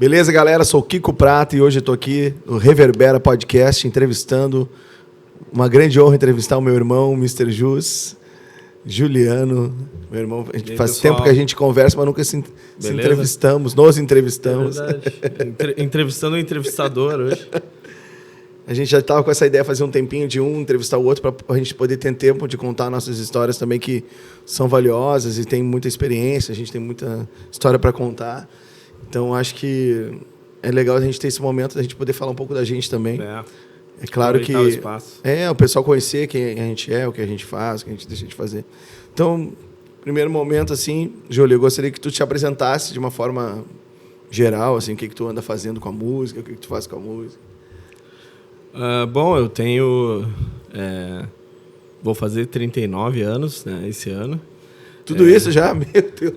Beleza, galera? Sou o Kiko Prata e hoje eu tô aqui no Reverbera Podcast entrevistando, uma grande honra entrevistar o meu irmão, Mr. Jus, Juliano. Meu irmão, faz tempo que a gente conversa, mas nunca se entrevistamos, nos entrevistamos. É verdade. Entrevistando o entrevistador hoje. A gente já estava com essa ideia fazer um tempinho de um entrevistar o outro para a gente poder ter tempo de contar nossas histórias também, que são valiosas e tem muita experiência, a gente tem muita história para contar. Então, acho que é legal a gente ter esse momento, a gente poder falar um pouco da gente também. É claro que o pessoal conhecer quem a gente é, o que a gente faz, o que a gente deixa de fazer. Então, primeiro momento, assim, Júlio, eu gostaria que tu te apresentasse de uma forma geral, assim, o que tu anda fazendo com a música, o que tu faz com a música. Bom, eu tenho... vou fazer 39 anos, né, esse ano. Tudo isso já? Meu Deus.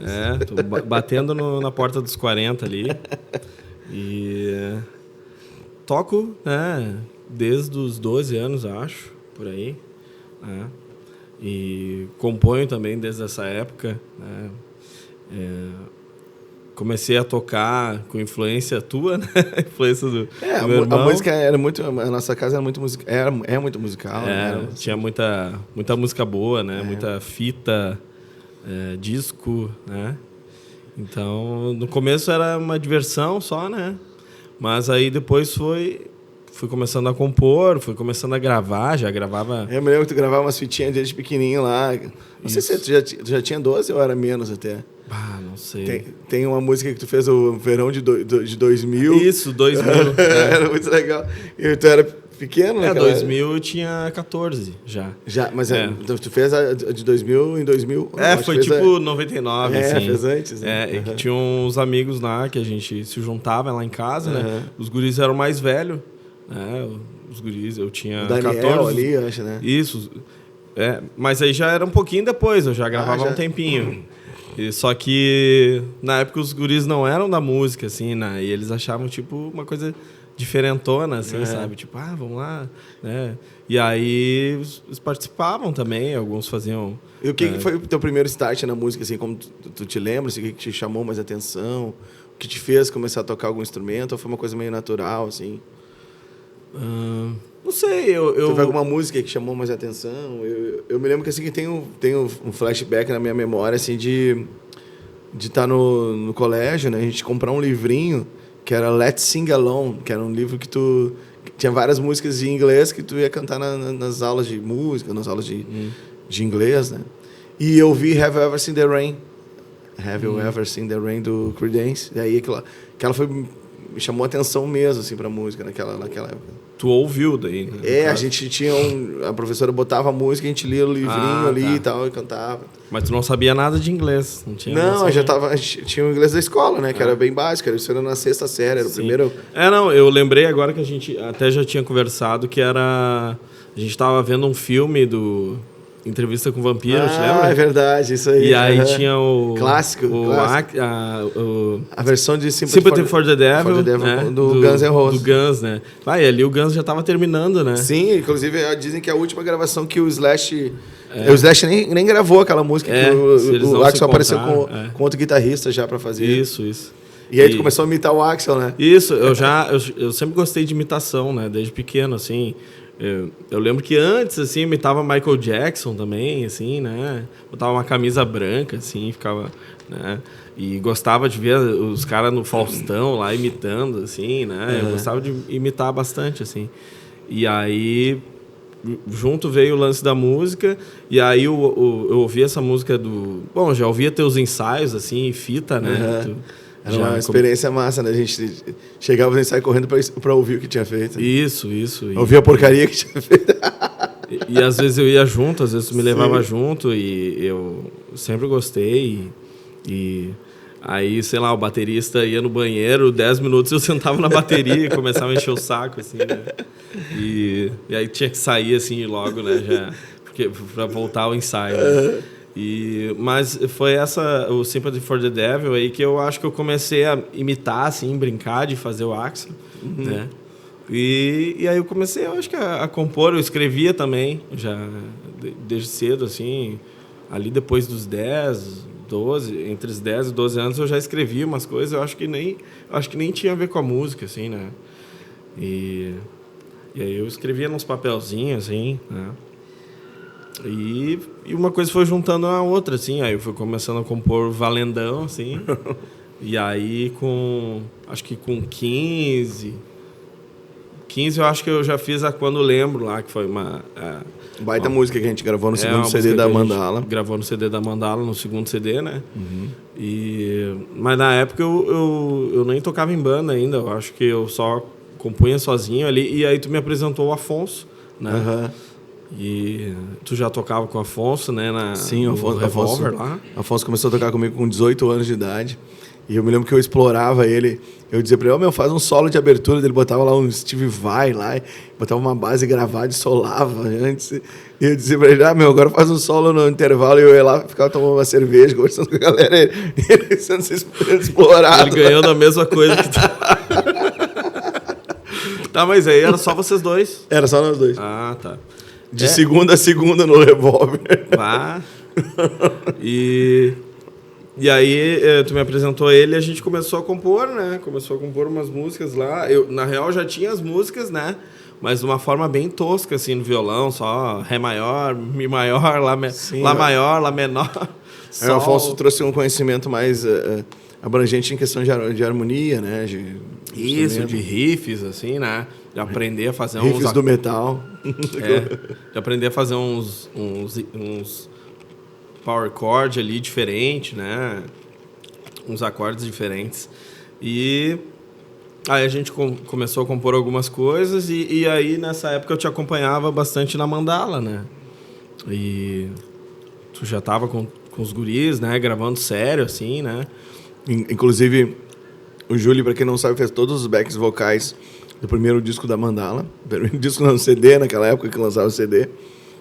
Tô batendo na porta dos 40 ali. E toco, né, desde os 12 anos, acho, por aí. Né? E componho também desde essa época. Né? Comecei a tocar com influência tua, né? Influência do meu irmão. A música era muito... A nossa casa era muito musical. É muito musical. Né? Tinha muita música boa, né? Muita fita, disco, né? Então, no começo era uma diversão só, né? Mas aí depois fui começando a compor, fui começando a gravar, já gravava... Eu me lembro que tu gravava umas fitinhas desde pequenininho lá. Não sei se tu já tinha 12 ou era menos até. Não sei. Tem uma música que tu fez o verão de 2000. Isso, 2000. Era muito legal. E tu era pequeno, né? 2000 eu tinha 14 já. Mas então, tu fez a de 2000 em 2000? Foi tipo 99, assim. Fez antes. Né? Que tinha uns amigos lá que a gente se juntava lá em casa, né? Os guris eram mais velhos, né? Os guris, eu tinha o Daniel 14. ali, eu acho, né? Isso. Mas aí já era um pouquinho depois, eu já gravava um tempinho. Só que na época os guris não eram da música, assim, né? E eles achavam, tipo, uma coisa diferentona, assim, sabe? Tipo, vamos lá, né? E aí eles participavam também, alguns faziam... E o que foi o teu primeiro start na música, assim, como tu te lembra? Assim, o que te chamou mais atenção? O que te fez começar a tocar algum instrumento? Ou foi uma coisa meio natural, assim? Não sei, Teve alguma música que chamou mais atenção? Eu me lembro que assim, que tem um flashback na minha memória assim, de estar no colégio, né? A gente comprar um livrinho que era Let's Sing Along, que era um livro que tinha várias músicas em inglês que tu ia cantar nas aulas de música, nas aulas de inglês, né? E eu vi Have You Ever Seen the Rain? Have You Ever Seen the Rain do Creedence? E aí aquela me chamou a atenção mesmo assim, pra música naquela época. Tu ouviu daí? Né? A gente tinha a professora botava a música, a gente lia o livrinho ali e tal, e cantava. Mas tu não sabia nada de inglês? Não, a gente tinha o inglês da escola, né? Que era bem básico, isso era na 6ª série, era o primeiro... eu lembrei agora que a gente até já tinha conversado que era... A gente tava vendo um filme do... Entrevista com o Vampiro, te lembra? É verdade, isso aí. E aí tinha o... Clássico. A versão de Sympathy for the Devil, né? do Guns N' Roses. Do Guns, né? E ali o Guns já estava terminando, né? Sim, inclusive dizem que é a última gravação que o Slash... O Slash nem gravou aquela música, que o Axl apareceu com outro guitarrista já para fazer. Isso. E aí tu começou a imitar o Axl, né? Isso, eu sempre gostei de imitação, né? Desde pequeno, assim... Eu lembro que antes, assim, imitava Michael Jackson também, assim, né? Botava uma camisa branca, assim, ficava, né? E gostava de ver os caras no Faustão lá imitando, assim, né? Eu gostava de imitar bastante, assim. E aí, junto veio o lance da música, e aí eu ouvi essa música do... Bom, já ouvia teus ensaios, assim, fita, né? Era uma experiência massa, né? A gente chegava no ensaio correndo pra ouvir o que tinha feito. Isso. Ouvir a porcaria que tinha feito. E às vezes eu ia junto, às vezes tu me levava junto, e eu sempre gostei. E aí, sei lá, o baterista ia no banheiro, 10 minutos eu sentava na bateria e começava a encher o saco, assim, né? E aí tinha que sair, assim, logo, né? Pra voltar ao ensaio, né? Mas foi o Sympathy for the Devil aí que eu acho que eu comecei a imitar, assim, brincar de fazer o Axl, né? E aí eu comecei, eu acho que a compor, eu escrevia também, já desde cedo, assim, ali depois dos 10, entre os 10 e 12 anos eu já escrevia umas coisas, eu acho que nem tinha a ver com a música, assim, né? E aí eu escrevia nos papelzinhos, assim, né? E uma coisa foi juntando a outra, assim, aí eu fui começando a compor valendão, assim, e aí acho que com 15 eu acho que eu já fiz a Quando Lembro lá, que foi uma... Baita música que a gente gravou no segundo CD da Mandala. Gravou no CD da Mandala, no segundo CD, né? Mas na época eu nem tocava em banda ainda, eu acho que eu só compunha sozinho ali, e aí tu me apresentou o Afonso, né? E tu já tocava com o Afonso, né? Sim, o Revolver lá. Afonso começou a tocar comigo com 18 anos de idade. E eu me lembro que eu explorava ele. Eu dizia pra ele, faz um solo de abertura. Ele botava lá um Steve Vai lá, botava uma base gravada e solava antes. E eu dizia pra ele, agora faz um solo no intervalo. E eu ia lá, ficava tomando uma cerveja, conversando com a galera. Ele sendo explorado. Ele ganhando a mesma coisa que tu. Tá, mas aí era só vocês dois? Era só nós dois. Ah, tá. De segunda a segunda no Revolver. E aí, tu me apresentou ele e a gente começou a compor, né? Começou a compor umas músicas lá. Eu, na real, já tinha as músicas, né? Mas de uma forma bem tosca, assim, no violão, só Ré maior, Mi maior, Lá maior, Lá menor. O Afonso trouxe um conhecimento mais abrangente em questão de harmonia, né? De riffs, assim, né? De aprender a fazer riffs do metal. De aprender a fazer uns power chord ali diferente, né? Uns acordes diferentes. E aí a gente começou a compor algumas coisas e aí nessa época eu te acompanhava bastante na Mandala, né? E tu já tava com os guris, né? Gravando sério, assim, né? Inclusive, o Júlio, pra quem não sabe, fez todos os backs vocais do primeiro disco da Mandala. Primeiro disco no CD, naquela época que lançava o CD.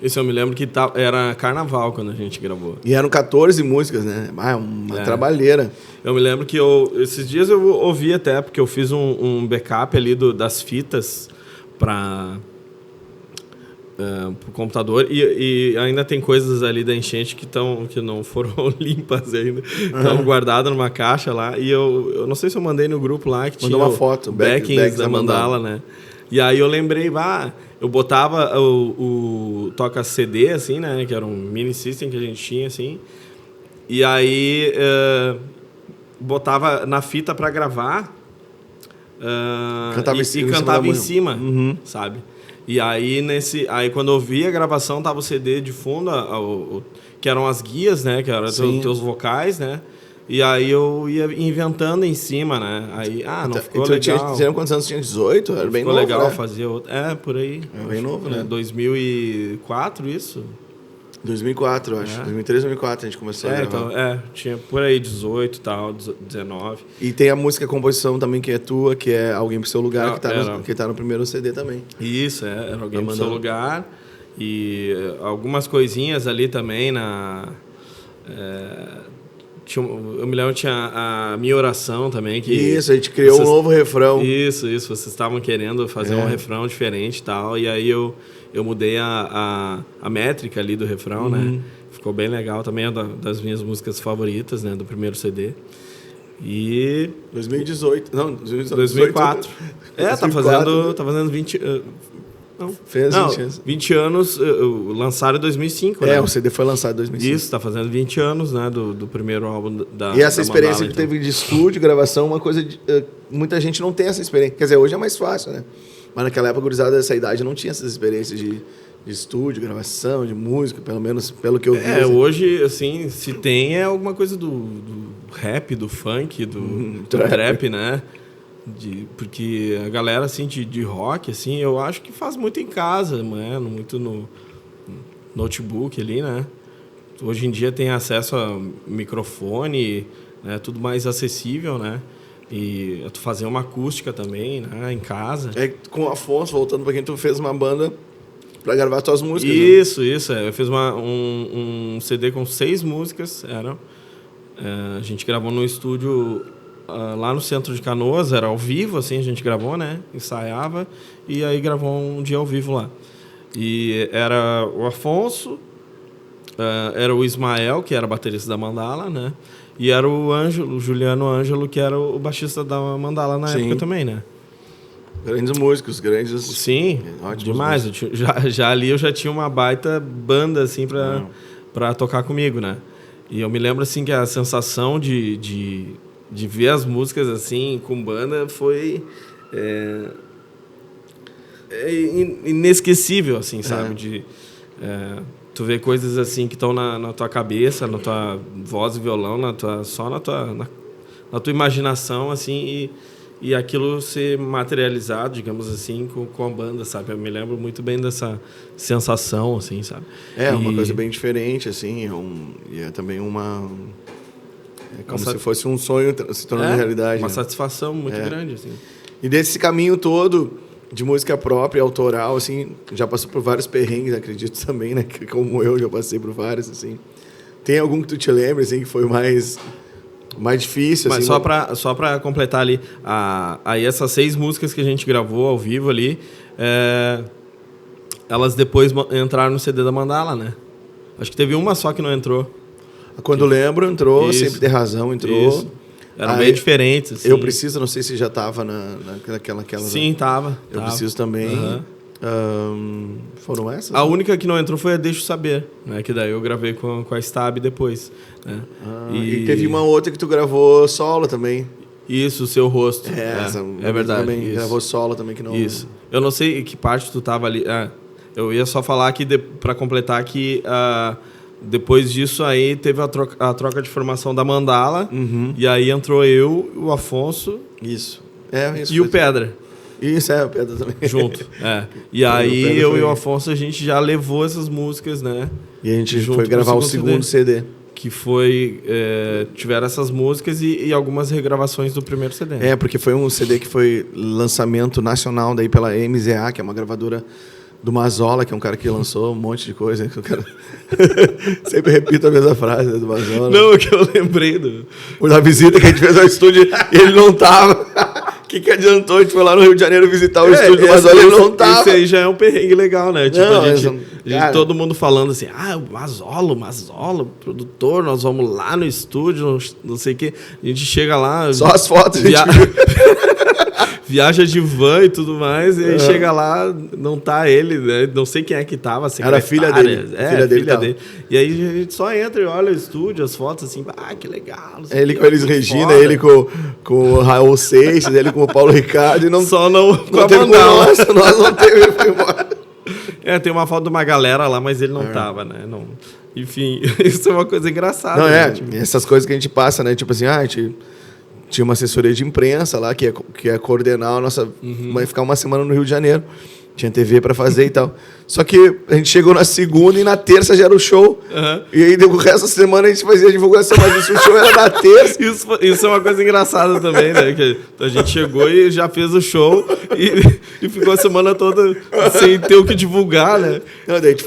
Isso eu me lembro que era carnaval quando a gente gravou. E eram 14 músicas, né? Uma trabalheira. Eu me lembro que esses dias eu ouvi até, porque eu fiz um backup ali das fitas para o computador e ainda tem coisas ali da enchente que não foram limpas ainda. Estão guardadas numa caixa lá. E eu não sei se eu mandei no grupo lá que mandou tinha uma foto, backings da Mandala, né? E aí eu lembrei, eu botava o toca CD, assim, né? Que era um mini system que a gente tinha, assim. E aí botava na fita para gravar cantava em cima, sabe? E aí, quando eu vi a gravação, tava o CD de fundo, que eram as guias, né? Que eram teus vocais, né? E aí eu ia inventando em cima, né? Aí, não ficou legal. Tinha quantos anos? Tinha 18? Era bem novo, ficou legal, né? fazer outro. Por aí. É bem novo, né? 2004, isso? 2004, eu acho. 2003, 2004 a gente começou a gravar. Então, tinha por aí 18 e tal, 19. E tem a música, a composição também que é tua, que é Alguém Pro Seu Lugar, que tá no primeiro CD também. Isso, era Alguém Pro Seu Lugar. E algumas coisinhas ali também eu me lembro que tinha a Minha Oração também. Isso, a gente criou um novo refrão. Isso, vocês estavam querendo fazer um refrão diferente e tal. E aí eu mudei a métrica ali do refrão, né? Ficou bem legal também, é das minhas músicas favoritas, né? Do primeiro CD. E... 2018, não, 2004. 2004. Tá fazendo 20... Fez 20 anos. 20 anos, lançaram em 2005, né? O CD foi lançado em 2005. Isso, tá fazendo 20 anos, né, do primeiro álbum da E essa experiência Mandala, que teve de estúdio, gravação, uma coisa... muita gente não tem essa experiência. Quer dizer, hoje é mais fácil, né? Mas naquela época, gurizada dessa idade, não tinha essas experiências de estúdio, gravação, de música, pelo menos pelo que eu vi. Hoje, assim, se tem é alguma coisa do rap, do funk, do trap, né? Porque a galera assim de rock, assim, eu acho que faz muito em casa, né? Muito no notebook ali, né? Hoje em dia tem acesso a microfone, né? Tudo mais acessível, né? E tu fazer uma acústica também, né? Em casa. Com o Afonso, voltando para quem tu fez uma banda para gravar tuas músicas. Isso. Eu fiz um CD com 6 músicas, a gente gravou no estúdio lá no centro de Canoas, era ao vivo, assim, a gente gravou, né? Ensaiava e aí gravou um dia ao vivo lá. E era o Afonso, era o Ismael, que era baterista da Mandala, né? E era o Juliano Ângelo, que era o baixista da Mandala na época também, né? Grandes músicos, grandes... Sim, demais. Já ali eu já tinha uma baita banda, assim, pra tocar comigo, né? E eu me lembro, assim, que a sensação de ver as músicas, assim, com banda foi... inesquecível, assim, sabe? Tu vê coisas, assim, que estão na tua cabeça, na tua voz e violão, só na tua imaginação, assim, e aquilo ser materializado, digamos assim, com a banda, sabe? Eu me lembro muito bem dessa sensação, assim, sabe? Uma coisa bem diferente, assim, e é também uma... É como se fosse um sonho se tornando realidade. Uma né? satisfação muito grande, assim. E desse caminho todo de música própria, autoral, assim, já passou por vários perrengues, acredito também, né? Como eu já passei por vários, assim. Tem algum que tu te lembra, assim, que foi mais difícil, mas assim? só pra completar ali, aí essas 6 músicas que a gente gravou ao vivo ali, elas depois entraram no CD da Mandala, né? Acho que teve uma só que não entrou. Quando lembro, entrou, isso. Sempre Tem Razão, entrou. Isso. Eram bem diferentes. Assim. Eu Preciso, não sei se já estava naquela... Sim, tava. Eu Preciso também. Foram essas? A única que não entrou foi a Deixa Eu Saber, né? Que daí eu gravei com a Stab depois. Né? E teve uma outra que tu gravou solo também. Isso, O Seu Rosto. É verdade. Também isso. Gravou solo também, que não... Isso. Eu não sei em que parte tu tava ali. Eu ia só falar que, para completar, que... depois disso aí teve a troca de formação da Mandala. E aí entrou eu, o Afonso. Isso e o Pedra. Isso, o Pedra também. Junto. E aí eu e o Afonso, a gente já levou essas músicas, né? E a gente foi gravar o segundo CD. Que foi... tiveram essas músicas e algumas regravações do primeiro CD. Porque foi um CD que foi lançamento nacional daí pela MZA, que é uma gravadora do Mazola, que é um cara que lançou um monte de coisa. Sempre repito a mesma frase, né, do Mazola. Não, que eu lembrei da visita que a gente fez ao estúdio e ele não tava. O que adiantou? A gente foi lá no Rio de Janeiro visitar o estúdio do Mazola e ele não tava. Esse aí já é um perrengue legal, né? Tipo, a gente todo mundo falando assim, o Mazola, produtor, nós vamos lá no estúdio, não sei o quê. A gente chega lá... Só as fotos, viaja de van e tudo mais, e aí chega lá, não tá ele, né? Não sei quem é que tava, era a filha dele. Filha dele. E aí a gente só entra e olha o estúdio, as fotos, assim, que legal. Ele com Elis Regina, ele com o Raul Seixas, ele com o Paulo Ricardo, e não... Só não com a Mandala. Nós não teve, ele foi embora. Tem uma foto de uma galera lá, mas ele não tava, né? Não... Enfim, isso é uma coisa engraçada. Não, né? Tipo... essas coisas que a gente passa, né? Tipo assim, a gente... Tinha uma assessoria de imprensa lá, que ia coordenar a nossa... Vai ficar uma semana no Rio de Janeiro. Tinha TV para fazer e tal. Só que a gente chegou na segunda e na terça já era o show. E aí, o resto da semana, a gente fazia a divulgação. Mas o show era na terça. Isso é uma coisa engraçada também, né? Que a gente chegou e já fez o show e ficou a semana toda sem ter o que divulgar, né? Não, daí a gente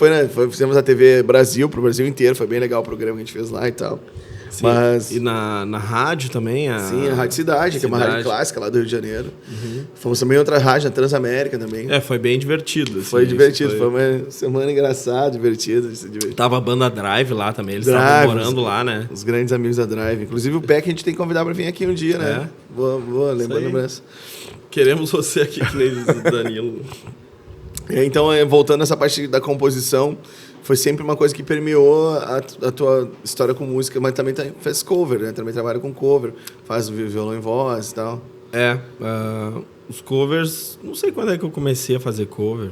fizemos a TV Brasil, pro Brasil inteiro. Foi bem legal o programa que a gente fez lá e tal. Sim. Mas... E na rádio também? Sim, a Rádio Cidade, que é uma rádio clássica lá do Rio de Janeiro. Fomos também em outra rádio, na Transamérica também. Foi bem divertido. Assim, foi divertido, foi uma semana engraçada, divertida. Tava a banda Drive lá também, eles estavam morando lá, né? Os grandes amigos da Drive. Inclusive o Peck a gente tem que convidar para vir aqui um dia, né? Boa lembrança. Queremos você aqui, que nem o Danilo. Então, voltando nessa parte da composição, foi sempre uma coisa que permeou a tua história com música, mas também faz cover, né? Também trabalha com cover, faz violão em voz e tal. Os covers, não sei quando é que eu comecei a fazer cover.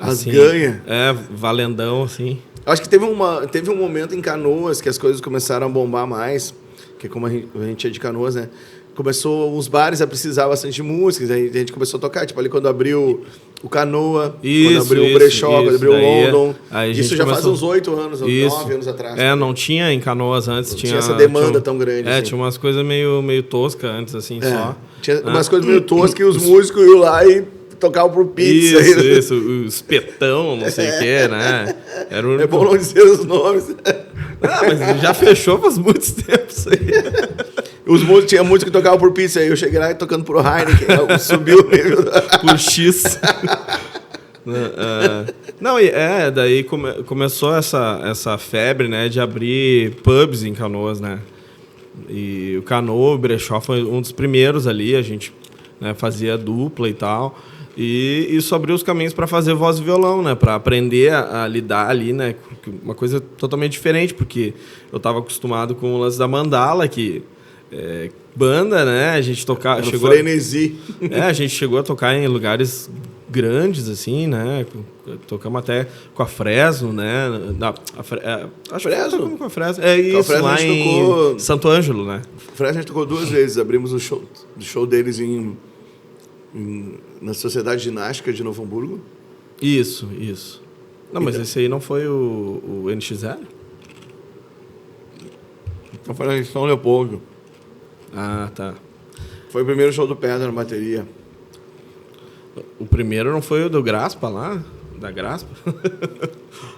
As ganha. Valendão, assim. Acho que teve um momento em Canoas que as coisas começaram a bombar mais, que como a gente é de Canoas, né? Começou os bares a precisar bastante de músicas, aí a gente começou a tocar, tipo ali quando abriu o Canoa, quando abriu o Brechó, quando abriu o London. Isso já faz uns 8 anos, 9 anos atrás. Não tinha em Canoas antes. Tinha essa demanda tão grande. Tinha umas coisas meio toscas antes, assim, só. Tinha umas coisas meio toscas e os músicos iam lá e tocavam por pizza. Isso, o espetão, não sei o que, né? Era o único... É bom não dizer os nomes. Mas já fechou faz muito tempo isso aí. Tinha música que tocava por pizza, aí eu cheguei lá tocando pro Heineken, subiu o nível. Por X. Não, daí começou essa febre, né, de abrir pubs em Canoas, né? E o Canoa, o Brechó foi um dos primeiros ali, a gente, né, fazia dupla e tal. E isso abriu os caminhos para fazer voz e violão, né? Para aprender a lidar ali, né? Uma coisa totalmente diferente, porque eu estava acostumado com o lance da mandala, que banda, né? A gente tocava... Frenesi. A gente chegou a tocar em lugares grandes, assim, né? Tocamos até com a Fresno, né? Acho Fresno? que tocamos com a Fresno. É isso, Fresno lá em Santo Ângelo, né? Fresno a gente tocou 2 vezes. Abrimos o show deles na Sociedade Ginástica de Novo Hamburgo. Isso. Não, mas esse aí não foi o NX0? Então foi em São Leopoldo. Ah, tá. Foi o primeiro show do Pedra na bateria. O primeiro não foi o do Graspa lá? Da Graspa?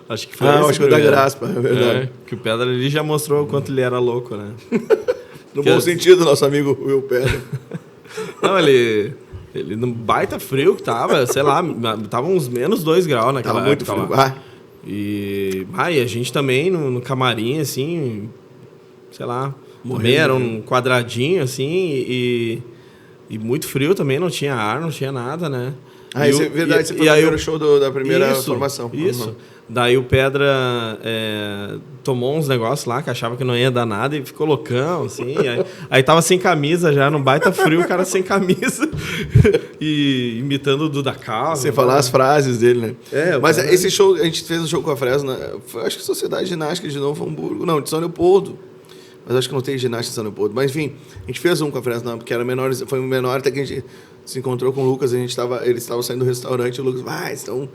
Acho que foi acho que foi o da Graspa, é verdade. Que o Pedra ali já mostrou o quanto ele era louco, né? No bom sentido, nosso amigo Will Pedra. Não, ele no baita frio que tava, sei lá, tava uns menos 2 graus naquela época. Tava muito frio. E a gente também no camarim, assim, sei lá, também era um quadradinho, assim, e muito frio também, não tinha ar, não tinha nada, né? Isso é verdade, você foi o primeiro show da primeira formação. Isso. Uhum. Daí o Pedra tomou uns negócios lá que achava que não ia dar nada e ficou loucão, assim. aí tava sem camisa já, no baita frio, o cara sem camisa e imitando o Duda Calvo. Sem falar as frases dele, né? Mas cara... esse show, a gente fez um show com a Fresno, acho que Sociedade Ginástica de Novo Hamburgo, não, de São Leopoldo. Mas acho que não tem ginástica em São Leopoldo. Mas enfim, a gente fez um com a Fresno, porque era menor, foi um menor, até que a gente se encontrou com o Lucas, eles estavam saindo do restaurante, e o Lucas, estão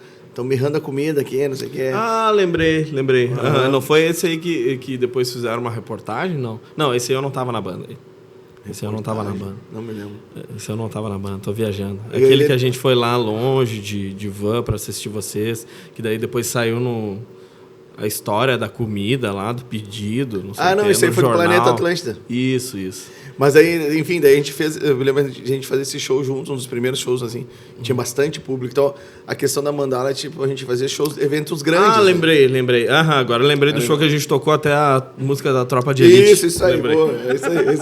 mirrando a comida aqui, não sei o que. Ah, lembrei. Não foi esse aí que depois fizeram uma reportagem, não? Não, esse aí eu não tava na banda. Esse eu não tava na banda. Não me lembro. Esse eu não tava na banda, tô viajando. Aquele que a gente foi lá longe de van pra assistir vocês, que daí depois saiu a história da comida lá, do pedido, não sei o quê, isso aí foi do Planeta Atlântida. Isso. Mas aí, enfim, daí a gente fez, eu me lembro de a gente fazer esse show juntos, um dos primeiros shows, assim, tinha bastante público, então a questão da mandala é, tipo, a gente fazia shows, eventos grandes. Lembrei. Agora eu lembrei do show que a gente tocou até a música da Tropa de Elite. Isso aí, boa, isso aí.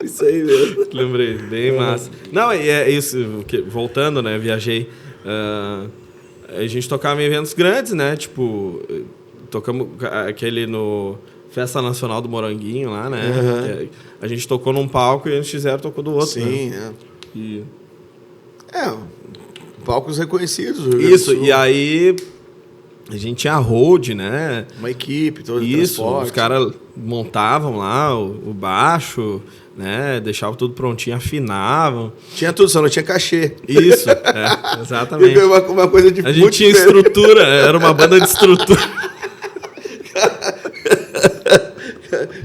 Isso aí mesmo. Lembrei, bem massa. Não, é isso, voltando, né, viajei, a gente tocava em eventos grandes, né, tipo, tocamos aquele no Festa Nacional do Moranguinho lá, né, a gente tocou num palco e a NX0 tocou do outro. Sim, né? Palcos reconhecidos. Isso, e aí a gente tinha road, né? Uma equipe, todo isso, os caras montavam lá o baixo, né? Deixavam tudo prontinho, afinavam. Tinha tudo, só não tinha cachê. Isso, exatamente. Uma coisa de a gente tinha estrutura, era uma banda de estrutura.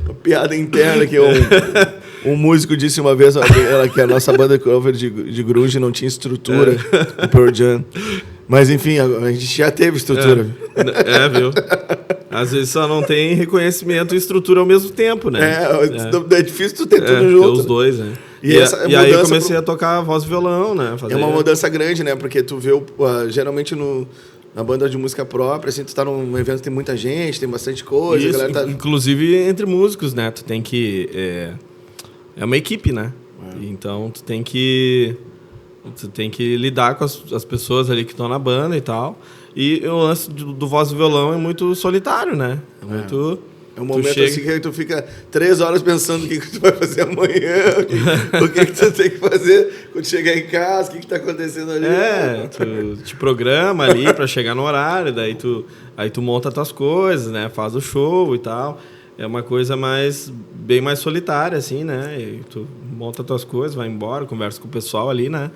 Uma piada interna que um músico disse uma vez que a nossa banda cover de grunge não tinha estrutura, o Pearl Jam. Mas enfim, a gente já teve estrutura. Viu? Às vezes só não tem reconhecimento e estrutura ao mesmo tempo, né? É difícil tu ter tudo junto. Os dois, né? E aí comecei a tocar voz e violão, né? É uma mudança grande, né? Porque tu vê, geralmente na banda de música própria, assim, tu tá num evento que tem muita gente, tem bastante coisa. Isso, a galera tá... inclusive entre músicos, né? Tu tem que... É uma equipe, né? Então tu tem que lidar com as pessoas ali que estão na banda e tal. E o lance do voz e violão é muito solitário, né? É um momento assim que tu fica 3 horas pensando o que tu vai fazer amanhã, o que tu tem que fazer quando chegar em casa, o que tá acontecendo ali. Tu te programa ali pra chegar no horário, daí tu monta as tuas coisas, né? Faz o show e tal. É uma coisa bem mais solitária, assim, né? E tu monta as tuas coisas, vai embora, conversa com o pessoal ali, né?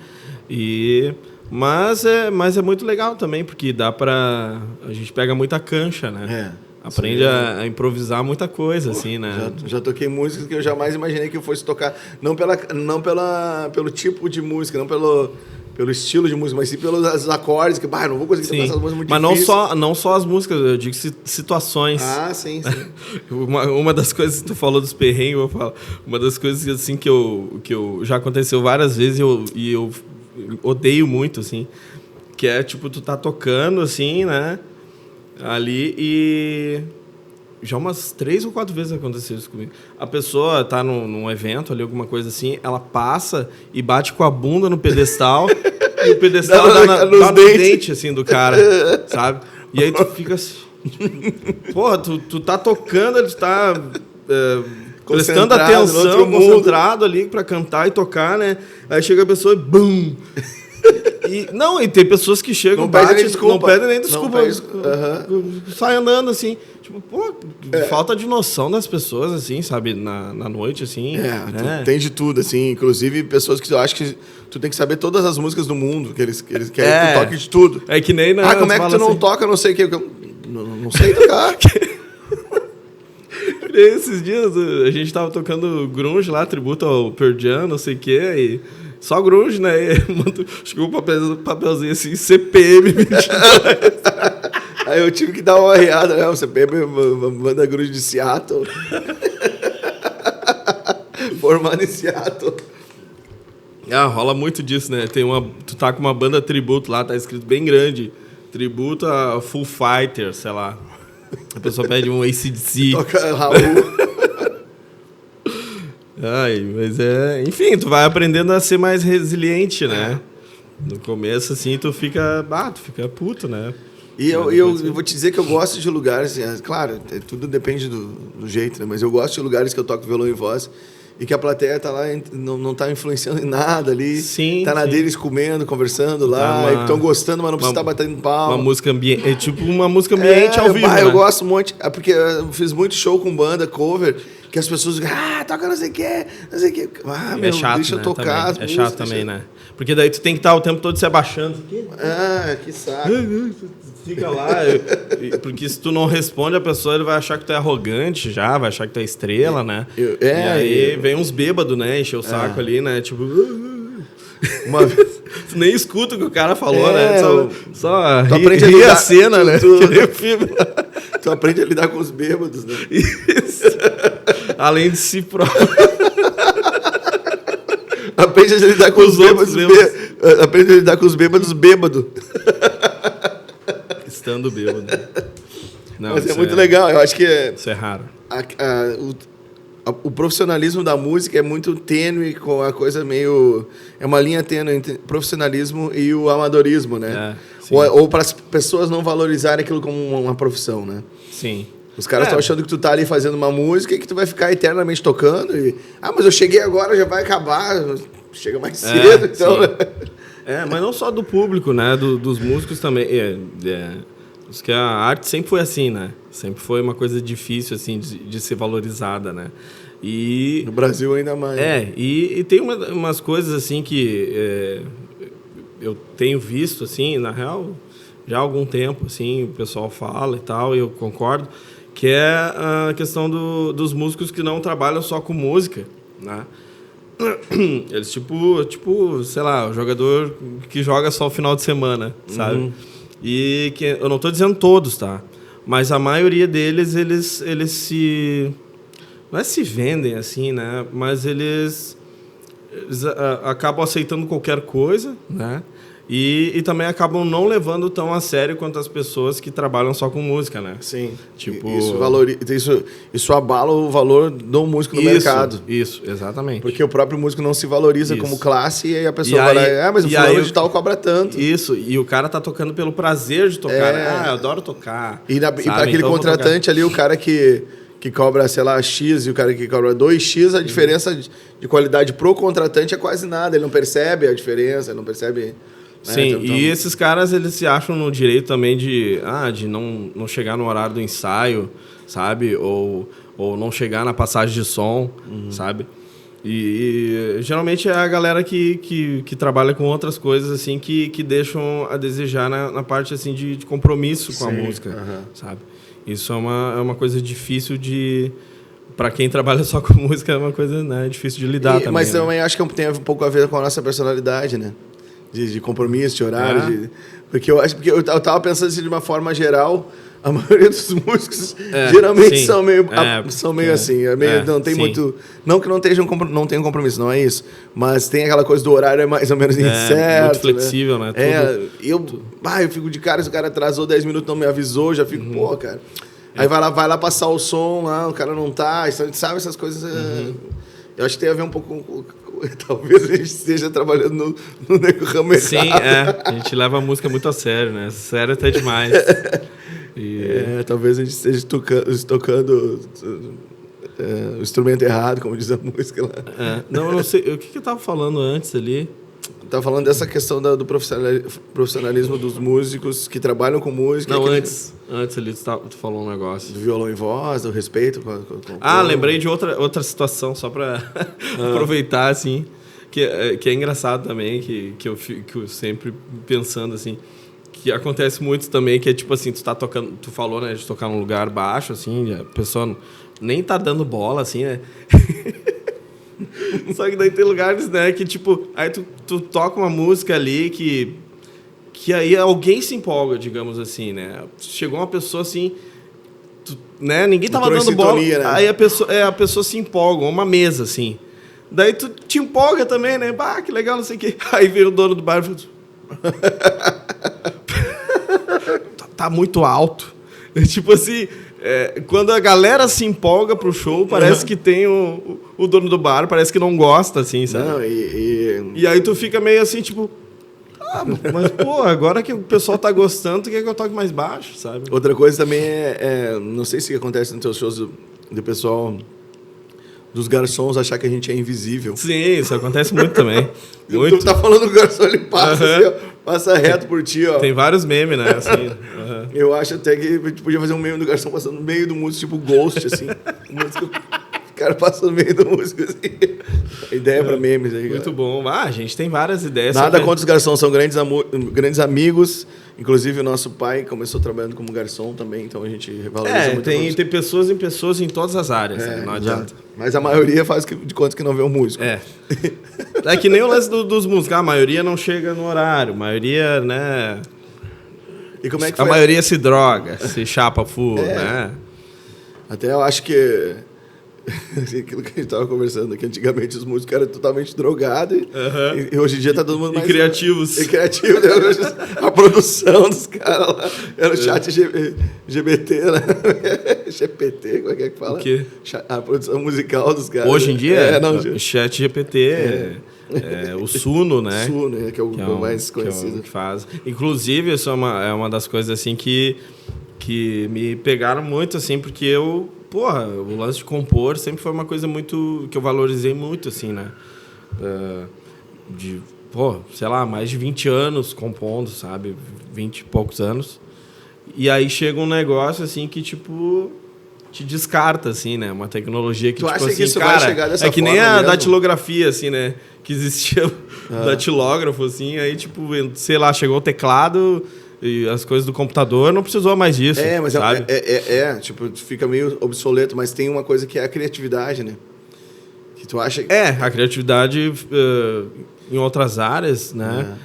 Mas é muito legal também, porque a gente pega muita cancha, né? Aprende a improvisar muita coisa, assim, né? Já toquei músicas que eu jamais imaginei que eu fosse tocar. Não pelo tipo de música, não pelo estilo de música, mas sim pelos acordes, que não vou conseguir tocar essas músicas muito difíceis. Mas não só as músicas, eu digo situações. Sim. Uma das coisas que tu falou dos perrengues, eu falo, uma das coisas assim que eu já aconteceu várias vezes e eu odeio muito, assim, que é, tipo, tu tá tocando, assim, né? Ali e... Já umas 3 ou 4 vezes aconteceu isso comigo. A pessoa tá num evento ali, alguma coisa assim, ela passa e bate com a bunda no pedestal e o pedestal dá no dente, assim, do cara, sabe? E aí tu fica assim... Tipo, porra, tu tá tocando, tu tá prestando atenção, concentrado ali pra cantar e tocar, né? Aí chega a pessoa e BUM! E tem pessoas que chegam, não pedem nem desculpa. Sai andando assim. Tipo, pô, falta de noção das pessoas, assim, sabe? Na noite, assim. Né? Tem de tudo, assim. Inclusive, pessoas que eu acho que tu tem que saber todas as músicas do mundo, que eles querem que tu toque de tudo. É que nem na. Como é que tu não toca, não sei o que. Não sei tocar. Esses dias a gente tava tocando grunge lá, tributo ao Pearl Jam, não sei o que, e só grunge, né? Acho que um papelzinho assim, CPM 22. Aí eu tive que dar uma riada, né? O CPM, uma banda grunge de Seattle. Formada em Seattle. Rola muito disso, né? Tu tá com uma banda tributo lá, tá escrito bem grande. Tributo a Foo Fighters, sei lá. A pessoa pede um AC/DC. Toca Raul. Mas enfim, tu vai aprendendo a ser mais resiliente, né? No começo, assim, tu fica puto, né? E eu vou te dizer que eu gosto de lugares, claro, tudo depende do jeito, né? Mas eu gosto de lugares que eu toco violão e voz e que a plateia tá lá, não tá influenciando em nada ali. Sim, tá na deles comendo, conversando lá, estão gostando, mas não precisa estar batendo palma. Uma música ambiente, é tipo uma música ambiente ao vivo, né? Eu gosto muito, porque eu fiz muito show com banda, cover, que as pessoas toca não sei o que, não sei o que. É chato, deixa eu tocar as músicas. É chato também, né? Porque daí tu tem que estar o tempo todo se abaixando. Que saco. Fica lá, porque se tu não responde, a pessoa ele vai achar que tu é arrogante já, vai achar que tu é estrela, né? E aí vem uns bêbados, né? Encher o saco ali, né? Tipo... Uma vez... Tu nem escuta o que o cara falou, né? Só ri a cena, né? Tu aprende a lidar com os bêbados, né? Isso. Além de si próprio. Aprende a lidar com os bêbados. Aprende a lidar com os bêbados bêbado. Estando bêbado. Não, mas é muito legal. Eu acho que... Isso é raro. O profissionalismo da música é muito tênue, com a coisa meio... É uma linha tênue entre profissionalismo e o amadorismo, né? Ou para as pessoas não valorizarem aquilo como uma profissão, né? Sim. Os caras estão achando que tu tá ali fazendo uma música e que tu vai ficar eternamente tocando. Mas eu cheguei agora, já vai acabar. Chega mais cedo, então... Mas não só do público, né? Dos músicos também. Que a arte sempre foi assim, né? Sempre foi uma coisa difícil, assim, de ser valorizada, né? E... No Brasil ainda mais. E tem umas coisas, assim, que eu tenho visto, assim, na real, já há algum tempo, assim, o pessoal fala e tal, e eu concordo, que é a questão dos músicos que não trabalham só com música, né? Eles, tipo, sei lá, o jogador que joga só o final de semana, sabe? E que eu não estou dizendo todos, tá? Mas a maioria deles, eles se... Não é se vendem, assim, né? Mas eles acabam aceitando qualquer coisa, né? E também acabam não levando tão a sério quanto as pessoas que trabalham só com música, né? Sim. Tipo... Isso abala o valor do músico no mercado. Isso, exatamente. Porque o próprio músico não se valoriza como classe e aí a pessoa vai... mas o fulano de tal cobra tanto. Isso, e o cara tá tocando pelo prazer de tocar. Eu adoro tocar. E para aquele contratante ali, o cara que cobra, sei lá, X e o cara que cobra 2X, a diferença de qualidade pro contratante é quase nada. Ele não percebe a diferença, não percebe... Sim, e esses caras, eles se acham no direito também de não chegar no horário do ensaio, sabe? Ou não chegar na passagem de som, sabe? E geralmente é a galera que trabalha com outras coisas, assim, que deixam a desejar na parte, assim, de compromisso com a música, sabe? Isso é uma coisa difícil de... Para quem trabalha só com música, é uma coisa, né, difícil de lidar também. Mas também acho que tem um pouco a ver com a nossa personalidade, né? De compromisso, de horário. Porque eu tava pensando assim, de uma forma geral, A maioria dos músicos geralmente sim. são meio assim. Não tem sim. muito. Não que não tenham compromisso, não é isso. Mas tem aquela coisa do horário é mais ou menos incerto. Muito flexível, né? Eu fico de cara, se o cara atrasou 10 minutos, não me avisou, já fico, pô, cara. Aí vai lá passar o som lá, o cara não tá, sabe essas coisas. Eu acho que tem a ver um pouco com. Talvez a gente esteja trabalhando no ramo errado. Sim, a gente leva a música muito a sério, né? Sério até demais. Talvez a gente esteja tocando o instrumento errado, como diz a música lá. Não, eu não sei. O que eu tava falando antes ali? Tava falando dessa questão do profissionalismo dos músicos que trabalham com música. Não, antes ali tu falou um negócio. Do violão e voz, do respeito. Lembrei de outra situação, só pra aproveitar, assim, que é engraçado também, que eu sempre pensando, assim, que acontece muito também, que é tipo assim, tu tá tocando, tu falou, né, de tocar num lugar baixo, assim, a pessoa nem tá dando bola, assim, né? Só que daí tem lugares, né, que tipo, aí tu toca uma música ali que aí alguém se empolga, digamos assim, né? Chegou uma pessoa assim, né, ninguém tava dando bola, né? Aí a pessoa se empolga, uma mesa assim. Daí tu te empolga também, né? Bah, que legal, não sei o quê. Aí vem o dono do bar e fala, tá muito alto. Tipo assim, quando a galera se empolga pro show, parece que tem o dono do bar, parece que não gosta, assim, sabe? Não, E aí tu fica meio assim, tipo... mas, pô, agora que o pessoal tá gostando, tu quer que eu toque mais baixo, sabe? Outra coisa também não sei se acontece nos teus shows do pessoal... dos garçons achar que a gente é invisível. Sim, isso acontece muito também. Muito. Tu tá falando do garçom, ele passa assim, ó, passa reto por ti, ó. Tem vários memes, né? Assim, Eu acho até que a gente podia fazer um meme do garçom passando no meio do músico, tipo Ghost, assim. O cara passa no meio do músico, assim. Ideia pra memes aí, muito cara. bom. A gente tem várias ideias. Nada contra os garçons, são grandes amigos. Inclusive, o nosso pai começou trabalhando como garçom também, então a gente valoriza muito. Tem pessoas em pessoas em todas as áreas, né? Não adianta. Mas a maioria faz de conta que não vê o músico. É que nem o lance dos músicos. A maioria não chega no horário, a maioria, né... E como é que a foi? maioria se droga, se chapa full, né? Até eu acho que... aquilo que a gente tava conversando, que antigamente os músicos eram totalmente drogados e hoje em dia tá todo mundo mais... criativos. E criativos. A produção dos caras lá era o chat GBT, né? GPT, como é que fala? O quê? A produção musical dos caras. Hoje em dia, não, chat GPT, o Suno, né? Suno, que é o mais conhecido. Que faz. Inclusive, isso é uma das coisas assim que me pegaram muito, assim, porque eu... Porra, o lance de compor sempre foi uma coisa muito... que eu valorizei muito, assim, né? Sei lá, mais de 20 anos compondo, sabe? 20 e poucos anos. E aí chega um negócio, assim, que, tipo... te descarta, assim, né? Uma tecnologia que, tu tipo acha assim, que isso cara... vai chegar dessa que nem forma a mesmo? datilografia, assim, né? Que existia o datilógrafo, assim, aí, tipo, sei lá, chegou o teclado... E as coisas do computador não precisou mais disso. Mas sabe? Tipo, fica meio obsoleto, mas tem uma coisa que é a criatividade, né? Que tu acha... A criatividade em outras áreas, né?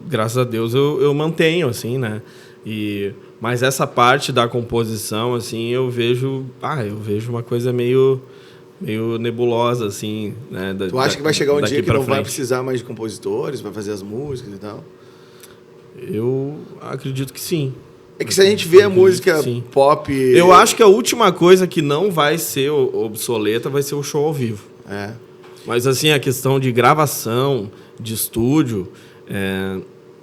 Graças a Deus eu mantenho, assim, né? Mas essa parte da composição, assim, eu vejo uma coisa meio nebulosa, assim, né? Tu acha que vai chegar um dia que não frente. vai precisar mais de compositores para fazer as músicas e tal? Eu acredito que sim. É que se a gente vê a música pop... Eu acho que a última coisa que não vai ser obsoleta vai ser o show ao vivo. Mas, assim, a questão de gravação, de estúdio,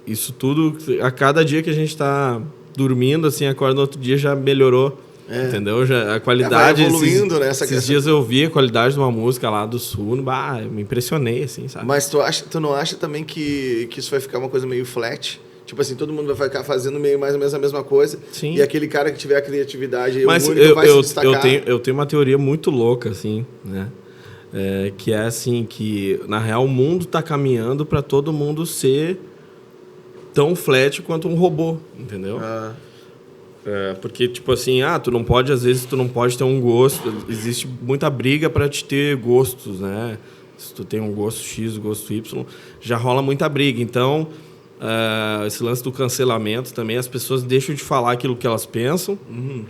isso tudo, a cada dia que a gente está dormindo, assim, acorda no outro dia já melhorou. Entendeu? Já, a qualidade... vai evoluindo, né? Esses dias eu vi a qualidade de uma música lá do Sul, eu me impressionei, assim, sabe? Mas tu não acha também que isso vai ficar uma coisa meio flat? Tipo assim, todo mundo vai ficar fazendo meio mais ou menos a mesma coisa. Sim. E aquele cara que tiver a criatividade, mas o único vai se destacar. Eu tenho uma teoria muito louca, assim, né? Que é assim, que na real o mundo está caminhando para todo mundo ser tão flat quanto um robô, entendeu? Porque, tipo assim, às vezes tu não pode ter um gosto, existe muita briga para te ter gostos, né? Se tu tem um gosto X, gosto Y, já rola muita briga. Então, esse lance do cancelamento também, as pessoas deixam de falar aquilo que elas pensam,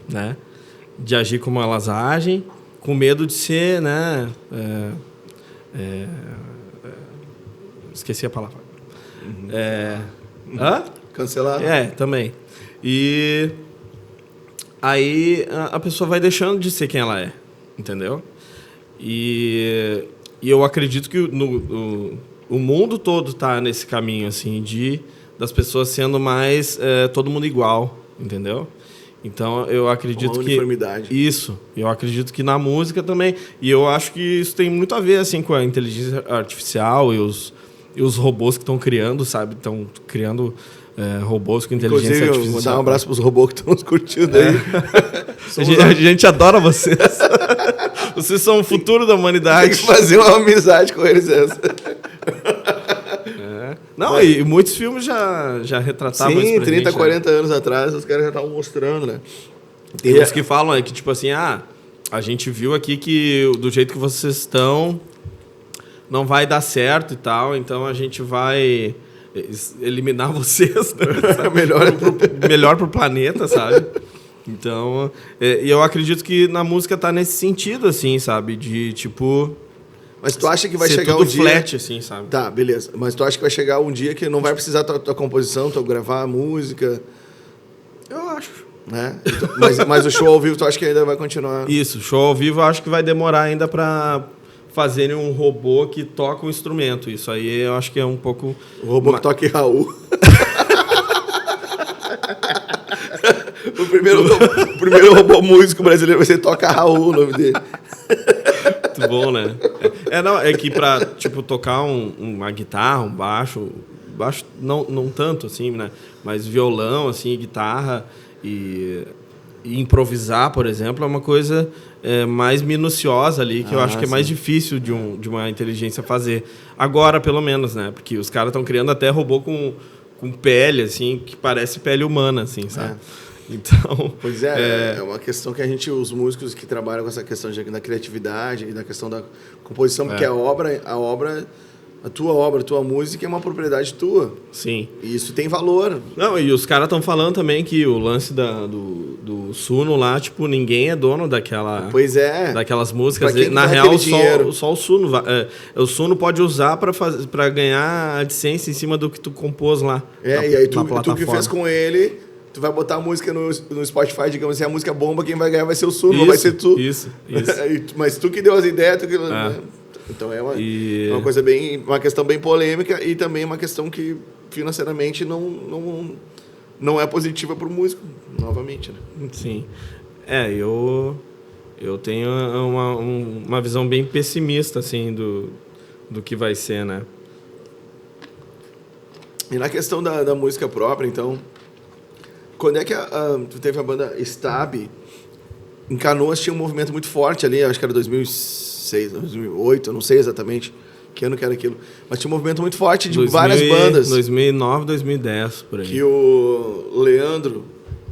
né? De agir como elas agem, com medo de ser, né? Esqueci a palavra. Cancelado. Também. E aí a pessoa vai deixando de ser quem ela é, entendeu? E eu acredito que o mundo todo está nesse caminho, assim, das pessoas sendo mais todo mundo igual, entendeu? Então, eu acredito uma uniformidade. Isso. Eu acredito que na música também. E eu acho que isso tem muito a ver, assim, com a inteligência artificial e os robôs que estão criando, sabe? Estão criando robôs com inteligência artificial. Vou dar um abraço para os robôs que estão nos curtindo aí. A gente adora vocês. Vocês são o futuro da humanidade. Tem que fazer uma amizade com eles, essa. Não, e muitos filmes já retratavam isso pra 30, gente, 40 anos atrás, os caras já estavam mostrando, né? Tem uns que falam que, tipo assim, a gente viu aqui que do jeito que vocês estão não vai dar certo e tal, então a gente vai eliminar vocês, né? melhor pro planeta, sabe? Então, e eu acredito que na música tá nesse sentido, assim, sabe? De, tipo... Mas tu acha que vai ser chegar tudo um dia... flat, assim, sabe? Tá, beleza. Mas tu acha que vai chegar um dia que não vai precisar tua composição, tu gravar a música? Eu acho. Né? Mas o show ao vivo tu acha que ainda vai continuar? Isso, show ao vivo eu acho que vai demorar ainda pra fazerem um robô que toca um instrumento. Isso aí eu acho que é um pouco... O robô que toca Raul. O primeiro robô músico brasileiro vai ser Toca Raul, o nome dele. Muito bom, né? É que pra, tipo, tocar uma guitarra, um baixo não tanto, assim, né? Mas violão, assim, guitarra e improvisar, por exemplo, é uma coisa mais minuciosa ali, que eu acho que é mais difícil de uma inteligência fazer. Agora, pelo menos, né? Porque os caras estão criando até robô com pele, assim, que parece pele humana, assim, sabe? Então... Pois é uma questão que os músicos que trabalham com essa questão da criatividade e da questão da composição, porque a tua obra, a tua música é uma propriedade tua. Sim. E isso tem valor. Não, e os caras estão falando também que o lance do Suno lá, tipo, ninguém é dono daquela... Pois é. Daquelas músicas. Pra quem Na que real, dinheiro? só o Suno... o Suno pode usar para ganhar AdSense em cima do que tu compôs lá. E aí tu que fez com ele... Tu vai botar a música no Spotify, digamos assim, a música bomba, quem vai ganhar vai ser o Suno, não vai ser tu. Isso. Mas tu que deu as ideias, Então é uma coisa uma questão bem polêmica e também uma questão que financeiramente não é positiva para o músico, novamente, né? Sim. Eu tenho uma visão bem pessimista, assim, do que vai ser, né? E na questão da música própria, então... Quando é que tu teve a banda Stab? Em Canoas tinha um movimento muito forte ali, acho que era 2006, 2008, eu não sei exatamente que ano que era aquilo. Mas tinha um movimento muito forte de várias bandas. 2009, 2010, por aí. Que o Leandro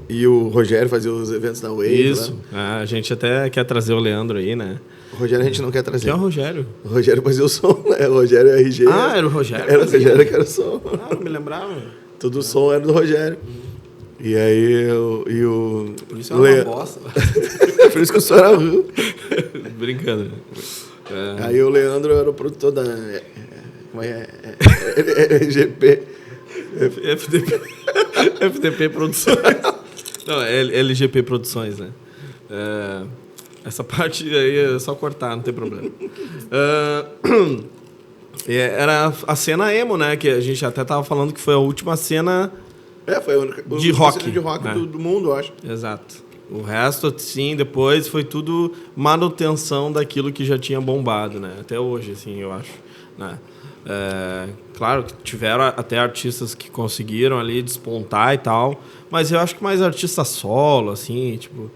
e o Rogério faziam os eventos da Wave. Isso. A gente até quer trazer o Leandro aí, né? O Rogério a gente não quer trazer. Quem é o Rogério? O Rogério fazia o som, né? O Rogério é RG. Era o Rogério? Era o Rogério que era o som. Não me lembrava. Todo o som era do Rogério. E aí Por isso é uma bosta. Por isso que o som era ruim. Brincando. Aí o Leandro era o produtor da... Como é? LGP. FDP Produções. Não, é LGP Produções, né? Essa parte aí é só cortar, não tem problema. Era a cena emo, né? Que a gente até tava falando que foi a última cena... foi a única de rock, né? do mundo, eu acho. Exato. O resto, sim, depois foi tudo manutenção daquilo que já tinha bombado, né? Até hoje, assim, eu acho. Né? Claro que tiveram até artistas que conseguiram ali despontar e tal, mas eu acho que mais artista solo, assim, tipo...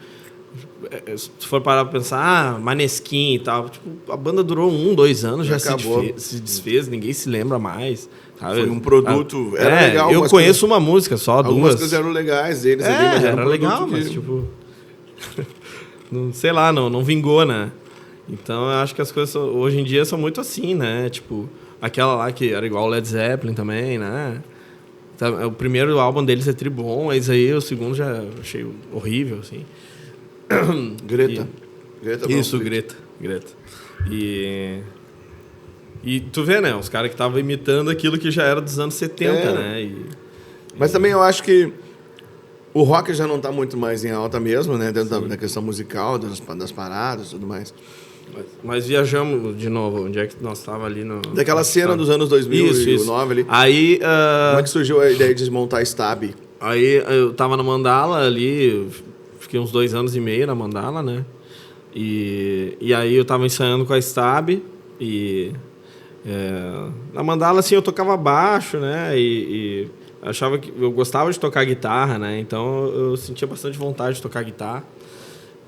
Se for parar pra pensar, Maneskin e tal, tipo, a banda durou 2 anos, já se desfez, ninguém se lembra mais. Sabe? Foi um produto, era legal. Eu conheço uma música só, algumas 2. coisas eram legais deles ali, mas era legal, mas tipo... não, sei lá, não vingou, né? Então eu acho que as coisas hoje em dia são muito assim, né? Tipo, aquela lá que era igual o Led Zeppelin também, né? O primeiro álbum deles é tribom, mas aí o segundo já achei horrível, assim. Greta. Isso, Greta. E tu vê, né? Os caras que estavam imitando aquilo que já era dos anos 70, né? Mas também eu acho que o rock já não está muito mais em alta mesmo, né? Dentro da questão musical, das paradas e tudo mais. Mas viajamos de novo. Onde é que nós estávamos ali no... Daquela cena dos anos 2009 ali. Aí... Como é que surgiu a ideia de desmontar a Stab? Aí eu tava na Mandala ali, fiquei uns 2 anos e meio na Mandala, né? E aí eu tava ensaiando com a Stab e... na Mandala, assim, eu tocava baixo, né? E achava que... Eu gostava de tocar guitarra, né? Então eu sentia bastante vontade de tocar guitarra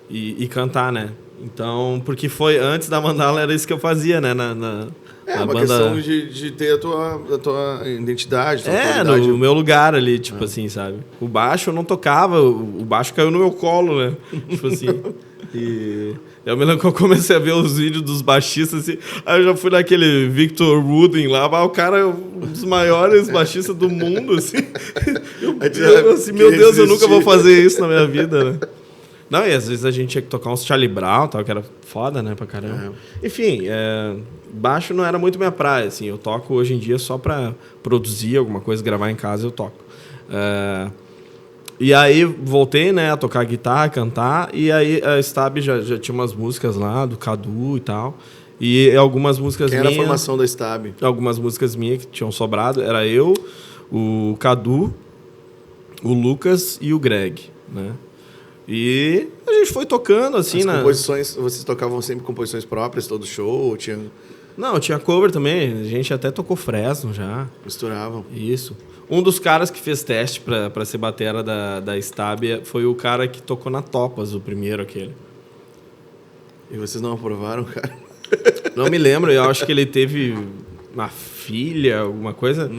e cantar, né? Então, porque foi antes da Mandala, era isso que eu fazia, né? Na uma banda... questão de ter a tua identidade, no meu lugar ali, tipo assim, sabe? O baixo eu não tocava, o baixo caiu no meu colo, né? Tipo assim. E eu me lembro que eu comecei a ver os vídeos dos baixistas, assim, aí eu já fui naquele Victor Rudin lá, o cara é um dos maiores baixistas do mundo, assim. Meu Deus, eu nunca vou fazer isso na minha vida, né? Não, e às vezes a gente tinha que tocar uns Charlie Brown, tal, que era foda, né, pra caramba. Enfim, baixo não era muito minha praia, assim. Eu toco hoje em dia só pra produzir alguma coisa, gravar em casa, eu toco. E aí voltei, né, a tocar guitarra, cantar, e aí a Stab já tinha umas músicas lá, do Cadu e tal. E algumas músicas minhas... Quem era a formação da Stab? Algumas músicas minhas que tinham sobrado, era eu, o Cadu, o Lucas e o Greg, né? E a gente foi tocando, assim, as composições, vocês tocavam sempre composições próprias, todo show? Não, tinha cover também. A gente até tocou Fresno já. Misturavam. Isso. Um dos caras que fez teste pra ser batera da Stab foi o cara que tocou na Topas, o primeiro aquele. E vocês não aprovaram, cara? Não me lembro, eu acho que ele teve uma filha, alguma coisa...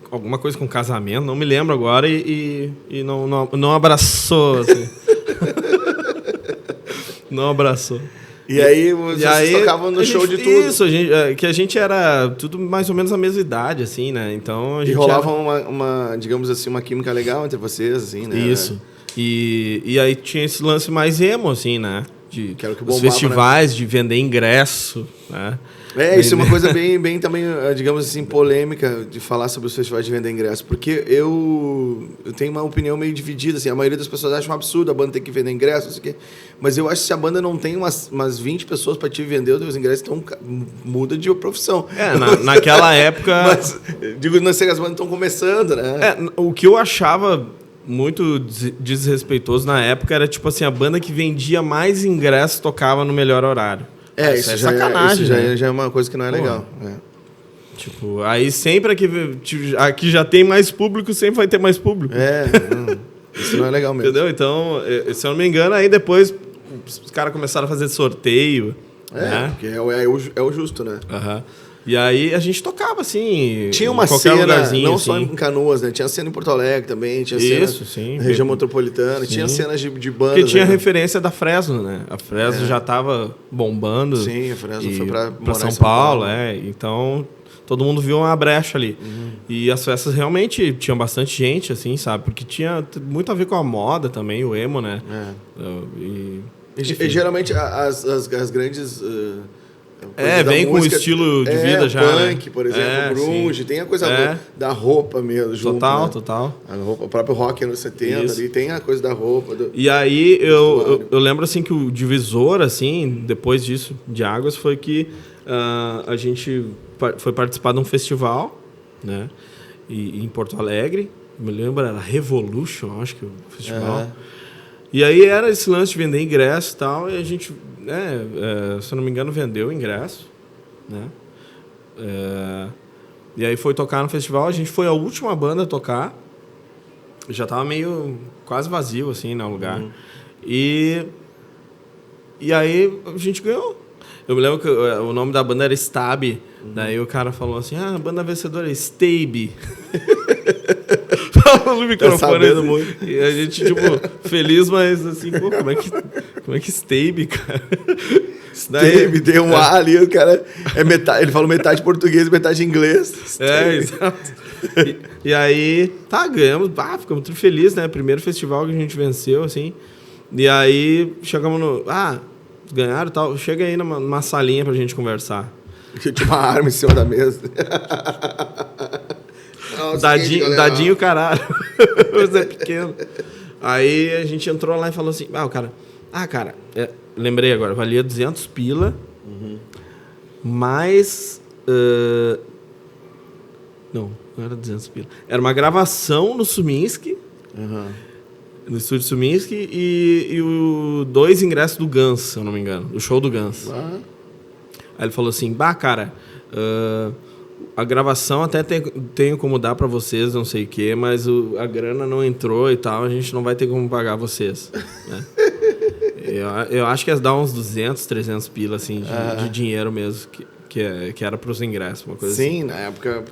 Alguma coisa com casamento, não me lembro agora, e não abraçou, assim. Não abraçou. E aí vocês tocavam no show de tudo? Isso, que a gente era tudo mais ou menos a mesma idade, assim, né? Então a gente rolava uma, digamos assim, uma química legal entre vocês, assim, né? Isso. E aí tinha esse lance mais emo, assim, né? Que era o que os bombava, festivais, né? De vender ingresso, né? Isso é uma coisa bem também, digamos assim, polêmica de falar sobre os festivais de vender ingresso, porque eu tenho uma opinião meio dividida, assim, a maioria das pessoas acha um absurdo a banda ter que vender ingresso, não sei o quê, mas eu acho que se a banda não tem umas 20 pessoas para te vender os ingressos, então muda de profissão. Naquela época... Mas, digo, não sei, as bandas estão começando, né? O que eu achava muito desrespeitoso na época era, tipo assim, a banda que vendia mais ingressos tocava no melhor horário. Isso é sacanagem, isso já é uma coisa que não é legal. Tipo, aí sempre aqui já tem mais público, sempre vai ter mais público. Isso não é legal mesmo. Entendeu? Então, se eu não me engano, aí depois os caras começaram a fazer sorteio. Né? Porque é o justo, né? E aí a gente tocava, assim, tinha uma cena, não só em Canoas, né? Tinha cena em Porto Alegre também, tinha cena na região metropolitana, tinha cenas de bandas. Porque tinha referência da Fresno, né? A Fresno já estava bombando. Sim, a Fresno foi para São Paulo, Então, todo mundo viu uma brecha ali. E as festas realmente tinham bastante gente, assim, sabe? Porque tinha muito a ver com a moda também, o emo, né? E geralmente as grandes... vem música, com o estilo de vida já. Punk, por exemplo, grunge, tem a coisa da roupa mesmo. Junto, total. A roupa, o próprio rock anos 70, ali tem a coisa da roupa. E aí eu lembro assim que o divisor, assim, depois disso, de Águas, foi que a gente foi participar de um festival, né? Em Porto Alegre. Me lembro, era Revolution, acho que o festival. E aí era esse lance de vender ingresso e tal, e a gente, se eu não me engano, vendeu o ingresso, né? E aí foi tocar no festival, a gente foi a última banda a tocar, já tava meio quase vazio, assim, no lugar. E aí a gente ganhou. Eu me lembro que o nome da banda era Stab, daí o cara falou assim, a banda vencedora é Stabe. No microfone, tá sabendo muito. E a gente, tipo, feliz, mas assim, como é que Stabe, cara? Daí, me deu um A ali, o cara é metade, ele falou metade português e metade inglês. exato. E aí, ganhamos, ficamos muito felizes, né? Primeiro festival que a gente venceu, assim. E aí, chegamos no... ganharam e tal. Chega aí numa salinha pra gente conversar. Eu tinha uma arma em cima da mesa. Dadinho, caralho. Você é pequeno. Aí a gente entrou lá e falou assim... cara, lembrei agora, valia 200 pila, mais... não era 200 pila. Era uma gravação no Suminski, no estúdio Suminski, e 2 ingressos do Guns, se eu não me engano, do show do Guns. Aí ele falou assim, cara, a gravação até tenho como dar pra vocês, não sei o quê, mas a grana não entrou e tal, a gente não vai ter como pagar vocês. Né? Eu acho que ia dar uns 200, 300 pila, assim, de dinheiro mesmo, que era pros ingressos, uma coisa assim. Sim, na época,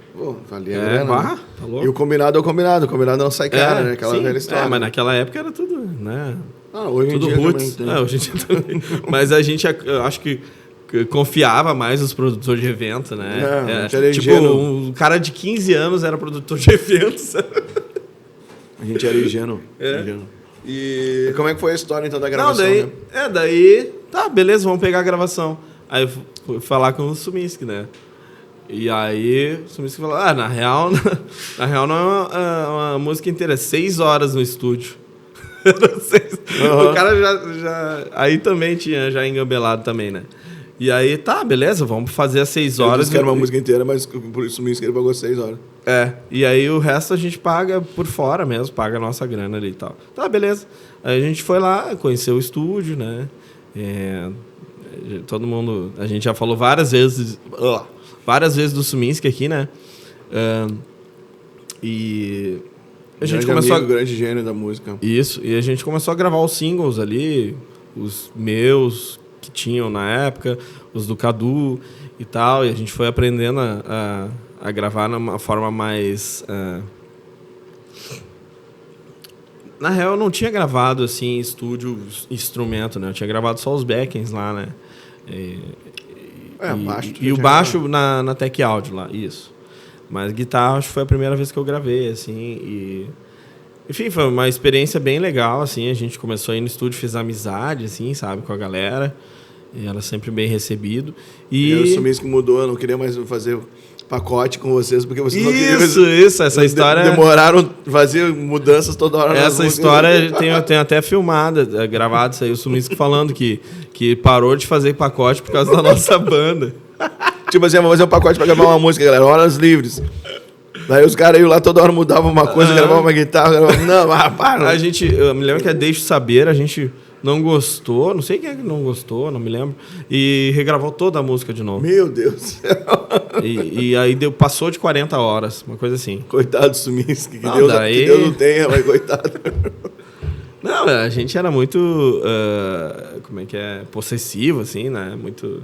valia a grana. Tá louco. E o combinado é o combinado não sai caro, né? Aquela velha história. Mas naquela época era tudo, né? Hoje tudo em dia roots. Hoje em dia também. Mas a gente, eu acho que confiava mais nos produtores de evento, né? Um cara de 15 anos era produtor de eventos. A gente era ingênuo. E como é que foi a história, então, da gravação? Daí, beleza, vamos pegar a gravação. Aí eu fui falar com o Suminski, né? E aí o Suminski falou, na real não é uma música inteira, é 6 horas no estúdio. O cara já... Aí também tinha já engambelado também, né? E aí, beleza, vamos fazer as 6 horas. Eu disse que era uma música inteira, mas por isso ele pagou 6 horas. E aí o resto a gente paga por fora mesmo, paga a nossa grana ali e tal. Beleza. Aí a gente foi lá, conheceu o estúdio, né? Todo mundo... A gente já falou várias vezes do Suminski aqui, né? E a gente começou... grande gênio da música. Isso, e a gente começou a gravar os singles ali, os meus... que tinham na época, os do Cadu e tal, e a gente foi aprendendo a gravar numa forma mais... Na real, eu não tinha gravado, assim, estúdio, instrumento, né? Eu tinha gravado só os backings lá, né? E o baixo na Tech Audio lá, isso. Mas guitarra, acho que foi a primeira vez que eu gravei, assim, Enfim, foi uma experiência bem legal, assim, a gente começou a ir no estúdio, fez amizade, assim, sabe, com a galera, e era sempre bem recebido. E o Suminski mudou, eu não queria mais fazer pacote com vocês, porque vocês não queriam... Isso, essa história... Demoraram a fazer mudanças toda hora. Essa história tem até filmada, gravado isso aí, o Suminski falando que parou de fazer pacote por causa da nossa banda. Tipo assim, vamos fazer um pacote pra gravar uma música, galera, horas livres. Daí os caras iam lá toda hora, mudavam uma coisa, gravavam uma guitarra, gravavam... Não, para. Eu me lembro que Deixa Saber, a gente não gostou, não sei quem é que não gostou, não me lembro, e regravou toda a música de novo. Meu Deus. E aí passou de 40 horas, uma coisa assim. Coitado do Suminski, que Deus não tenha, mas coitado. Não, a gente era muito, possessivo, assim, né? Muito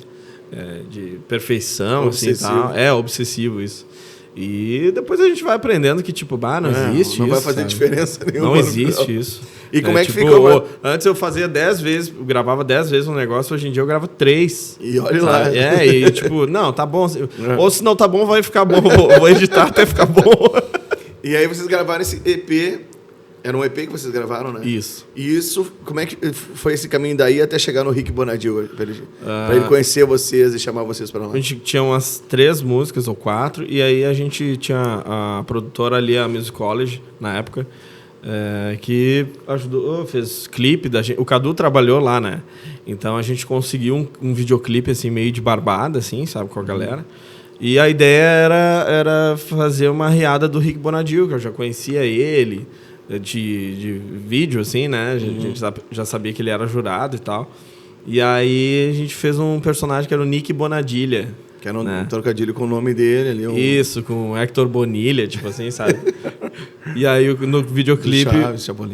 de perfeição, obsessivo. Assim, tal. Obsessivo isso. E depois a gente vai aprendendo que, tipo, não existe isso. Não vai fazer diferença nenhuma. Não existe isso. E como é que ficou? Antes eu fazia 10 vezes, eu gravava 10 vezes um negócio, hoje em dia eu gravo 3. E olha lá. E tipo, não, tá bom. Ou se não tá bom, vai ficar bom. Vou editar até ficar bom. E aí vocês gravaram esse EP. Era um EP que vocês gravaram, né? Isso. E isso, como é que foi esse caminho daí até chegar no Rick Bonadil? Pra ele conhecer vocês e chamar vocês pra lá? A gente tinha umas 3 músicas ou 4, e aí a gente tinha a produtora ali, a Music College, na época, que ajudou, fez clipe da gente. O Cadu trabalhou lá, né? Então a gente conseguiu um videoclipe assim, meio de barbada, assim, sabe, com a galera. E a ideia era fazer uma riada do Rick Bonadil, que eu já conhecia ele, de vídeo, assim, né? A gente já sabia que ele era jurado e tal. E aí a gente fez um personagem que era o Nick Bonadilha. Que era um trocadilho com o nome dele ali. Isso, com o Hector Bonilha, tipo assim, sabe? E aí no videoclipe...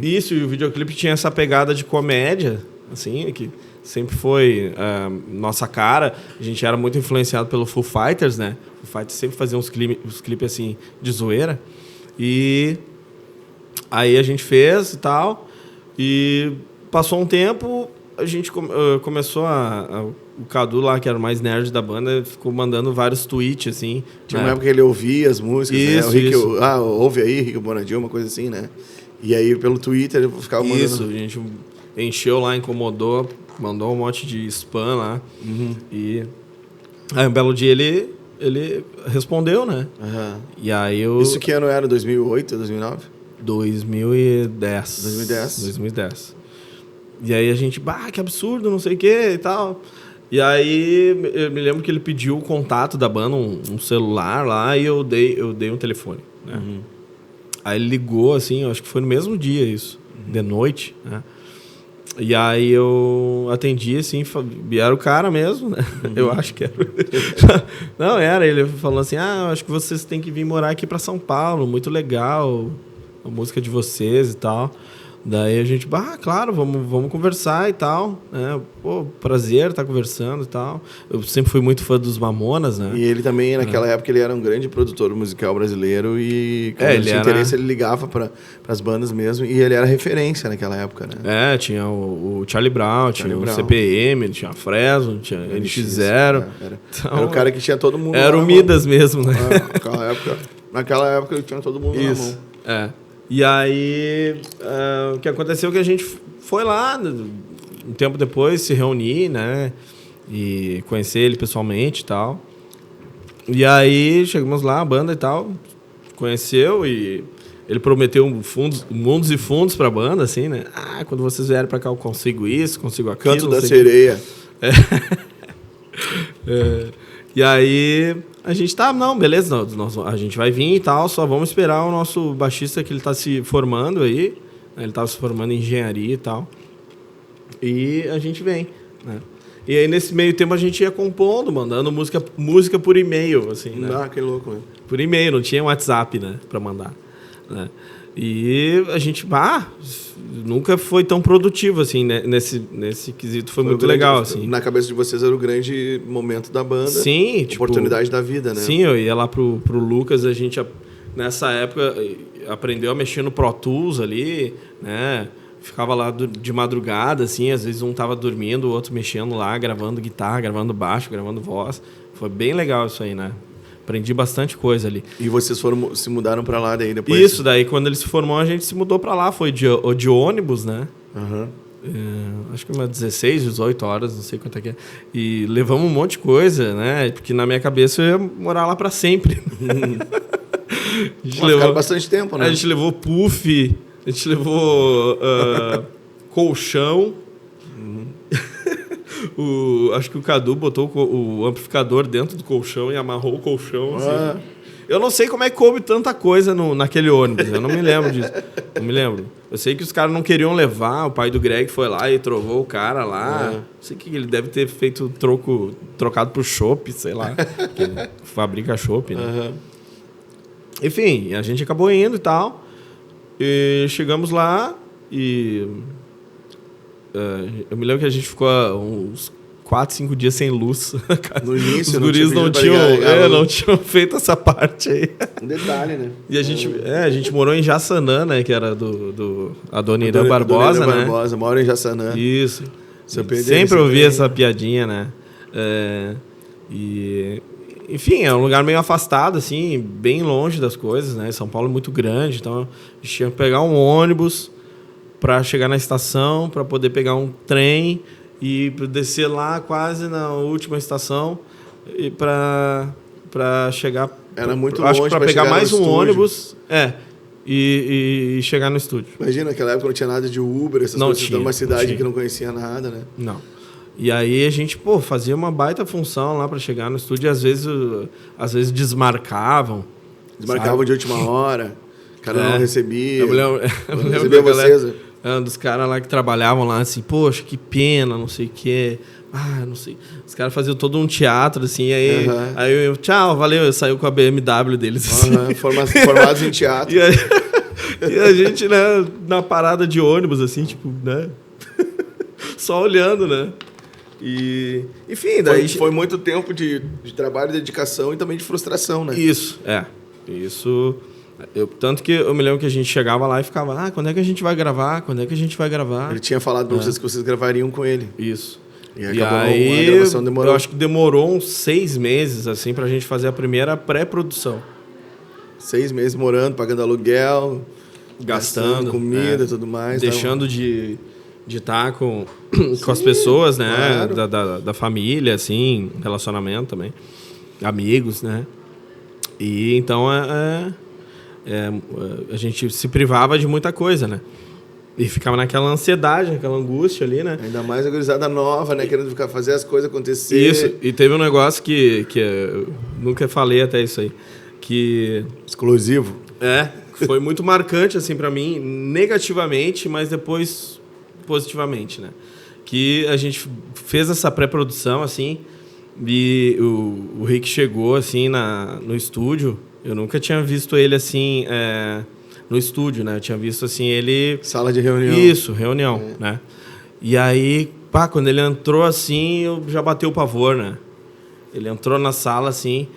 Isso, e o videoclipe tinha essa pegada de comédia, assim, que sempre foi nossa cara. A gente era muito influenciado pelo Foo Fighters, né? O Foo Fighters sempre fazia uns clipes, assim, de zoeira. E aí a gente fez e tal, e passou um tempo, a gente começou a o Cadu lá, que era o mais nerd da banda, ficou mandando vários tweets, assim. Tinha uma época que ele ouvia as músicas, Isso, né? O Rick, isso. ouve aí, Rick Bonadil, uma coisa assim, né? E aí, pelo Twitter, ele ficava mandando... Isso, a gente encheu lá, incomodou, mandou um monte de spam lá. E aí, um belo dia, ele respondeu, né? Aham. E aí eu... Isso que ano era? 2008, 2009? 2010. 2010. E aí a gente, que absurdo, não sei o que e tal. E aí eu me lembro que ele pediu o contato da banda, um celular lá, e eu dei um telefone, né? Aí ele ligou, assim, eu acho que foi no mesmo dia isso, de noite, né? E aí eu atendi, assim, e era o cara mesmo, né? Eu acho que era. Não, era. Ele falou assim, eu acho que vocês têm que vir morar aqui para São Paulo, muito legal a música de vocês e tal. Daí a gente, claro, vamos conversar e tal, né? Pô, prazer estar conversando e tal. Eu sempre fui muito fã dos Mamonas, né? E ele também, naquela época, ele era um grande produtor musical brasileiro e quando ele tinha interesse, ele ligava para as bandas mesmo e ele era referência naquela época, né? Tinha o Charlie Brown, tinha o CPM, tinha a Fresno, tinha o NX0. Então, era o cara que tinha todo mundo era o Midas mesmo, né? Naquela época ele tinha todo mundo Isso. na mão. E aí, o que aconteceu é que a gente foi lá, um tempo depois, se reunir, né? E conhecer ele pessoalmente e tal. E aí, chegamos lá, a banda e tal, conheceu e ele prometeu mundos e fundos pra banda, assim, né? Quando vocês vierem pra cá eu consigo isso, consigo aquilo. Canto da Sereia. E aí... A gente beleza, a gente vai vir e tal, só vamos esperar o nosso baixista que ele tá se formando aí, né? Ele tava se formando em engenharia e tal, e a gente vem, né? E aí nesse meio tempo a gente ia compondo, mandando música por e-mail, assim, né? Que louco, né? Por e-mail, não tinha WhatsApp, né, pra mandar, né? E a gente, nunca foi tão produtivo, assim, né? Nesse quesito. Foi muito legal, assim. Na cabeça de vocês era o grande momento da banda. Sim, oportunidade da vida, né? Sim, eu ia lá pro Lucas, a gente, nessa época, aprendeu a mexer no Pro Tools ali, né? Ficava lá de madrugada, assim, às vezes um tava dormindo, o outro mexendo lá, gravando guitarra, gravando baixo, gravando voz. Foi bem legal isso aí, né? Aprendi bastante coisa ali. E vocês se mudaram para lá daí depois? Isso, daí quando ele se formou, a gente se mudou para lá. Foi de ônibus, né? Acho que umas 16, 18 horas, não sei quanto é que é. E levamos um monte de coisa, né? Porque na minha cabeça eu ia morar lá para sempre. Ficaram bastante tempo, né? A gente levou puff, a gente levou colchão. Acho que o Cadu botou o amplificador dentro do colchão e amarrou o colchão. Assim. Eu não sei como é que coube tanta coisa naquele ônibus. Eu não me lembro disso. Não me lembro. Eu sei que os caras não queriam levar. O pai do Greg foi lá e trovou o cara lá. Não sei que ele deve ter feito trocado por chopp, sei lá. Que fabrica chopp, né? Enfim, a gente acabou indo e tal. E chegamos lá e... eu me lembro que a gente ficou uns 4, 5 dias sem luz. No início, os guris não tinham feito essa parte aí. Um detalhe, né? E a gente morou em Jaçanã, né? Que era do Adoniran Barbosa, né? Barbosa, mora em Jaçanã. Isso. Sempre ouvi essa piadinha, né? Enfim, é um lugar meio afastado, assim, bem longe das coisas, né? São Paulo é muito grande, então a gente tinha que pegar um ônibus para chegar na estação, para poder pegar um trem e descer lá quase na última estação e para chegar... Era muito longe para pegar mais um ônibus e chegar no estúdio. Imagina, naquela época não tinha nada de Uber, essas coisas, tinha uma cidade que não conhecia nada, né? Não. E aí a gente, fazia uma baita função lá para chegar no estúdio e às vezes desmarcavam. Desmarcavam de última hora, o cara não recebia. Eu lembro recebia vocês. Dos caras lá que trabalhavam lá, assim, poxa, que pena, não sei o quê. Não sei. Os caras faziam todo um teatro, assim, aí eu, tchau, valeu, eu saí com a BMW deles. Assim. Formados em teatro. E a gente, né, na parada de ônibus, assim, tipo, né? Só olhando, né? E, enfim, daí... Foi muito tempo de trabalho, dedicação e também de frustração, né? Isso. Tanto que eu me lembro que a gente chegava lá e ficava, quando é que a gente vai gravar? Quando é que a gente vai gravar? Ele tinha falado pra vocês que vocês gravariam com ele. Isso. E aí, a gravação demorou... eu acho que demorou uns 6 meses, assim, pra gente fazer a primeira pré-produção. 6 meses morando, pagando aluguel, gastando comida e tudo mais. Deixando de estar com as pessoas, né? Claro. Da família, assim, relacionamento também. Amigos, né? E então a gente se privava de muita coisa, né? E ficava naquela ansiedade, naquela angústia ali, né? Ainda mais a gurizada nova, né? Querendo fazer as coisas acontecer. Isso, e teve um negócio que eu nunca falei até isso aí. Que... exclusivo. Foi muito marcante, assim, pra mim, negativamente, mas depois positivamente, né? Que a gente fez essa pré-produção, assim, e o Rick chegou, assim, no estúdio. Eu nunca tinha visto ele, assim... no estúdio, né? Eu tinha visto, assim, ele... sala de reunião. Isso, reunião, né? E aí, quando ele entrou, assim, eu já bateu o pavor, né? Ele entrou na sala, assim...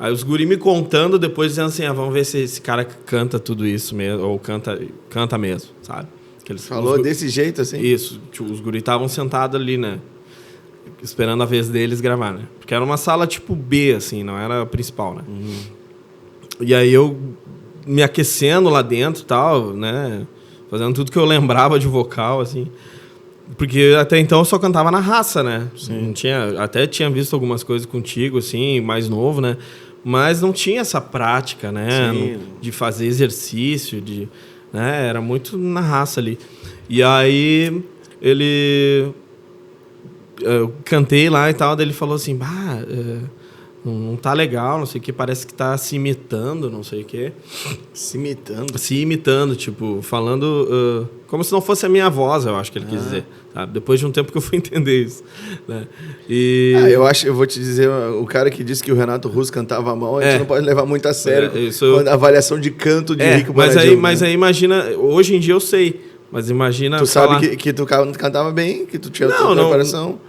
Aí os guri me contando, depois dizendo assim, vamos ver se esse cara canta tudo isso mesmo, ou canta mesmo, sabe? Falou desse jeito, assim? Isso, os guri estavam sentados ali, né? Esperando a vez deles gravar, né? Porque era uma sala tipo B, assim, não era a principal, né? E aí eu... me aquecendo lá dentro e tal, né? Fazendo tudo que eu lembrava de vocal, assim. Porque até então eu só cantava na raça, né? Não tinha, até tinha visto algumas coisas contigo, assim, mais novo, né? Mas não tinha essa prática, né? De fazer exercício, né? Era muito na raça ali. E aí eu cantei lá e tal, daí ele falou assim, não tá legal, não sei o que, parece que tá se imitando, não sei o que. Se imitando? Se imitando, tipo, falando como se não fosse a minha voz, eu acho que ele quis dizer. Sabe? Depois de um tempo que eu fui entender isso. Né? E... eu vou te dizer, o cara que disse que o Renato Russo cantava mal, a gente não pode levar muito a sério a avaliação de canto de Rick Bonadio. Mas aí imagina, hoje em dia eu sei, mas imagina... Tu sabe que tu cantava bem, que tu tinha tua preparação?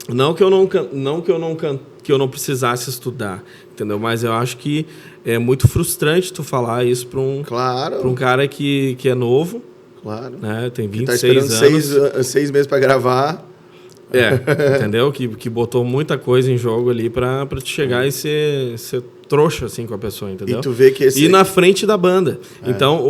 Não que eu não precisasse estudar, entendeu? Mas eu acho que é muito frustrante tu falar isso para um cara que é novo. Claro. Né? Tem 26 tá anos. 6 meses para gravar. Entendeu? Que botou muita coisa em jogo ali para te chegar e ser trouxa assim com a pessoa, entendeu? E tu vê que E na frente da banda. Então,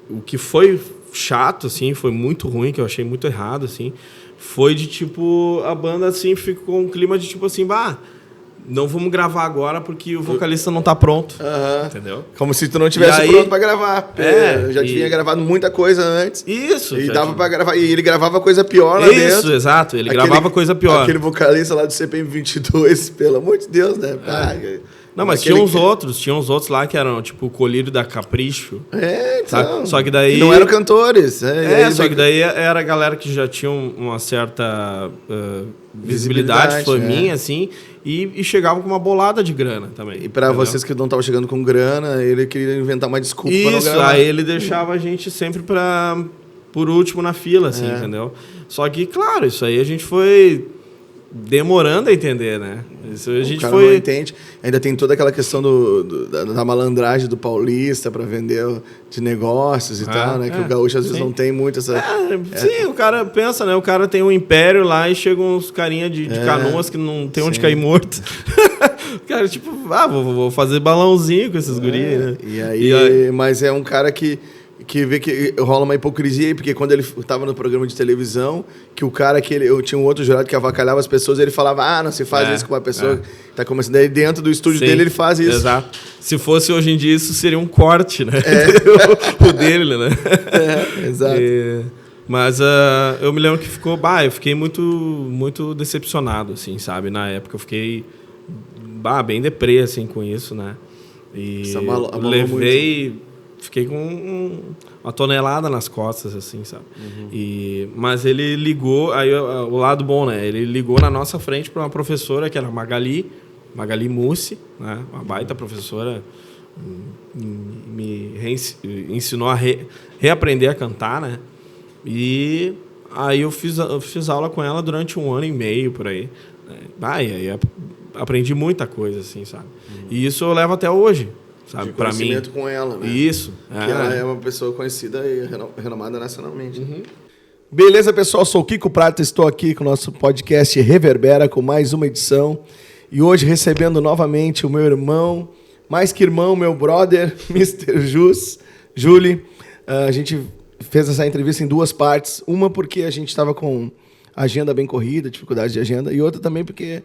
o que foi chato, assim, foi muito ruim, que eu achei muito errado, assim, foi de, tipo, a banda, assim, ficou um clima de, tipo, assim, não vamos gravar agora porque o vocalista não tá pronto. Entendeu? Como se tu não tivesse pronto pra gravar. Eu já tinha gravado muita coisa antes. Isso. E dava pra gravar. E ele gravava coisa pior lá dentro. Isso, exato. Ele gravava coisa pior. Aquele vocalista lá do CPM 22, pelo amor de Deus, né? Não, mas tinha uns outros lá que eram, tipo, o Colírio da Capricho. Então. Só que daí... não eram cantores. Só que daí era a galera que já tinha uma certa visibilidade, foi minha, assim, e chegava com uma bolada de grana também. E pra vocês que não estavam chegando com grana, ele queria inventar uma desculpa pra não gravar. Isso, aí ele deixava a gente sempre por último na fila, assim, entendeu? Só que, claro, isso aí a gente foi... demorando a entender, né? Isso a gente não entende. Ainda tem toda aquela questão da malandragem do paulista para vender de negócios e tal, né? Que o gaúcho às vezes não tem muito essa... Sim, o cara pensa, né? O cara tem um império lá e chegam uns carinha de Canoas que não tem onde cair morto. O cara, tipo, vou fazer balãozinho com esses guris, né? E aí, mas é um cara que vê que rola uma hipocrisia aí, porque quando ele estava no programa de televisão, que o cara eu tinha um outro jurado que avacalhava as pessoas, ele falava, não se faz isso com uma pessoa que tá começando. Daí dentro do estúdio dele ele faz isso. Exato. Se fosse hoje em dia, isso seria um corte, né? O dele, né? Exato. Mas eu me lembro que eu fiquei muito, muito decepcionado, assim, sabe? Na época eu fiquei bem deprê, assim, com isso, né? E fiquei com uma tonelada nas costas, assim, sabe? Mas ele ligou, aí o lado bom, né? Ele ligou na nossa frente para uma professora, que era Magali Mussi, né? Uma baita professora, me ensinou a reaprender a cantar, né? E aí eu fiz aula com ela durante 1 ano e meio, por aí. E aí aprendi muita coisa, assim, sabe? E isso eu levo até hoje. Sabe, de conhecimento com ela, né? Isso. Que ela é uma pessoa conhecida e renomada nacionalmente. Beleza, pessoal? Sou o Kiko Prata, estou aqui com o nosso podcast Reverbera, com mais uma edição. E hoje recebendo novamente o meu irmão, mais que irmão, meu brother, Mr. Julie. A gente fez essa entrevista em duas partes. Uma porque a gente estava com a agenda bem corrida, dificuldade de agenda. E outra também porque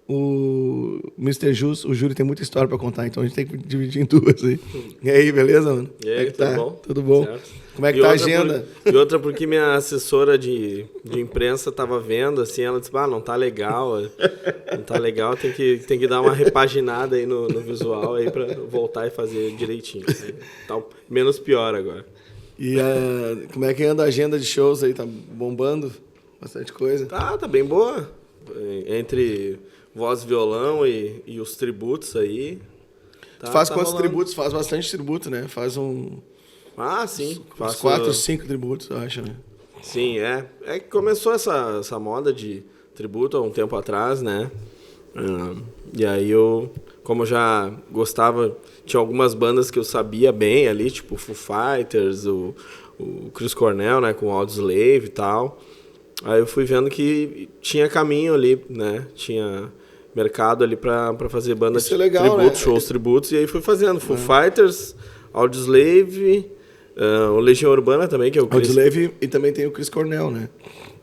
o Mr. o Júlio tem muita história para contar. Então a gente tem que dividir em duas aí. E aí, beleza, mano? E aí, tudo bom? Tudo bom? Certo. Como é que tá a agenda? E outra porque minha assessora de imprensa estava vendo, assim, ela disse, não tá legal, tem que dar uma repaginada aí no visual aí para voltar e fazer direitinho. Tá menos pior agora. E como é que anda a agenda de shows aí? Tá bombando? Bastante coisa? Tá bem boa. Entre voz e violão e os tributos aí. Tu faz quantos tributos? Faz bastante tributo, né? Faz sim. Uns 4 ou 5 tributos, eu acho, né? Sim, é. É que começou essa moda de tributo há um tempo atrás, né? E aí como eu já gostava, tinha algumas bandas que eu sabia bem ali, tipo Foo Fighters, o Chris Cornell, né? Com o Audioslave e tal. Aí eu fui vendo que tinha caminho ali, né? Tinha mercado ali pra fazer bandas de legal, tributos, né? shows tributos. E aí fui fazendo Foo Fighters, Audioslave, o Legião Urbana também, que é o Chris... Audioslave e também tem o Chris Cornell, né?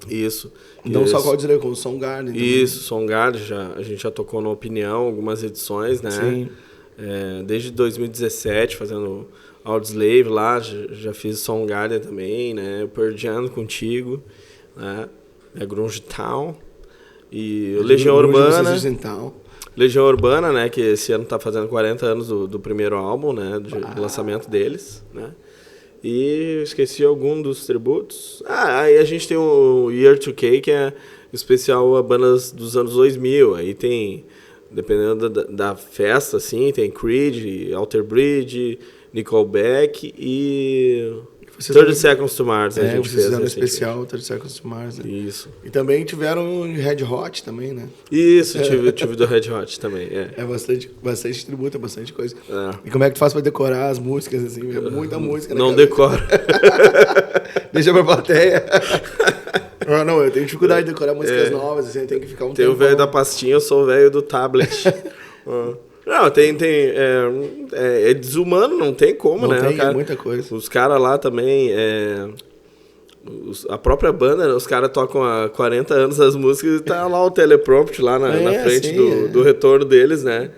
Isso. Não só com o Audioslave, com o Soundgarden também. Isso, Soundgarden, a gente já tocou no Opinião, algumas edições, né? Sim. Desde 2017, fazendo Audioslave lá, já fiz Soundgarden também, né? Pearl Jam contigo, né? Grunge Town. E o Legião Urbana... Legião Urbana, né? Que esse ano tá fazendo 40 anos do primeiro álbum, né? De lançamento deles, né? E esqueci algum dos tributos. Aí a gente tem o Year 2K, que é especial a bandas dos anos 2000. Aí tem, dependendo da festa, assim, tem Creed, Alter Bridge, Nickelback e 30 Seconds to Mars. A gente vocês fez fizeram especial 30 Seconds to Mars, né? Isso. E também tiveram Red Hot também, né? Isso, tive do Red Hot também, É bastante tributo, é bastante coisa. E como é que tu faz pra decorar as músicas, assim? É muita música, né? Não decoro. Deixa pra plateia. Não, eu tenho dificuldade de decorar músicas novas, assim, tem que ficar um tempo. Tem o velho da pastinha, eu sou o velho do tablet. Não, é desumano, não tem como, né? Tem muita coisa. Os caras lá também, a própria banda, os caras tocam há 40 anos as músicas e tá lá o teleprompter lá na frente do retorno deles, né?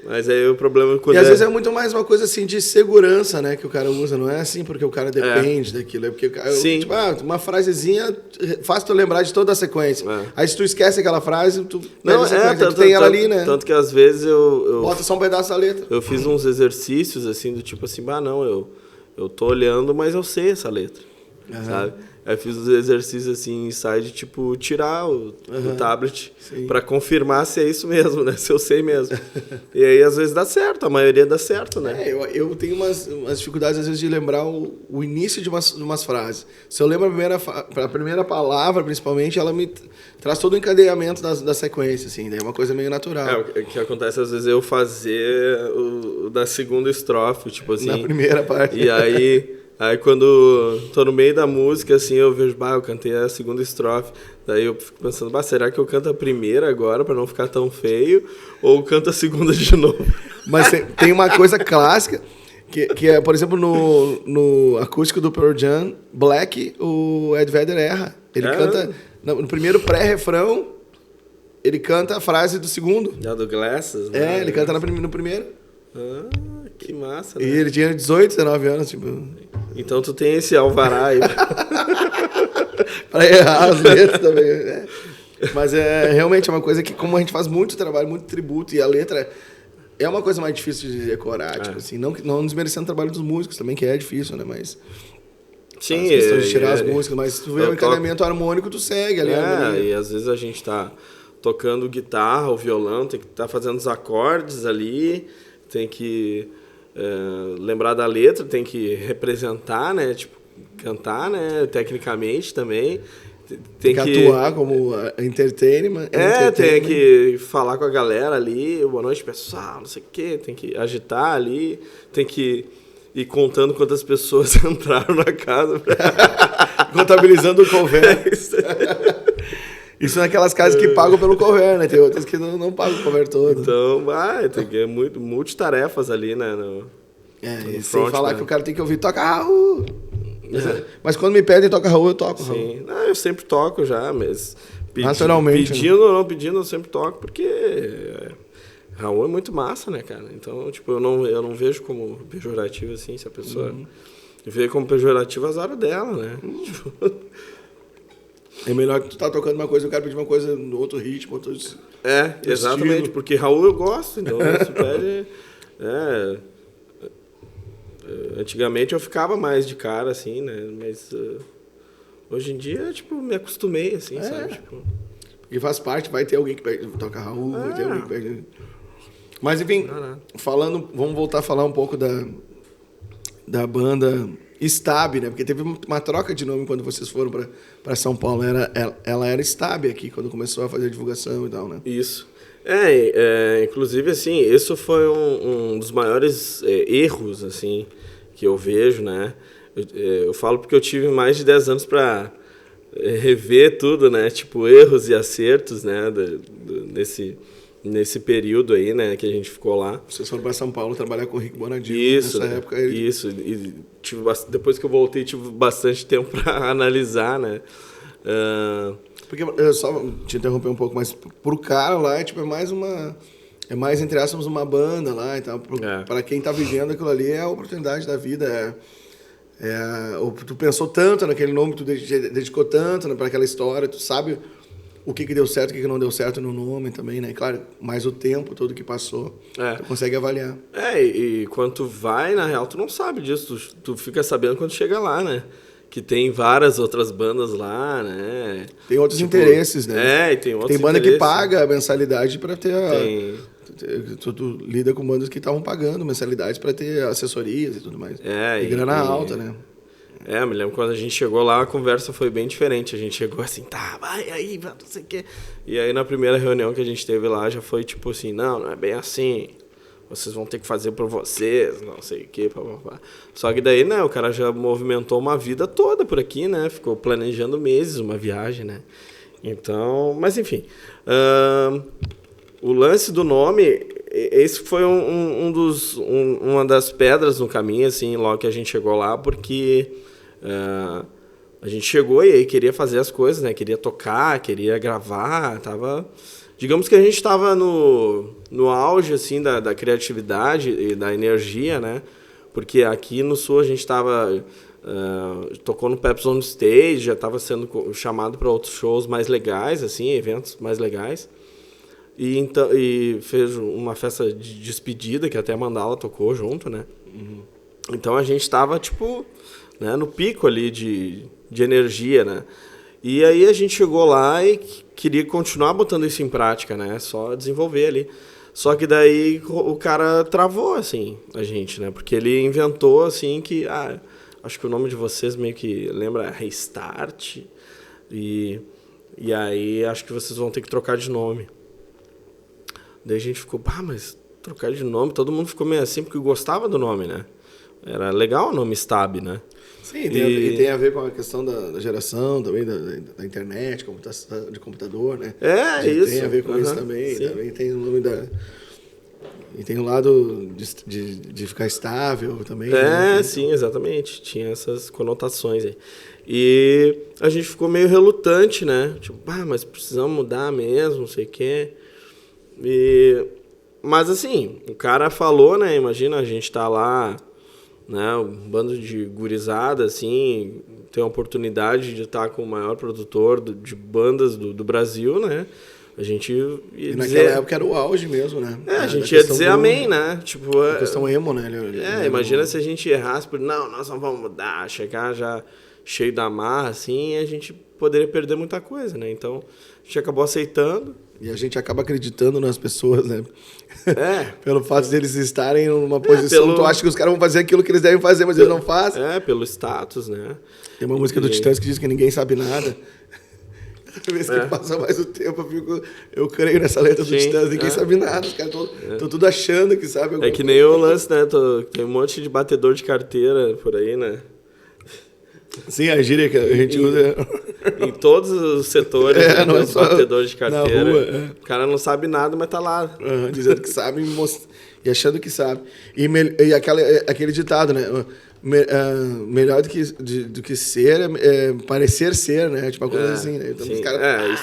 Mas aí o problema... Às vezes é muito mais uma coisa assim de segurança, né? Que o cara usa, não é assim porque o cara depende daquilo. É porque o cara, tipo, uma frasezinha faz tu lembrar de toda a sequência. Aí se tu esquece aquela frase, tu tem ela ali, né? Tanto que às vezes eu bota só um pedaço da letra. Eu fiz uns exercícios assim, do tipo assim, eu tô olhando, mas eu sei essa letra, sabe? Aí fiz os exercícios assim, ensaio de tipo, tirar o tablet pra confirmar se é isso mesmo, né? Se eu sei mesmo. E aí às vezes dá certo, a maioria dá certo, né? Eu tenho umas dificuldades às vezes de lembrar o início de umas frases. Se eu lembro a primeira palavra, principalmente, ela me traz todo o encadeamento da sequência, assim, daí é uma coisa meio natural. O que acontece às vezes é eu fazer o da segunda estrofe, tipo assim. Na primeira parte. E aí quando tô no meio da música, assim, eu vejo, eu cantei a segunda estrofe. Daí eu fico pensando, será que eu canto a primeira agora pra não ficar tão feio? Ou canto a segunda de novo? Mas tem uma coisa clássica, que é, por exemplo, no acústico do Pearl Jam, Black, o Ed Vedder erra. Ele canta, no primeiro pré-refrão, ele canta a frase do segundo. Já do Glasses, né? Ele canta no primeiro. Que massa, né? E ele tinha 18, 19 anos, tipo... Então tu tem esse alvará aí. Pra errar as letras também. Mas realmente é uma coisa que, como a gente faz muito trabalho, muito tributo, e a letra é uma coisa mais difícil de decorar, tipo assim, não desmerecendo o trabalho dos músicos também, que é difícil, né? Mas... Sim, questão de tirar as músicas, mas se tu vê o encadeamento harmônico, tu segue ali. E às vezes a gente tá tocando guitarra ou violão, tem que estar fazendo os acordes ali, tem que lembrar da letra, tem que representar, né? Tipo, cantar, né? Tecnicamente também. Tem que atuar como entertainment. Tem que falar com a galera ali, boa noite, pessoal, não sei o quê, tem que agitar ali, tem que ir contando quantas pessoas entraram na casa. Contabilizando o couvert. Isso naquelas casas que pagam pelo couvert, né? Tem outras que não pagam o couvert todo. Então, tem que muito multitarefas ali, né? No e front, sem falar né? que o cara tem que ouvir, toca Raul. Mas quando me pedem toca Raul, eu toco Raul. Sim. Não, eu sempre toco já, mas... Naturalmente. Pedindo ou não pedindo, eu sempre toco, porque... Raul é muito massa, né, cara? Então, tipo, eu não vejo como pejorativo, assim, se a pessoa... Vê como pejorativo, azar dela, né? Tipo... É melhor que tu tá tocando uma coisa e o cara pedir uma coisa no outro ritmo, outro exatamente, estilo. porque Raul eu gosto, então se pede... Antigamente eu ficava mais de cara, assim, né? Mas hoje em dia, tipo, me acostumei, assim, sabe? Tipo... Porque faz parte, vai ter alguém que toca Raul, vai ter alguém que pede... Mas, enfim, vamos voltar a falar um pouco da banda Stab, né? Porque teve uma troca de nome quando vocês foram para São Paulo. Ela era Stab aqui, quando começou a fazer a divulgação e tal, né? Isso. Inclusive, assim, isso foi um dos maiores erros, assim, que eu vejo, né? Eu falo porque eu tive mais de 10 anos para rever tudo, né? Tipo, erros e acertos, né? Nesse período aí, né, que a gente ficou lá. Vocês foram para São Paulo trabalhar com o Rick Bonadil. Isso, nessa época. Isso. E depois que eu voltei, tive bastante tempo para analisar, né. Porque, eu só te interromper um pouco, mas pro cara lá, é mais, entre aspas, uma banda lá e tal. Para quem tá vivendo aquilo ali, é a oportunidade da vida, tu pensou tanto naquele nome, tu dedicou tanto para aquela história, tu sabe o que deu certo, o que não deu certo no nome também, né? Claro, mais o tempo todo que passou, tu consegue avaliar. E quando tu vai, na real, tu não sabe disso, tu fica sabendo quando chega lá, né? Que tem várias outras bandas lá, né? Tem outros interesses, né? E tem outros Tem banda interesses. que paga a mensalidade para ter tu lida com bandas que estavam pagando mensalidades para ter assessorias e tudo mais. E grana alta, né? Eu me lembro quando a gente chegou lá, a conversa foi bem diferente. A gente chegou assim, vai aí, não sei o quê. E aí na primeira reunião que a gente teve lá, já foi tipo assim, não é bem assim. Vocês vão ter que fazer por vocês, não sei o quê, papapá. Só que daí, né, o cara já movimentou uma vida toda por aqui, né? Ficou planejando meses uma viagem, né? Então, mas enfim. O lance do nome, esse foi uma das pedras no caminho, assim, logo que a gente chegou lá, porque a gente chegou e aí queria fazer as coisas, né? Queria tocar, queria gravar, digamos que a gente estava no auge, assim, da criatividade e da energia, né? Porque aqui no Sul a gente tocou no Pepsi On Stage, já estava sendo chamado para outros shows mais legais, assim, eventos mais legais. E fez uma festa de despedida, que até a Mandala tocou junto, né? Uhum. Então a gente estava, tipo, né, no pico ali de energia, né? E aí a gente chegou lá e queria continuar botando isso em prática, né? Só desenvolver ali. Só que daí o cara travou, assim, a gente, né? Porque ele inventou, assim, que... acho que o nome de vocês meio que lembra Restart. E aí acho que vocês vão ter que trocar de nome. Daí a gente ficou, mas trocar de nome, todo mundo ficou meio assim, porque gostava do nome, né? Era legal o nome Stab, né? Sim, e tem a ver com a questão da geração também, da internet, de computador, né? Isso. Tem a ver com isso também. Sim. Também tem o nome E tem o lado de ficar estável também. Né? Sim, exatamente. Tinha essas conotações aí. E a gente ficou meio relutante, né? Tipo, mas precisamos mudar mesmo, não sei o quê. Mas assim, o cara falou, né? Imagina, a gente tá lá, né? Um bando de gurizada, assim, tem a oportunidade de estar com o maior produtor de bandas do Brasil, né? A gente ia naquela época era o auge mesmo, né? A gente ia dizer amém, né? Tipo, a questão emo, né? Imagina se a gente errasse por, nós não vamos mudar, chegar já cheio da marra, assim, a gente poderia perder muita coisa, né? Então, a gente acabou aceitando. E a gente acaba acreditando nas pessoas, né? Pelo fato de eles estarem numa posição, tu acha que os caras vão fazer aquilo que eles devem fazer, mas eles não fazem. Pelo status, né? Tem uma música do Titãs que diz que ninguém sabe nada. Cada vez que passa mais o tempo, eu creio nessa letra do Titãs, ninguém sabe nada, os caras estão tudo achando que sabe alguma coisa. Que nem o lance, né? Tem um monte de batedor de carteira por aí, né? Sim, a gíria que a gente usa. Em todos os setores, não é os só batedores de carteira. na rua, O cara não sabe nada, mas tá lá. Dizendo que sabe e achando que sabe. E aquele ditado, né? Melhor do que ser é parecer ser, né? Tipo uma coisa assim, né? Então, os caras...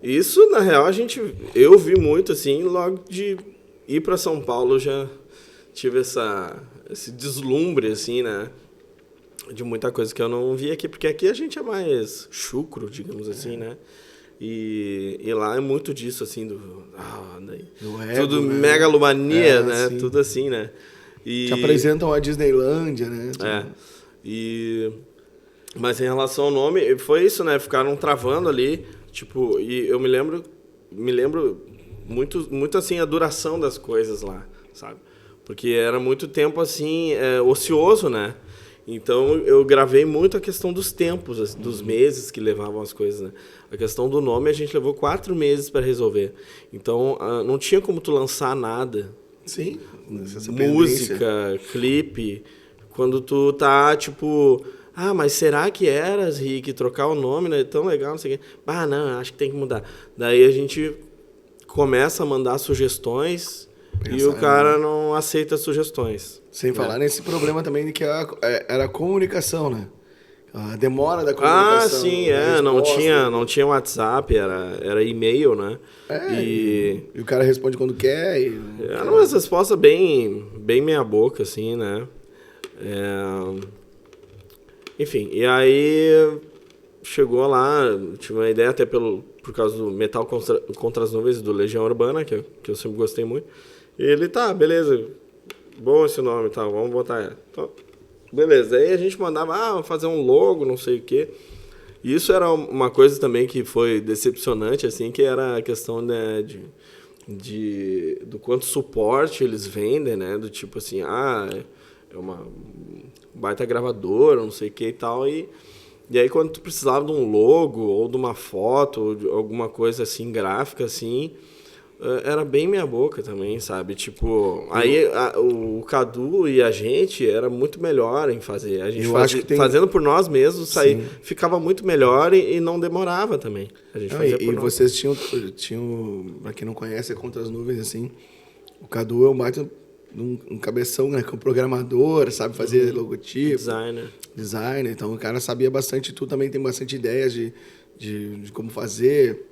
Isso, na real, eu vi muito, assim, logo de ir para São Paulo, eu já tive esse deslumbre, assim, né? De muita coisa que eu não vi aqui, porque aqui a gente é mais chucro, digamos assim, né? E lá é muito disso, assim, do ego, tudo né? Megalomania, né? Sim. Tudo assim, né? Te apresentam a Disneylândia, né? Mas em relação ao nome, foi isso, né? Ficaram travando ali, tipo, e eu me lembro muito assim, a duração das coisas lá, sabe? Porque era muito tempo, assim, ocioso, né? Então, eu gravei muito a questão dos tempos, dos meses que levavam as coisas, né? A questão do nome, a gente levou 4 meses para resolver. Então, não tinha como tu lançar nada. Sim. Música, clipe. Quando tu tá, tipo... mas será que eras, Rick? Trocar o nome, né? É tão legal, não sei o quê. Não, acho que tem que mudar. Daí, a gente começa a mandar sugestões... E o cara não aceita sugestões. Sem falar nesse problema também de que era a comunicação, né? A demora da comunicação. Sim, não tinha WhatsApp, era e-mail, né? E o cara responde quando quer. Era uma resposta bem meia boca, assim, né? Enfim, e aí chegou lá, tive uma ideia até por causa do Metal contra as Nuvens, do Legião Urbana, que eu sempre gostei muito. E ele, beleza, bom esse nome, vamos botar. Então, beleza, aí a gente mandava, fazer um logo, não sei o quê. E isso era uma coisa também que foi decepcionante, assim, que era a questão, né, do quanto suporte eles vendem, né, do tipo assim, é uma baita gravadora, não sei o que e tal, e aí quando tu precisava de um logo, ou de uma foto, ou de alguma coisa assim, gráfica, assim... Era bem meia boca também, sabe? Tipo, aí o Cadu e a gente era muito melhor em fazer. A gente fazendo por nós mesmos, ficava muito melhor e não demorava também. A gente fazia por nós. Vocês tinham, pra quem não conhece, Contra as Nuvens, assim, o Cadu é um cabeção, né? Com programador, sabe fazer logotipo. Designer. Então o cara sabia bastante, tu também tem bastante ideias de como fazer...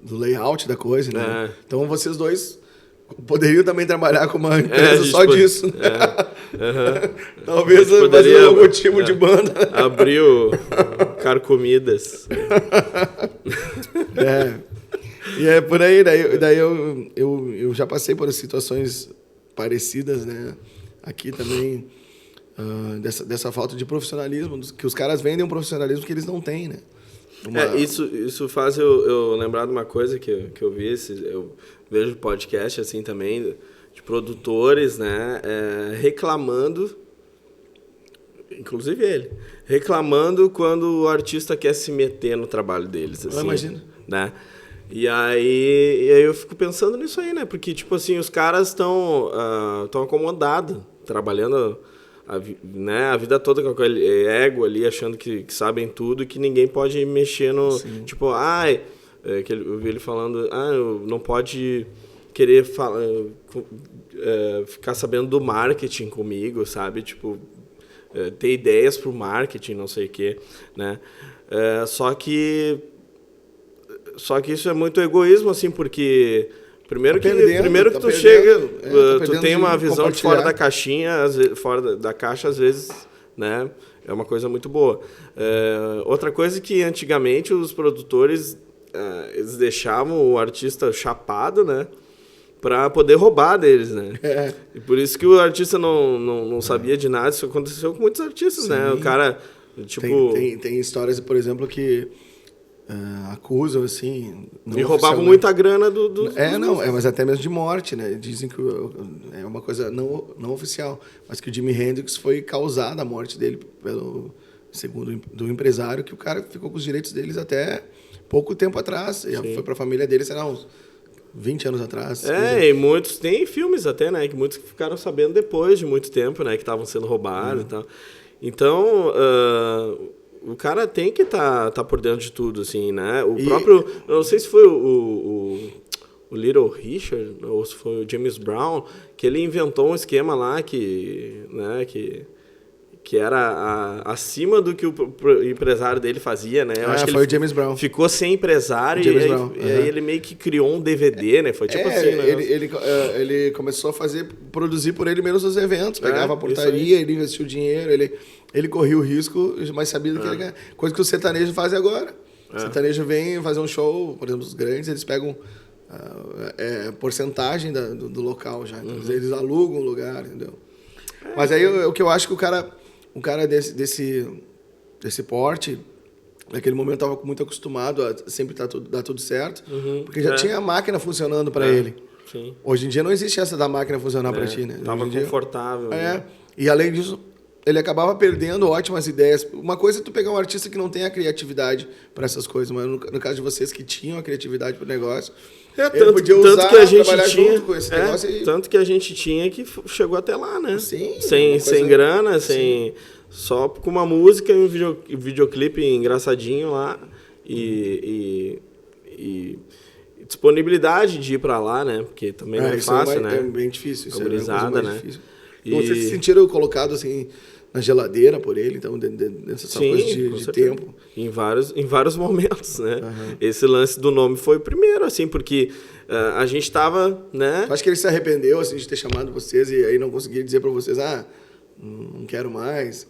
Do layout da coisa, né? Então vocês dois poderiam também trabalhar com uma empresa só disso. Talvez fazer um logotipo de banda. Abrir o Carcomidas. E é por aí, daí eu já passei por situações parecidas, né? Aqui também, dessa falta de profissionalismo, que os caras vendem um profissionalismo que eles não têm, né? Isso faz eu lembrar de uma coisa que eu vi, eu vejo podcast assim também, de produtores, né, reclamando, inclusive reclamando quando o artista quer se meter no trabalho deles. Assim, imagina. Né? E aí eu fico pensando nisso aí, né, porque tipo assim, os caras estão acomodados, trabalhando... a vida toda com aquele ego ali, achando que sabem tudo e que ninguém pode mexer no... Sim. Tipo, eu vi ele falando, não pode querer ficar sabendo do marketing comigo, sabe? Tipo, ter ideias pro marketing, não sei o quê, né? Só que isso é muito egoísmo, assim, porque... Primeiro que tu chega, tu tem uma visão de fora da caixinha, fora da caixa, às vezes, né? É uma coisa muito boa. Outra coisa que antigamente os produtores, eles deixavam o artista chapado, né? Para poder roubar deles, né? E por isso que o artista não sabia de nada. Isso aconteceu com muitos artistas, né? O cara, tipo... Tem histórias, por exemplo, que... acusam, assim... E roubavam muita grana mas até mesmo de morte, né? Dizem que é uma coisa não oficial, mas que o Jimi Hendrix foi causada a morte dele segundo do empresário, que o cara ficou com os direitos deles até pouco tempo atrás. E foi para a família dele, sei lá, uns 20 anos atrás. E muitos... Tem filmes até, né? Que muitos ficaram sabendo depois de muito tempo, né? Que estavam sendo roubados e tal. Então, o cara tem que tá por dentro de tudo, assim, né? O próprio... Não sei se foi o Little Richard ou se foi o James Brown, que ele inventou um esquema lá que era acima do que o empresário dele fazia, né? Eu acho que foi o James Brown. Ficou sem empresário e aí ele meio que criou um DVD, né? Foi tipo assim, né? Ele começou a produzir por ele mesmo os eventos, pegava a portaria, ele investiu dinheiro, ele corria o risco, mas sabia do que ele ganhava. Coisa que o sertanejo faz agora. O sertanejo vem fazer um show, por exemplo, os grandes, eles pegam porcentagem do local já. Então, eles alugam o lugar, entendeu? Mas aí o que eu acho que um cara desse porte, naquele momento estava muito acostumado a sempre dar tudo certo, porque já tinha a máquina funcionando para ele. Sim. Hoje em dia não existe essa da máquina funcionar para ti, né? Tava confortável. Né? E além disso, ele acabava perdendo ótimas ideias. Uma coisa é tu pegar um artista que não tem a criatividade para essas coisas, mas no caso de vocês que tinham a criatividade para o negócio, tanto que a gente tinha com esse negócio tanto que a gente tinha que chegou até lá, né? Sim, sem grana, só com uma música e um videoclipe engraçadinho lá e disponibilidade de ir para lá, né? Porque também não é fácil, né? É bem difícil, isso é né? Difícil. E vocês se sentiram colocados assim na geladeira por ele, então, dessas coisas de tempo? Em vários momentos, né? Esse lance do nome foi o primeiro, assim, porque a gente estava, né? Acho que ele se arrependeu, assim, de ter chamado vocês e aí não conseguia dizer para vocês, não quero mais.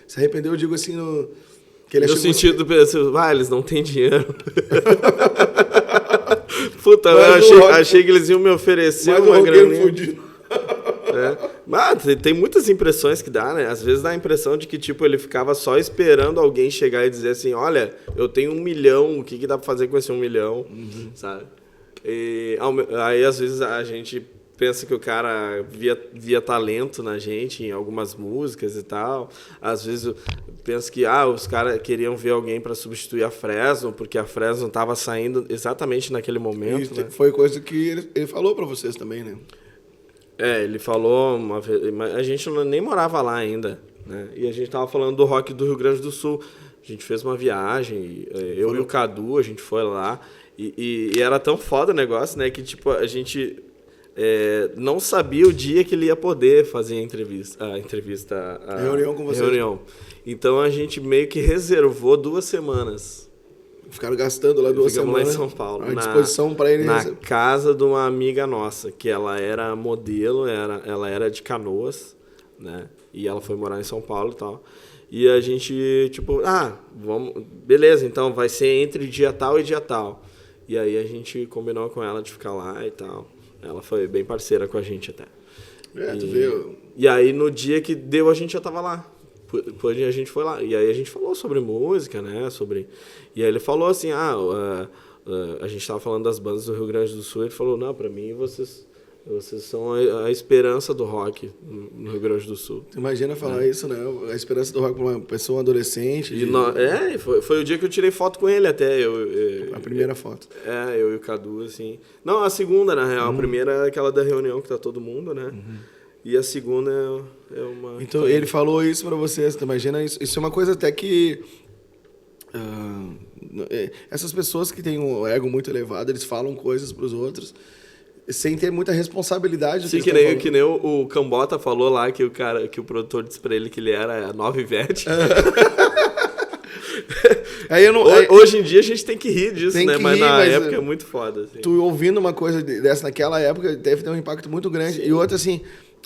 Se arrependeu, eu digo assim, que ele no sentido do eles não têm dinheiro. Puta, eu achei que eles iam me oferecer uma graninha. Mas tem muitas impressões que dá, né? Às vezes dá a impressão de que, tipo, ele ficava só esperando alguém chegar e dizer assim, olha, eu tenho 1 milhão, o que dá pra fazer com esse 1 milhão, sabe? E aí, às vezes, a gente pensa que o cara via talento na gente em algumas músicas e tal. Às vezes, eu penso que os caras queriam ver alguém para substituir a Fresno, porque a Fresno estava saindo exatamente naquele momento. Isso, né? Foi coisa que ele falou para vocês também, né? Ele falou uma vez, mas a gente nem morava lá ainda, né? E a gente tava falando do rock do Rio Grande do Sul. A gente fez uma viagem, eu e o Cadu, a gente foi lá, e era tão foda o negócio, né? Que tipo, a gente não sabia o dia que ele ia poder fazer a reunião com vocês. Então a gente meio que reservou 2 semanas. Ficaram gastando lá 2 semanas. Lá em São Paulo. À disposição para ele. Na casa de uma amiga nossa, que ela era modelo, ela era de Canoas, né? E ela foi morar em São Paulo e tal. E a gente, tipo, vamos... Beleza, então vai ser entre dia tal e dia tal. E aí a gente combinou com ela de ficar lá e tal. Ela foi bem parceira com a gente até. Tu viu? E aí no dia que deu, a gente já tava lá. Depois a gente foi lá. E aí a gente falou sobre música, né? E aí ele falou assim, a gente tava falando das bandas do Rio Grande do Sul. Ele falou, não, pra mim vocês são a esperança do rock no Rio Grande do Sul. Tu imagina falar isso, né? A esperança do rock pra uma pessoa adolescente. Foi o dia que eu tirei foto com ele até. A primeira foto. Eu e o Cadu, assim. Não, a segunda, na real. A primeira é aquela da reunião que tá todo mundo, né? E a segunda é uma... Então, ele falou isso pra vocês, tu imagina isso? Isso é uma coisa até que... essas pessoas que têm um ego muito elevado, eles falam coisas pros outros sem ter muita responsabilidade. Sim, que nem o Cambota falou lá, que o produtor disse pra ele que ele era a nova Ivete. Hoje em dia a gente tem que rir disso, né? Mas na época é muito foda. Assim. Tu ouvindo uma coisa dessa naquela época deve ter um impacto muito grande. Sim. E outra, assim...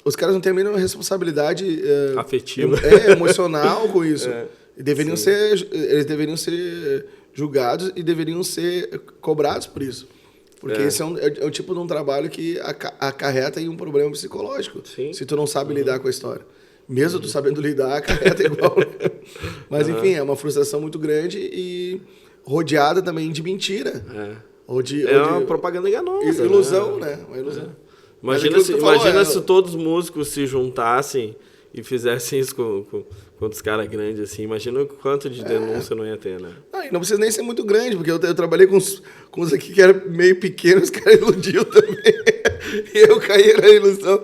Os caras não têm a mínima responsabilidade afetiva, emocional com isso. Eles deveriam ser julgados e deveriam ser cobrados por isso. Porque esse é o tipo de um trabalho que acarreta em um problema psicológico. Sim. Se tu não sabe lidar com a história. Mesmo tu sabendo lidar, acarreta igual. Mas, enfim, é uma frustração muito grande e rodeada também de mentira. Uma propaganda enganosa. Ilusão, né? Uma ilusão. Imagina se todos os músicos se juntassem e fizessem isso com os caras grandes, assim. Imagina o quanto de denúncia não ia ter, né? E não precisa nem ser muito grande, porque eu trabalhei com uns aqui que eram meio pequenos, os caras iludiam também. E eu caí na ilusão.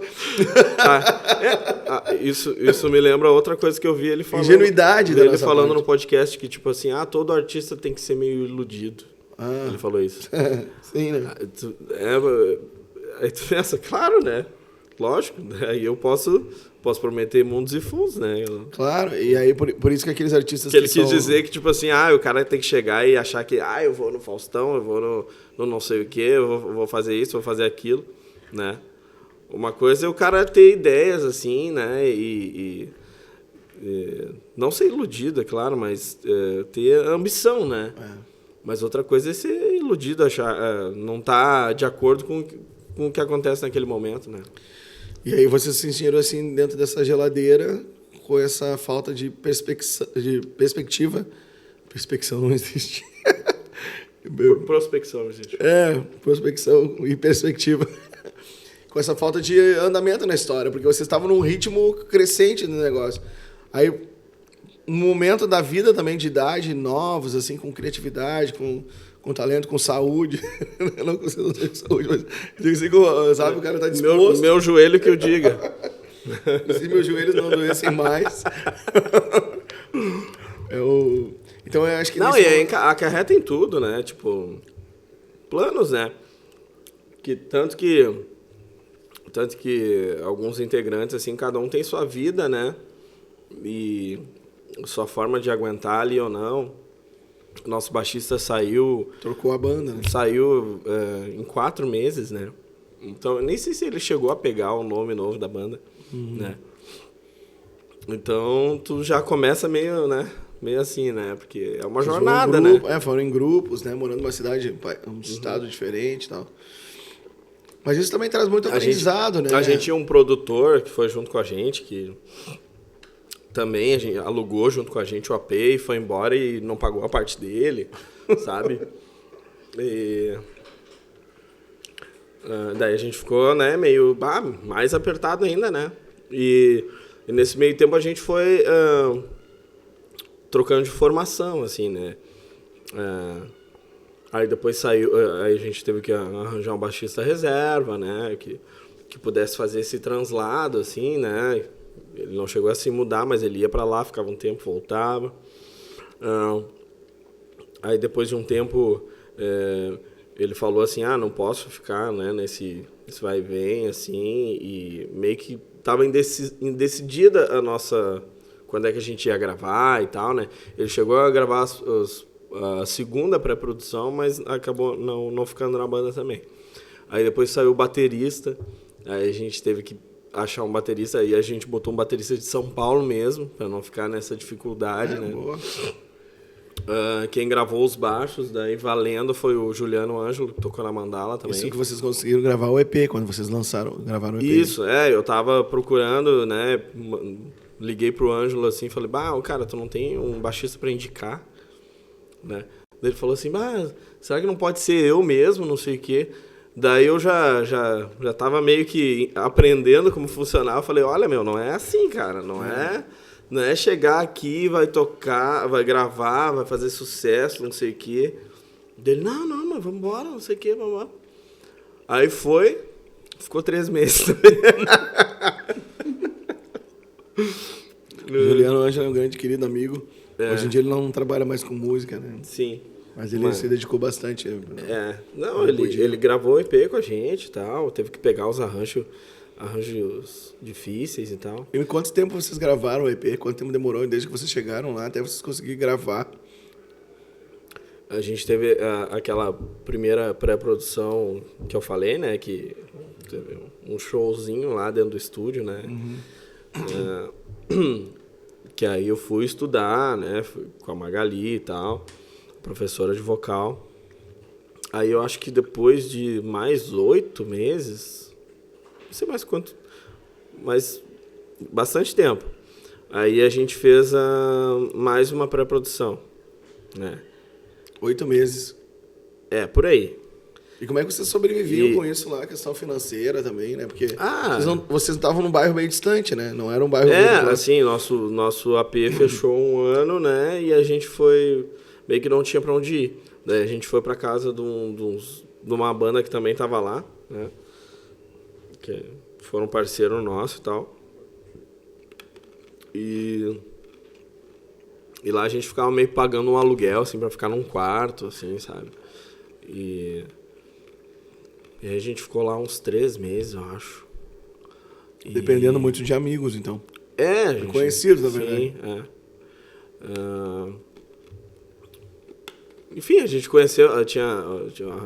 Isso me lembra outra coisa que eu vi ele falando. Ingenuidade da ele nossa falando parte. no podcast que, tipo assim, todo artista tem que ser meio iludido. Ele falou isso. Sim, né? Aí tu pensa, claro, né? Lógico. Aí eu posso prometer mundos e fundos, né? Claro, e aí por isso que aqueles artistas que ele quis dizer que, tipo assim, o cara tem que chegar e achar que, eu vou no Faustão, eu vou no não sei o quê, eu vou fazer isso, vou fazer aquilo, né? Uma coisa é o cara ter ideias, assim, né? E não ser iludido, é claro, mas ter ambição, né? Mas outra coisa é ser iludido, achar, não estar de acordo com o que acontece naquele momento, né? E aí você se sentiram assim dentro dessa geladeira com essa falta de perspectiva. Perspecção não existe. Prospecção existe. Prospecção e perspectiva. Com essa falta de andamento na história, porque vocês estavam num ritmo crescente no negócio. Aí, um momento da vida também de idade, novos, assim, com criatividade, com talento, com saúde. Não com saúde, mas digo assim, sabe, o cara tá disposto. Meu joelho que eu diga. Se meus joelhos não doessem mais. Então eu acho que... Não, e acarreta em tudo, né? Tipo, planos, né? Tanto que alguns integrantes, assim, cada um tem sua vida, né? E sua forma de aguentar ali ou não. Nosso baixista saiu... Trocou a banda, né? Saiu em 4 meses, né? Então, eu nem sei se ele chegou a pegar o nome novo da banda, né? Então, tu já começa meio, né? Meio assim, né? Porque é uma jornada, né? Foram em grupos, né? Morando numa cidade, um estado diferente e tal. Mas isso também traz muito aprendizado, né? A gente tinha um produtor que foi junto com a gente, que também a gente alugou junto com a gente o AP e foi embora e não pagou a parte dele, sabe? E daí a gente ficou, né, meio mais apertado ainda, né? E nesse meio tempo a gente foi trocando de formação, assim, né? Aí depois saiu, aí a gente teve que arranjar um baixista reserva, né? Que pudesse fazer esse translado, assim, né? Ele não chegou a se mudar, mas ele ia para lá, ficava um tempo, voltava. Aí depois de um tempo, ele falou assim, não posso ficar, né, nesse vai e vem, assim, e meio que estava indecidida a nossa... Quando é que a gente ia gravar e tal, né? Ele chegou a gravar a segunda pré-produção, mas acabou não ficando na banda também. Aí depois saiu o baterista, aí a gente teve que achar um baterista, e a gente botou um baterista de São Paulo mesmo, para não ficar nessa dificuldade, né? Boa. Quem gravou os baixos, daí valendo, foi o Juliano Ângelo, que tocou na Mandala também. Isso que vocês conseguiram gravar o EP, quando vocês gravaram o EP. Isso, eu tava procurando, né? Liguei pro Ângelo assim, falei, cara, tu não tem um baixista para indicar? Né? Daí ele falou assim, será que não pode ser eu mesmo, não sei o quê? Daí eu já tava meio que aprendendo como funcionava. Eu falei, olha, não é assim, cara, não é chegar aqui, vai tocar, vai gravar, vai fazer sucesso, não sei o quê. Daí ele, não, mas vamos embora, não sei o quê, vamos embora. Aí ficou 3 meses. O Juliano Ângelo é um grande querido amigo. Hoje em dia ele não trabalha mais com música, né? Sim. Mas ele se dedicou bastante. Não, ele gravou o EP com a gente e tal, teve que pegar os arranjos difíceis e tal. E quanto tempo vocês gravaram o EP? Quanto tempo demorou desde que vocês chegaram lá até vocês conseguirem gravar? A gente teve aquela primeira pré-produção que eu falei, né? Que teve um showzinho lá dentro do estúdio, né? Que aí eu fui estudar, né? Fui com a Magali e tal, professora de vocal. Aí eu acho que depois de mais 8 meses, não sei mais quanto, mas bastante tempo. Aí a gente fez mais uma pré-produção, né? 8 meses. Por aí. E como é que vocês sobreviviam com isso lá, questão financeira também, né? Porque vocês estavam num bairro meio distante, né? Não era um bairro muito próximo. Assim, nosso AP fechou um ano, né? E a gente foi... Meio que não tinha pra onde ir. Daí a gente foi pra casa de uma banda que também tava lá, né? Que foram parceiro nosso e tal. E lá a gente ficava meio pagando um aluguel, assim, pra ficar num quarto, assim, sabe? E aí a gente ficou lá uns 3 meses, eu acho. Dependendo muito de amigos, então. A gente... Conhecidos, na verdade. Sim, Enfim, a gente conheceu,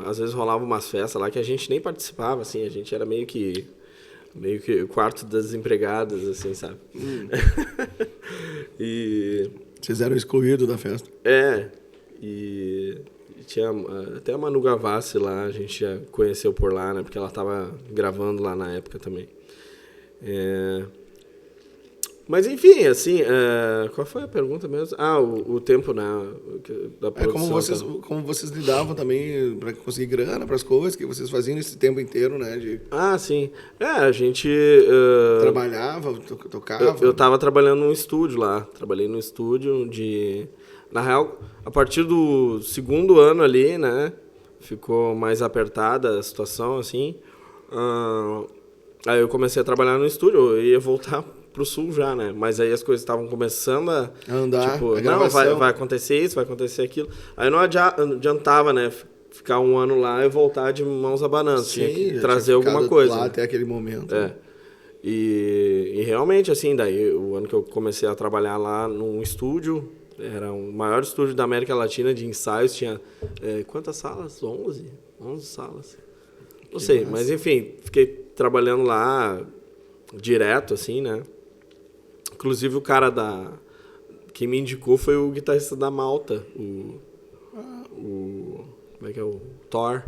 às vezes rolava umas festas lá que a gente nem participava, assim, a gente era meio que o quarto das empregadas, assim, sabe? E... Vocês eram excluídos da festa. E tinha até a Manu Gavassi lá, a gente já conheceu por lá, né? Porque ela tava gravando lá na época também. Mas enfim, assim, qual foi a pergunta mesmo? O tempo, né, da produção. Como vocês lidavam também para conseguir grana para as coisas que vocês faziam esse tempo inteiro, né? Sim. A gente... trabalhava, tocava? Eu tava trabalhando num estúdio lá. Trabalhei num estúdio de... Na real, a partir do 2º ano ali, né, ficou mais apertada a situação, assim. Aí eu comecei a trabalhar no estúdio, eu ia voltar pro sul já, né? Mas aí as coisas estavam começando a andar, tipo, não, vai acontecer isso, vai acontecer aquilo. Aí não adiantava, né? Ficar um ano lá e voltar de mãos abanando. Tinha que trazer alguma coisa. Lá né? até aquele momento. E realmente, assim, daí o ano que eu comecei a trabalhar lá num estúdio, era o maior estúdio da América Latina de ensaios, tinha quantas salas? 11 salas. Não sei, mas enfim, fiquei trabalhando lá direto, assim, né? Inclusive o cara quem me indicou foi o guitarrista da Malta, como é que é? O Thor.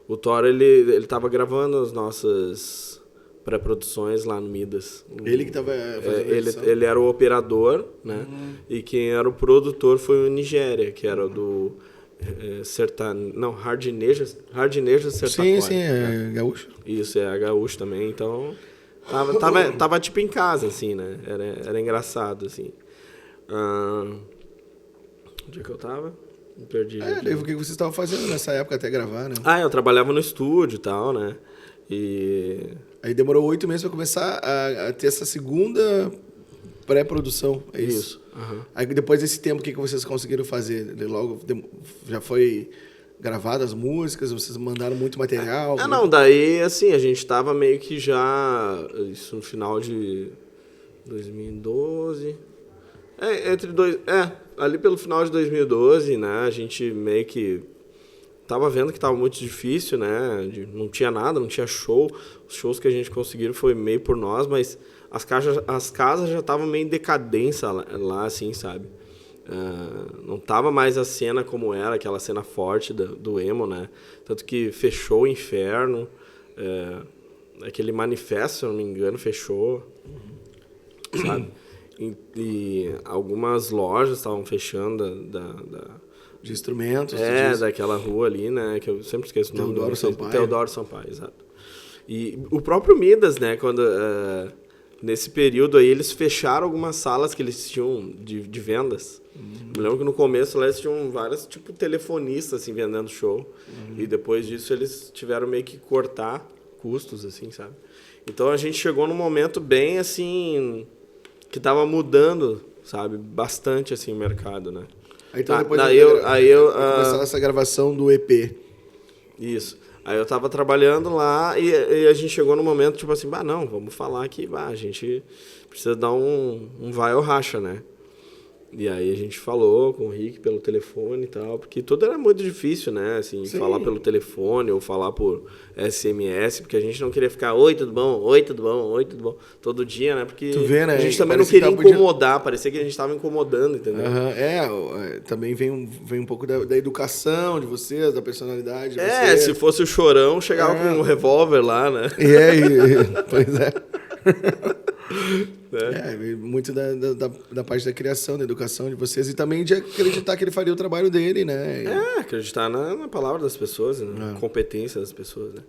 O Thor, ele tava gravando as nossas pré-produções lá no Midas. Ele que tava fazendo ele era o operador, né? E quem era o produtor foi o Nigéria, que era do Hardneja Sertacore. Sim, gaúcho. Isso, gaúcho também, então... Tava tipo em casa, assim, né? Era engraçado, assim. Onde é que eu tava? Me perdi. Daí o que vocês estavam fazendo nessa época até gravar, né? Eu trabalhava no estúdio e tal, né? E... Aí demorou 8 meses pra começar a ter essa segunda pré-produção, é isso? Aí depois desse tempo, o que vocês conseguiram fazer? Logo, já foi... gravadas as músicas, vocês mandaram muito material? Não, daí, assim, a gente tava meio que já... Isso no final de 2012... ali pelo final de 2012, né? A gente meio que tava vendo que tava muito difícil, né? Não tinha nada, não tinha show. Os shows que a gente conseguiu foi meio por nós, mas as casas já estavam meio em decadência lá, assim, sabe? Não tava mais a cena como era, aquela cena forte do emo, né? Tanto que fechou o Inferno, aquele Manifesto, se eu não me engano, fechou, sabe? E algumas lojas estavam fechando de instrumentos. Daquela rua ali, né? Que eu sempre esqueço o nome. Teodoro Sampaio, exato. E o próprio Midas, né? Quando... nesse período aí, eles fecharam algumas salas que eles tinham de vendas. Me lembro que no começo lá eles tinham vários, tipo, telefonistas, assim, vendendo show. E depois disso eles tiveram meio que cortar custos, assim, sabe? Então a gente chegou num momento bem, assim, que tava mudando, sabe? Bastante, assim, o mercado, né? Então depois começou essa gravação do EP. Isso. Aí eu tava trabalhando lá e a gente chegou num momento, tipo assim, não, vamos falar que a gente precisa dar um vai ou racha, né? E aí a gente falou com o Rick pelo telefone e tal, porque tudo era muito difícil, né? Assim, falar pelo telefone ou falar por SMS, porque a gente não queria ficar, oi, tudo bom? Oi, tudo bom? Oi, tudo bom? Todo dia, né? Porque né? A gente também não queria incomodar, parecia que a gente tava incomodando, entendeu? Também vem um pouco da educação de vocês, da personalidade de vocês. Se fosse o Chorão, chegava com um revólver lá, né? Pois é. Muito da parte da criação, da educação de vocês e também de acreditar que ele faria o trabalho dele, né? Acreditar na palavra das pessoas, na competência das pessoas, né?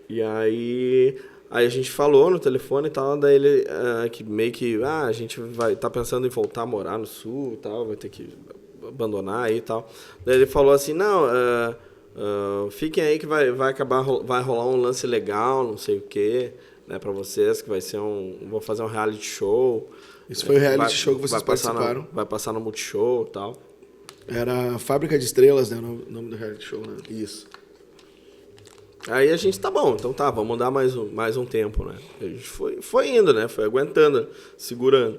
E aí a gente falou no telefone e tal, daí ele que meio que, a gente tá pensando em voltar a morar no sul e tal, vai ter que abandonar aí e tal. Daí ele falou assim, não, fiquem aí que vai rolar um lance legal, não sei o quê, né, pra vocês, que vai ser vou fazer um reality show. Isso foi o reality show que vocês participaram? Vai passar no Multishow e tal. Era Fábrica de Estrelas, né, o nome do reality show, né? Isso. Aí a gente, tá bom, então tá, vamos dar mais um tempo, né? A gente foi indo, né? Foi aguentando, segurando.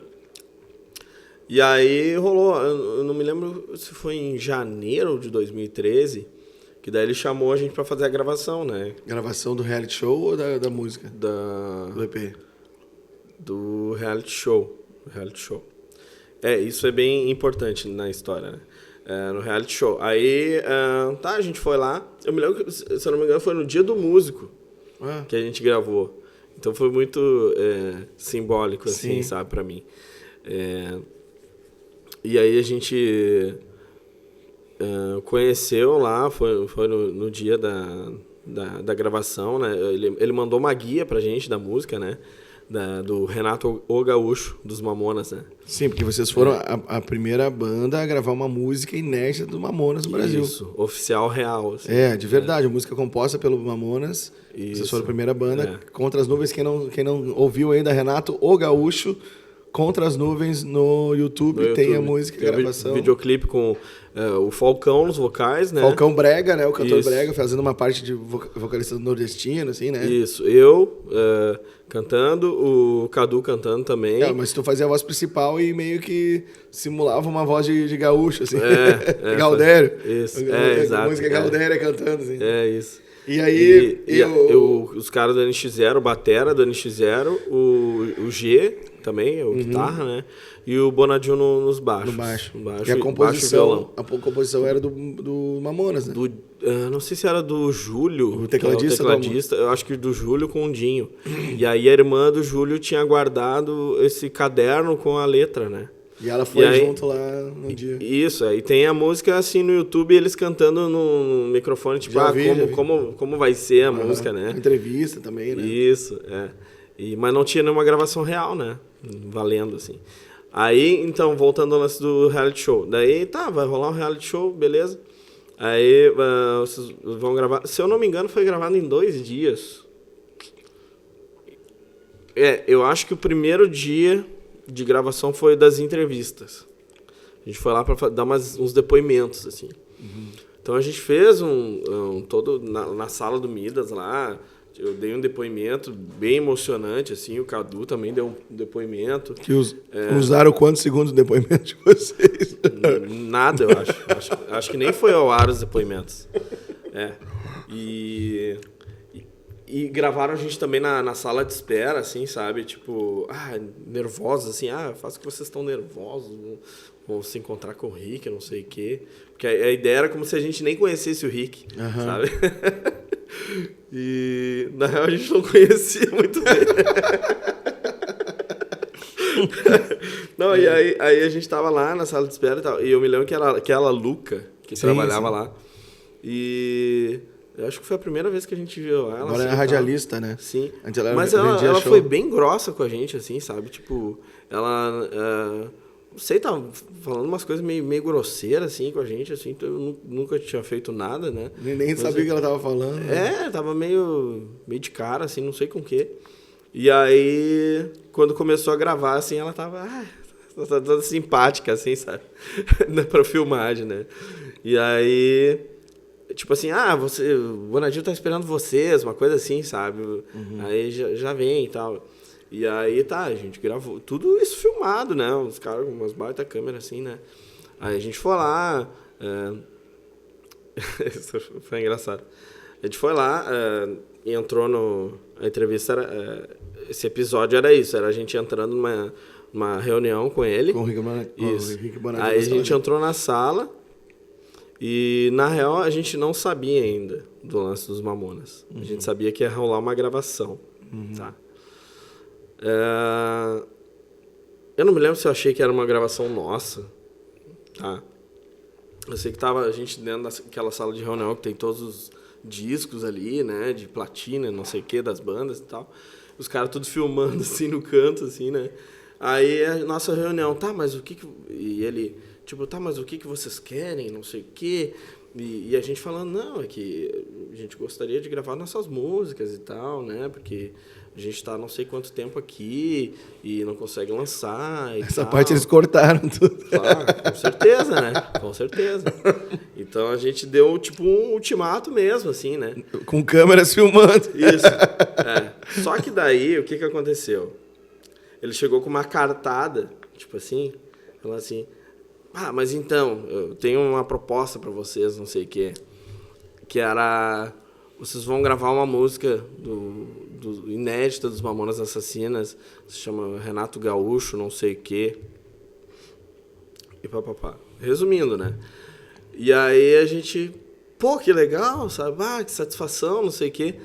E aí rolou, eu não me lembro se foi em janeiro de 2013, que daí ele chamou a gente pra fazer a gravação, né? Gravação do reality show ou da música? Do EP? Do reality show. Isso é bem importante na história, né? No reality show. Aí, a gente foi lá. Eu me lembro que, se eu não me engano, foi no Dia do Músico que a gente gravou. Então foi muito simbólico, assim, Sim. sabe, pra mim. E aí a gente conheceu lá, foi no dia da gravação, né? Ele mandou uma guia pra gente da música, né? Do Renato O Gaúcho, dos Mamonas, né? Sim, porque vocês foram a primeira banda a gravar uma música inédita do Mamonas no Brasil. Isso, oficial, real. Assim, de verdade, a música composta pelo Mamonas. Isso. Vocês foram a primeira banda. Contra as Nuvens, quem não ouviu ainda, Renato O Gaúcho, Contra as Nuvens no YouTube. Tem a música e a gravação. Videoclipe com o Falcão nos vocais, né? Falcão Brega, né? O cantor Brega, fazendo uma parte de vocalista nordestino, assim, né? Isso. Eu cantando, o Cadu cantando também. Mas tu fazia a voz principal e meio que simulava uma voz de gaúcho, assim. Galdério. Isso, exato. A música Galdéria cantando, assim. Isso. E aí... os caras do NX0, o batera do NX0, o G também, o guitarra, né? E o Bonadinho nos baixos. No baixo. E a composição era do Mamonas, né? Não sei se era do Júlio, o tecladista. Eu acho que do Júlio com o Dinho. E aí a irmã do Júlio tinha guardado esse caderno com a letra, né? E ela foi junto lá no dia. Isso, aí tem a música assim no YouTube, eles cantando no microfone, tipo, como vai ser a música, né? Entrevista também, né? Isso, mas não tinha nenhuma gravação real, né? Valendo, assim. Aí, então, voltando ao lance do reality show. Daí, vai rolar um reality show, beleza. Aí, vocês vão gravar... Se eu não me engano, foi gravado em 2 dias. Eu acho que o primeiro dia de gravação foi das entrevistas. A gente foi lá para dar uns depoimentos, assim. Uhum. Então, a gente fez todo na sala do Midas lá. Eu dei um depoimento bem emocionante, assim. O Cadu também deu um depoimento. Que usaram quantos segundos de depoimento de vocês? Nada, eu acho. Acho que nem foi ao ar os depoimentos. E gravaram a gente também na sala de espera, assim, sabe? Tipo, nervosos, assim. Faço que vocês estão nervosos, vão se encontrar com o Rick, não sei o quê. Porque a ideia era como se a gente nem conhecesse o Rick, sabe? E, na real, a gente não conhecia muito bem. Não, e aí a gente tava lá na sala de espera e tal. E eu me lembro que era aquela Luca, que trabalhava lá. E eu acho que foi a primeira vez que a gente viu ela. Agora é radialista, né? Sim. Mas ela foi bem grossa com a gente, assim, sabe? Tipo, ela... não sei, tava falando umas coisas meio grosseiras, assim, com a gente, assim. Então eu nunca tinha feito nada, né? Nem sabia o que ela tava falando. Né? Tava meio de cara, assim, não sei com o quê. E aí, quando começou a gravar, assim, ela tava toda simpática, assim, sabe? Pra filmagem, né? E aí, tipo assim, o Bonadinho tá esperando vocês, uma coisa assim, sabe? Uhum. Aí já vem e tal. E aí, a gente gravou tudo isso filmado, né? Os caras com umas baita câmeras, assim, né? Aí a gente foi lá... Isso foi engraçado. A gente foi lá, entrou a entrevista, esse episódio era isso, era a gente entrando numa reunião com ele. Com o Rick Bonadinho. Aí a gente entrou na sala e, na real, a gente não sabia ainda do lance dos Mamonas. Uhum. A gente sabia que ia rolar uma gravação, tá? Eu não me lembro se eu achei que era uma gravação nossa, tá? Eu sei que a gente dentro daquela sala de reunião que tem todos os discos ali, né? De platina, não sei o que, das bandas e tal. Os caras todos filmando, assim, no canto, assim, né? Aí a nossa reunião, tá, mas o que... E ele, tipo, tá, mas o que vocês querem, não sei o quê... E a gente falando, não, é que a gente gostaria de gravar nossas músicas e tal, né? Porque a gente está não sei quanto tempo aqui e não consegue lançar e Essa tal. parte eles cortaram tudo. Claro, com certeza, né? Com certeza. Então a gente deu tipo um ultimato mesmo, assim, né? Com câmeras filmando. Isso. Só que daí, o que aconteceu? Ele chegou com uma cartada, tipo assim, falando assim... mas então, eu tenho uma proposta para vocês, não sei o quê, que era, vocês vão gravar uma música do inédita dos Mamonas Assassinas, se chama Renato Gaúcho, não sei o quê, e papapá. Resumindo, né? E aí a gente, que legal, sabe? Que satisfação, não sei o quê.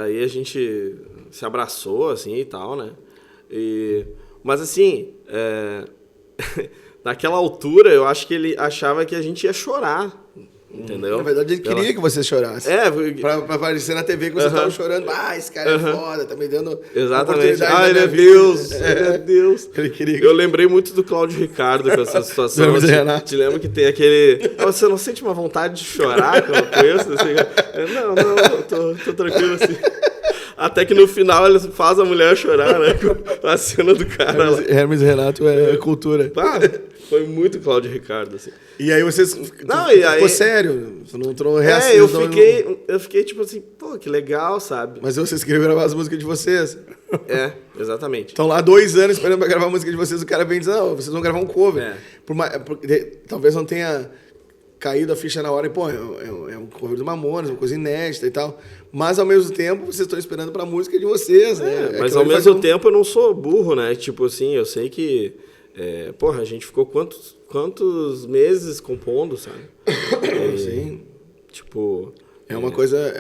Aí a gente se abraçou, assim, e tal, né? Mas assim, naquela altura, eu acho que ele achava que a gente ia chorar, entendeu? Na verdade, ele queria que você chorasse. Pra aparecer na TV que você estava chorando. Esse cara é foda, tá me dando Exatamente. oportunidade. Ele é Deus, ele é Deus. Ele queria Eu lembrei muito do Cláudio Ricardo com essa situação. Te lembro que tem aquele... Você não sente uma vontade de chorar com isso? Assim, não, tô tranquilo assim. Até que no final ele faz a mulher chorar, né? Com a cena do cara. Hermes e Renato é cultura. Foi muito Cláudio Ricardo, assim. E aí vocês... Ficou sério? Você não entrou reação? Eu fiquei tipo assim, que legal, sabe? Mas vocês queriam gravar as músicas de vocês. Exatamente. Estão lá 2 anos esperando pra gravar a música de vocês. O cara vem e diz, não, vocês vão gravar um cover. Talvez não tenha caído a ficha na hora e, é um cover do Mamonas, uma coisa inédita e tal. Mas, ao mesmo tempo, vocês estão esperando pra música de vocês, né? Mas, ao mesmo tempo, eu não sou burro, né? Tipo assim, eu sei que... a gente ficou quantos meses compondo, sabe? Sim. Tipo... É uma coisa...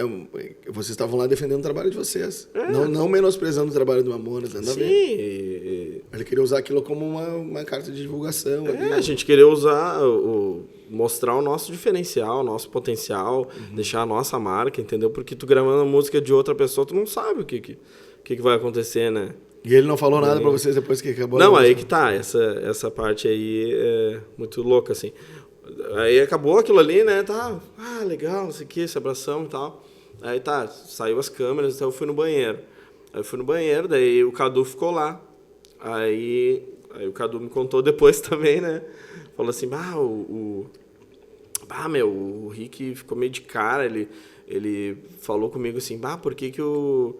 vocês estavam lá defendendo o trabalho de vocês. Não menosprezando o trabalho do Mamonas, nada a ver. Sim. Ele queria usar aquilo como uma carta de divulgação. A gente queria usar... mostrar o nosso diferencial, o nosso potencial, deixar a nossa marca, entendeu? Porque tu gravando a música de outra pessoa, tu não sabe o que vai acontecer, né? E ele não falou nada pra vocês depois que acabou? Não, aí que tá. Essa parte aí é muito louca, assim. Aí acabou aquilo ali, né? Tá, legal, não sei o que, se abraçamos e tal. Aí tá, saiu as câmeras, então eu fui no banheiro. Daí o Cadu ficou lá. Aí o Cadu me contou depois também, né? Falou assim, o Rick ficou meio de cara, ele falou comigo assim, por que o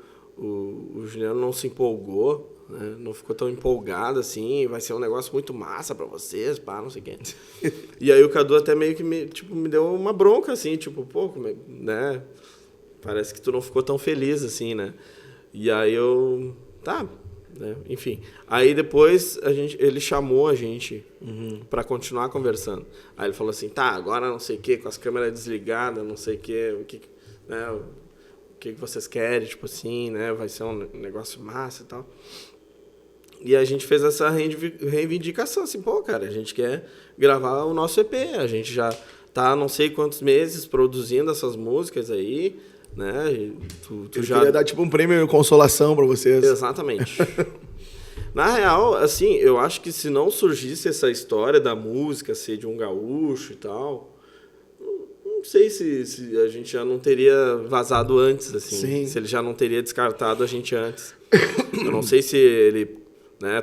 Juliano não se empolgou, né? Não ficou tão empolgado assim, vai ser um negócio muito massa pra vocês, não sei o quê. E aí o Cadu até meio que me deu uma bronca, assim, né? Parece que tu não ficou tão feliz, assim, né? E aí eu, né? Enfim, aí depois ele chamou a gente para continuar conversando. Aí ele falou assim, agora não sei o que, com as câmeras desligadas, não sei o que, né? O que vocês querem, tipo assim, né? Vai ser um negócio massa e tal. E a gente fez essa reivindicação, assim, cara, a gente quer gravar o nosso EP, a gente já tá não sei quantos meses produzindo essas músicas aí, né? Tu já queria dar tipo um prêmio de consolação pra vocês. Exatamente. Na real, assim, eu acho que se não surgisse essa história da música ser de um gaúcho e tal, não sei se a gente já não teria vazado antes, assim. Sim. Se ele já não teria descartado a gente antes. Eu não sei se ele, né,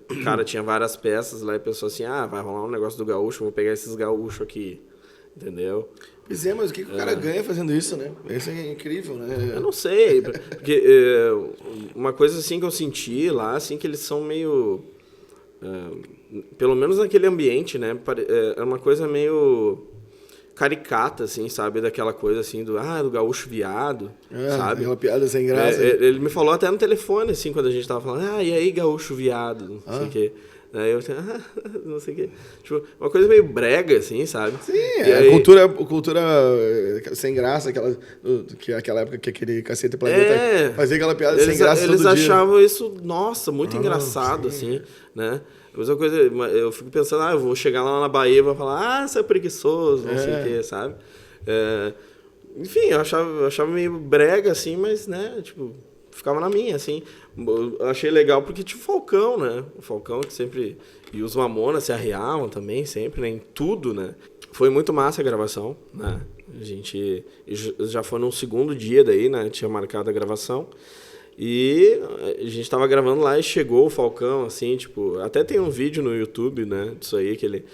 o cara tinha várias peças lá e pensou assim, vai rolar um negócio do gaúcho, vou pegar esses gaúchos aqui, entendeu? Pois mas o que o cara ganha fazendo isso, né? Isso é incrível, né? Eu não sei, porque uma coisa assim que eu senti lá, assim, que eles são meio... pelo menos naquele ambiente, né? É uma coisa meio caricata, assim, sabe? Daquela coisa assim do gaúcho viado, sabe? É uma piada sem graça. Ele me falou até no telefone, assim, quando a gente tava falando, e aí, gaúcho viado, não sei o quê. Aí eu não sei o quê. Tipo, uma coisa meio brega, assim, sabe? Sim, E aí, cultura sem graça, aquela época que aquele Cacete Planeta fazia aquela piada sem graça todo dia. Eles achavam isso, nossa, muito engraçado, assim, né? A mesma coisa, eu fico pensando, eu vou chegar lá na Bahia e vou falar, você é preguiçoso, não sei o quê, sabe? Enfim, eu achava meio brega, assim, mas, né, tipo, ficava na minha, assim. Eu achei legal porque tinha o Falcão, né? O Falcão que sempre... E os Mamonas se arriavam também, sempre, né? Em tudo, né? Foi muito massa a gravação, né? A gente já foi no segundo dia daí, né? Tinha marcado a gravação. E a gente tava gravando lá e chegou o Falcão, assim, tipo... Até tem um vídeo no YouTube, né? Disso aí, que ele...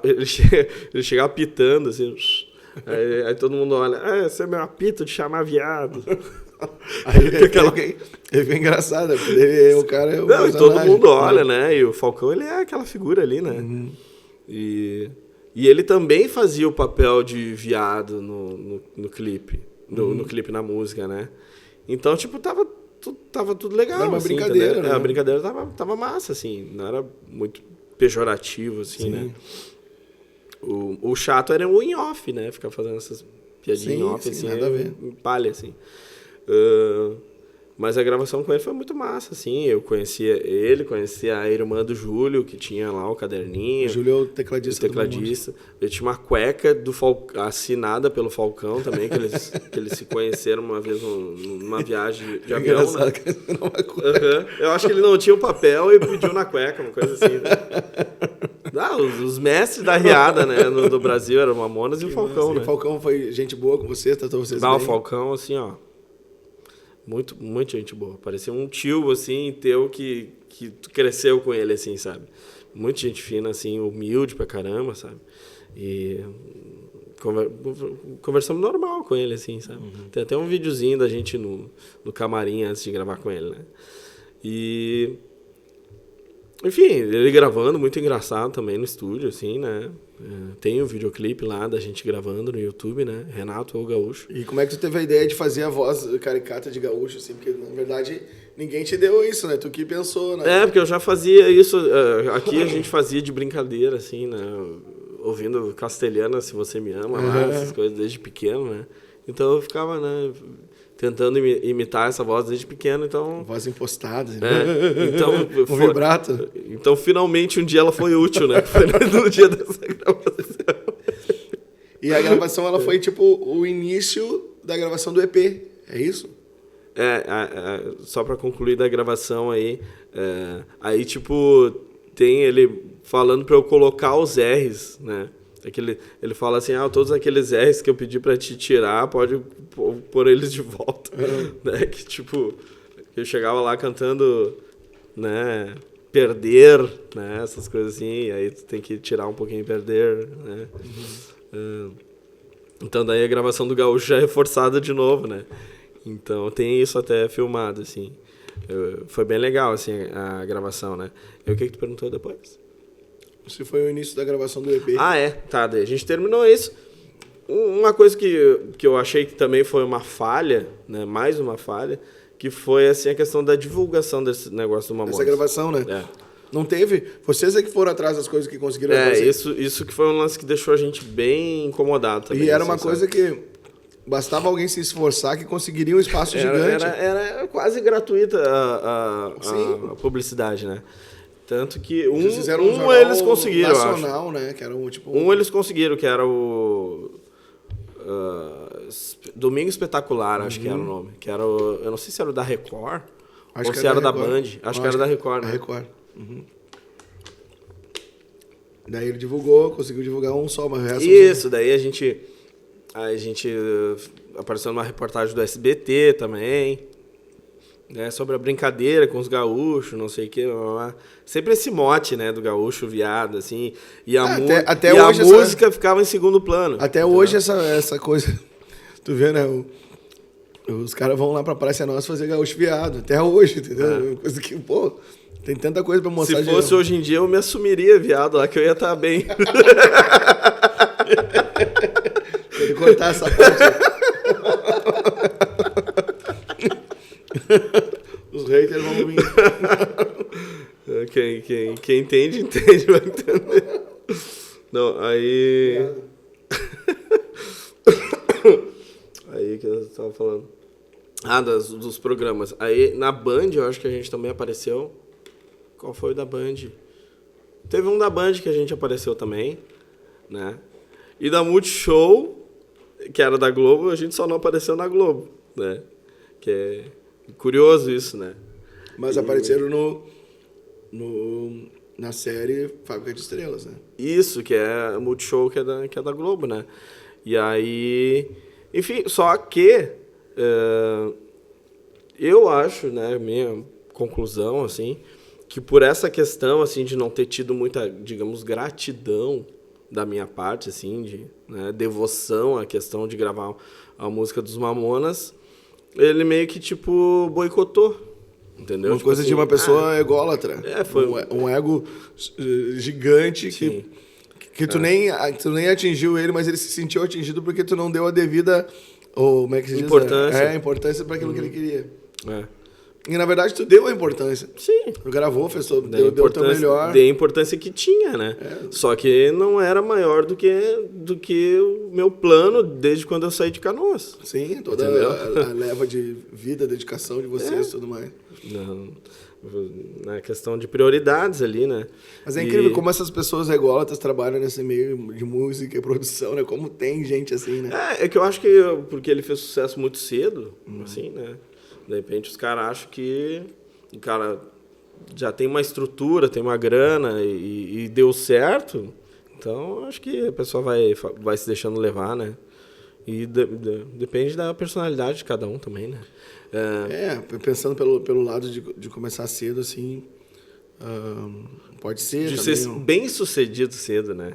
ele chegava pitando, assim... Aí todo mundo olha, você é meu apito de chamar viado. Aí ele fica engraçado, porque ele é o cara... Não, e todo mundo olha, né? E o Falcão, ele é aquela figura ali, né? Uhum. E ele também fazia o papel de viado no clipe. No clipe, na música, né? Então, tipo, tava tudo legal. Era uma assim, brincadeira, né? né? A brincadeira tava massa, assim. Não era muito pejorativo, assim, né? O chato era o in-off, né? Ficar fazendo essas piadinhas in-off, assim. Nada a ver. Palha, assim. Mas a gravação com ele foi muito massa, assim. Eu conhecia a irmã do Júlio, que tinha lá o caderninho. O Júlio é o tecladista. Ele tinha uma cueca assinada pelo Falcão também, que eles se conheceram uma vez numa viagem de avião. Engraçado, né? que não é cueca. Eu acho que ele não tinha o papel e pediu na cueca, uma coisa assim. Os mestres da riada, né, do Brasil eram o Mamonas e o Falcão, né? O Falcão foi gente boa com vocês, tratou vocês bem? O Falcão, assim, ó, muito gente boa. Parecia um tio, assim, teu que tu cresceu com ele, assim, sabe? Muita gente fina, assim, humilde pra caramba, sabe? E conversamos normal com ele, assim, sabe? Tem até um videozinho da gente no camarim antes de gravar com ele, né? E... Enfim, ele gravando, muito engraçado também no estúdio, assim, né? Tem um videoclipe lá da gente gravando no YouTube, né? Renato ou Gaúcho. E como é que tu teve a ideia de fazer a voz caricata de Gaúcho, assim? Porque, na verdade, ninguém te deu isso, né? Tu que pensou, né? Porque eu já fazia isso. Aqui a gente fazia de brincadeira, assim, né? Ouvindo Castelhana, Se Você Me Ama, lá, essas coisas desde pequeno, né? Então eu ficava, né? Tentando imitar essa voz desde pequeno, então... Voz impostada, né? Então, um vibrato. Então, finalmente, um dia ela foi útil, né? Foi no dia dessa gravação. E a gravação, ela foi, tipo, o início da gravação do EP, é isso? Só pra concluir da gravação aí, aí, tipo, tem ele falando pra eu colocar os R's, né? Ele fala assim, todos aqueles R's que eu pedi pra te tirar, pode pôr eles de volta. Né? Que, tipo, eu chegava lá cantando, né, perder, né, essas coisas assim, e aí tu tem que tirar um pouquinho perder, né. Então daí a gravação do Gaúcho já é reforçada de novo, né. Então tem isso até filmado, assim. Foi bem legal, assim, a gravação, né. E o que tu perguntou depois? Se foi o início da gravação do EP. Tá, daí a gente terminou isso. Uma coisa que eu achei que também foi uma falha, né, mais uma falha, que foi assim, a questão da divulgação desse negócio do Mamonas. Essa gravação, né? Não teve? Vocês é que foram atrás das coisas que conseguiram fazer. Isso que foi um lance que deixou a gente bem incomodado também. E era uma coisa que bastava alguém se esforçar que conseguiria um espaço gigante. Era quase gratuita a publicidade, né? Tanto que eles conseguiram, nacional, né? Que era eles conseguiram, que era o Domingo Espetacular, acho que era o nome. Que era eu não sei se era o da Record ou se era da Band. Acho que era da Record, né? Record. Daí ele conseguiu divulgar um só, mas o resto... Isso, daí a gente apareceu numa reportagem do SBT também, né, sobre a brincadeira com os gaúchos, não sei o que, sempre esse mote, né, do gaúcho viado, assim, e a música ficava em segundo plano. Até entendeu? Hoje essa coisa, tu vê, né, os caras vão lá pra Praça Nossa fazer gaúcho viado, até hoje, entendeu? Coisa que, pô, tem tanta coisa pra mostrar. Se fosse hoje em dia, eu me assumiria viado lá, que eu ia estar bem. Tem que cortar essa parte. Os haters vão vir. Quem entende, entende, vai entender. Não, aí... Aí que eu tava falando. Dos programas. Aí, na Band, eu acho que a gente também apareceu. Qual foi o da Band? Teve um da Band que a gente apareceu também, né? E da Multishow, que era da Globo, a gente só não apareceu na Globo, né? Que é curioso isso, né? Mas apareceram na série Fábrica de Estrelas, né? Isso, que é a Multishow, que é da Globo, né? E aí... Enfim, só que... eu acho, né, minha conclusão, assim, que por essa questão, assim, de não ter tido muita, digamos, gratidão da minha parte, assim, de devoção à questão de gravar a música dos Mamonas, ele meio que, tipo, boicotou, entendeu? Uma tipo coisa assim, de uma pessoa ególatra. Foi um ego gigante que tu nem atingiu ele, mas ele se sentiu atingido porque tu não deu a devida... Ou, como é que se diz? Importância para aquilo que ele queria. E, na verdade, tu deu a importância. Sim. Tu gravou, deu o teu melhor. Dei a importância que tinha, né? Só que não era maior do que o meu plano desde quando eu saí de Canoas. Sim, toda a leva de vida, dedicação de vocês e tudo mais. Na questão de prioridades ali, né? Mas é incrível como essas pessoas ególatras trabalham nesse meio de música e produção, né? Como tem gente assim, né? É que eu acho que porque ele fez sucesso muito cedo, assim, né? De repente os caras acham que o cara já tem uma estrutura, tem uma grana e deu certo. Então, acho que a pessoa vai se deixando levar, né? E depende da personalidade de cada um também, né? Pensando pelo lado de começar cedo, assim, pode ser de também, ser bem sucedido cedo, né?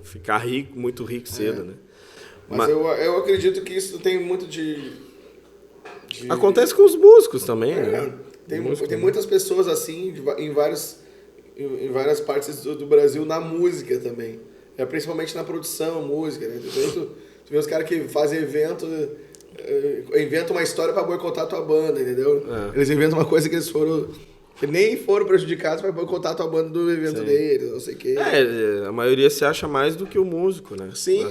Ficar rico, muito rico cedo, né? Mas eu acredito que isso tem muito de... Acontece com os músicos também, né? Tem muitas pessoas assim em várias partes do Brasil na música também. Principalmente na produção, música, né? Tu vê os caras que fazem evento... inventam uma história para boicotar a tua banda, entendeu? Eles inventam uma coisa que nem foram prejudicados para boicotar a tua banda do evento deles, não sei o quê. A maioria se acha mais do que o músico, né? Sim,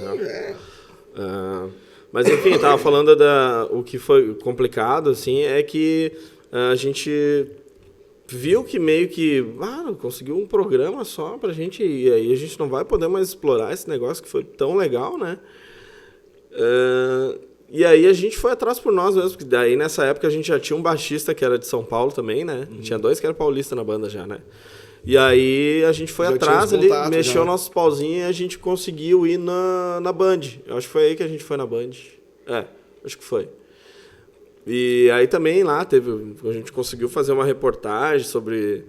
mas enfim, tava falando o que foi complicado, assim, é que a gente viu que meio que, conseguiu um programa só pra gente, e aí a gente não vai poder mais explorar esse negócio que foi tão legal, né? E aí a gente foi atrás por nós mesmo, porque daí nessa época a gente já tinha um baixista que era de São Paulo também, né? Tinha 2 que eram paulistas na banda já, né? E aí a gente foi atrás ali, mexeu nossos pauzinhos e a gente conseguiu ir na Band. Eu acho que foi aí que a gente foi na Band. Acho que foi. E aí também lá a gente conseguiu fazer uma reportagem sobre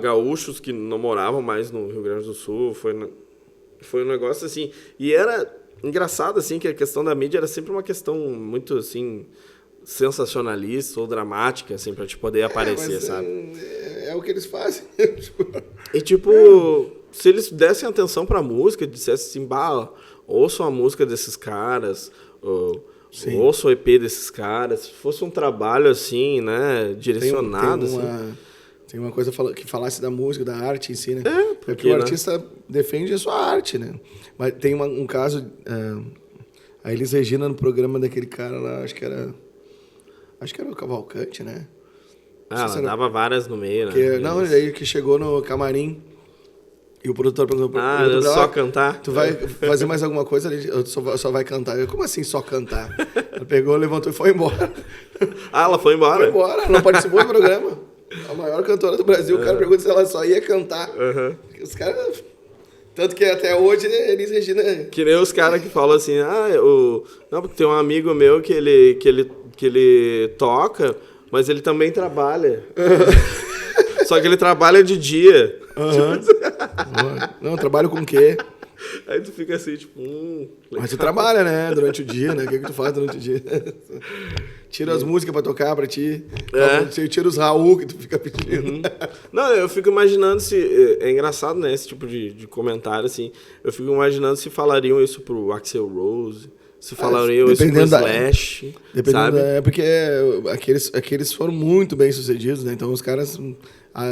gaúchos que não moravam mais no Rio Grande do Sul. Foi um negócio assim. E era engraçado, assim, que a questão da mídia era sempre uma questão muito, assim, sensacionalista ou dramática, assim, pra te poder aparecer, sabe? É o que eles fazem. E, tipo, se eles dessem atenção pra música, dissessem assim, ouçam a música desses caras, ouçam o EP desses caras, se fosse um trabalho, assim, né, direcionado, Tem uma coisa que falasse da música, da arte em si, né? Porque o artista defende a sua arte, né? Mas tem um caso, a Elis Regina no programa daquele cara lá, acho que era o Cavalcante, né? Ela dava várias no meio, né? Aí que chegou no camarim e o produtor perguntou só cantar? Tu vai fazer mais alguma coisa? Ele só vai cantar. Eu, como assim só cantar? Ela pegou, levantou e foi embora. Ela foi embora? Foi embora, não participou do programa. A maior cantora do Brasil, o cara pergunta se ela só ia cantar. Os caras... Tanto que até hoje, Elis Regina... Que nem os caras que falam assim, não, porque tem um amigo meu que ele toca, mas ele também trabalha. Só que ele trabalha de dia. Não, trabalho com o quê? Aí tu fica assim, tipo... Mas tu trabalha, né? Durante o dia, né? O que tu faz durante o dia? Tira as músicas pra tocar pra ti. Tira os Raul que tu fica pedindo. Não, eu fico imaginando se... É engraçado, né? Esse tipo de comentário, assim. Eu fico imaginando se falariam isso pro Axl Rose, se falaram eu, isso pro Slash, sabe? É porque aqueles foram muito bem sucedidos, né? Então os caras...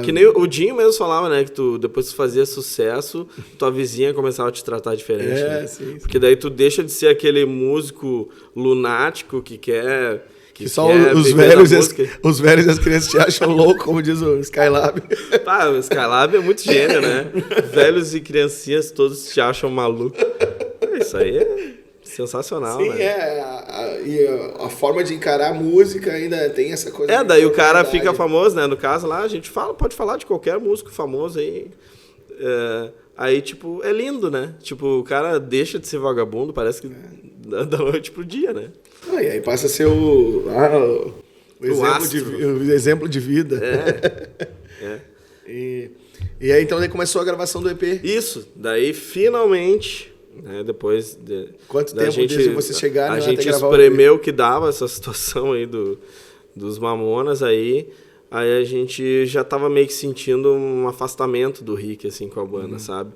Que nem o Dinho mesmo falava, né? Que depois que tu fazia sucesso, tua vizinha começava a te tratar diferente. Né? Sim. Porque daí tu deixa de ser aquele músico lunático que quer... Que só os velhos e as crianças te acham louco, como diz o Skylab. O Skylab é muito gênio, né? Velhos e criancinhas todos te acham maluco. Isso aí é sensacional, sim, né? E a forma de encarar a música ainda tem essa coisa. Daí o cara fica famoso, né? No caso lá, a gente pode falar de qualquer músico famoso aí. Aí, tipo, é lindo, né? Tipo, o cara deixa de ser vagabundo, parece que da noite pro dia, né? E aí passa a ser o exemplo de vida. E aí, então, começou a gravação do EP. Isso. Daí, finalmente, né, depois de... Quanto tempo desde vocês chegarem a gente espremeu o que dava essa situação aí dos Mamonas aí a gente já tava meio que sentindo um afastamento do Rick, assim, com a banda, sabe?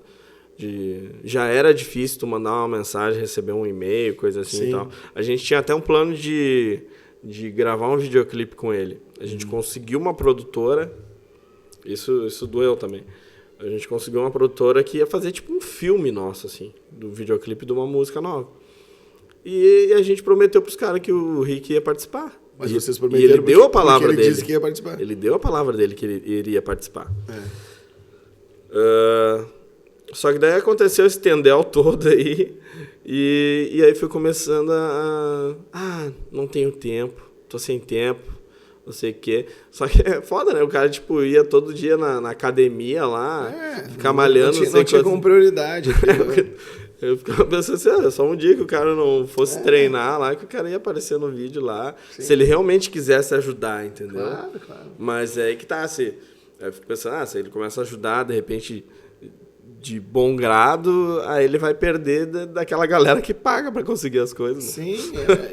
Já era difícil tu mandar uma mensagem, receber um e-mail, coisa assim e tal. A gente tinha até um plano de gravar um videoclipe com ele. A gente conseguiu uma produtora, isso doeu também. A gente conseguiu uma produtora que ia fazer tipo um filme nosso, assim, do videoclipe de uma música nova. E a gente prometeu pros caras que o Rick ia participar. Mas vocês prometeram. E ele deu a palavra dele. Ele disse que ia participar. Ele deu a palavra dele que ele iria participar. Só que daí aconteceu esse tendel todo aí. E aí foi começando não tenho tempo, tô sem tempo, não sei o quê. Só que é foda, né? O cara, tipo, ia todo dia na academia lá, ficar malhando. Não tinha como prioridade. Eu ficava pensando assim, só um dia que o cara não fosse treinar lá, que o cara ia aparecer no vídeo lá, se ele realmente quisesse ajudar, entendeu? Claro. Mas é aí que tá, assim, eu fico pensando, se ele começa a ajudar, de repente, de bom grado, aí ele vai perder daquela galera que paga pra conseguir as coisas. Sim,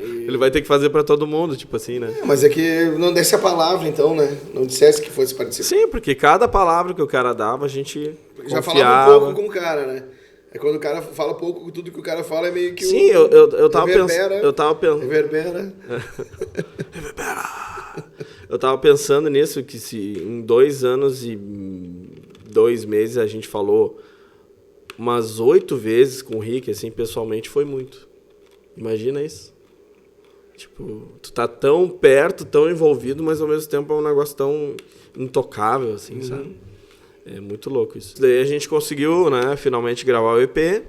Ele vai ter que fazer pra todo mundo, tipo assim, né? Mas é que não desse a palavra, então, né? Não dissesse que fosse participar. Sim, porque cada palavra que o cara dava, a gente já confiava. falava um pouco com o cara, né? É quando o cara fala pouco, tudo que o cara fala é meio que sim, eu tava pensando... Reverbera. Eu tava pensando nisso, que se em 2 anos e 2 meses a gente falou umas 8 vezes com o Rick, assim, pessoalmente, foi muito. Imagina isso. Tipo, tu tá tão perto, tão envolvido, mas ao mesmo tempo é um negócio tão intocável, assim, sabe? É muito louco isso. Daí a gente conseguiu, né, finalmente gravar o EP.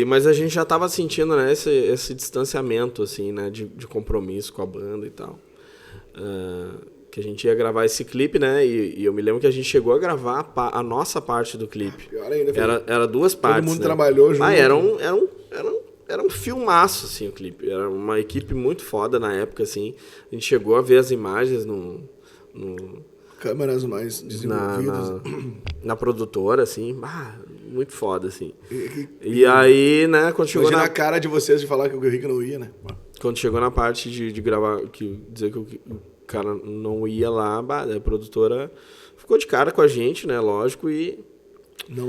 Mas a gente já tava sentindo, né, esse distanciamento, assim, né, de compromisso com a banda e tal. Que a gente ia gravar esse clipe, né, e eu me lembro que a gente chegou a gravar a nossa parte do clipe. Pior ainda. Era 2 partes, todo mundo, né? Trabalhou junto. Era um filmaço, assim, o clipe. Era uma equipe muito foda na época, assim. A gente chegou a ver as imagens no câmeras mais desenvolvidas. Na produtora, assim, muito foda, assim. E aí, né, quando chegou na cara de vocês de falar que o Rick não ia, né? Quando chegou na parte de gravar, dizer que o cara não ia lá, a produtora ficou de cara com a gente, né, lógico, e não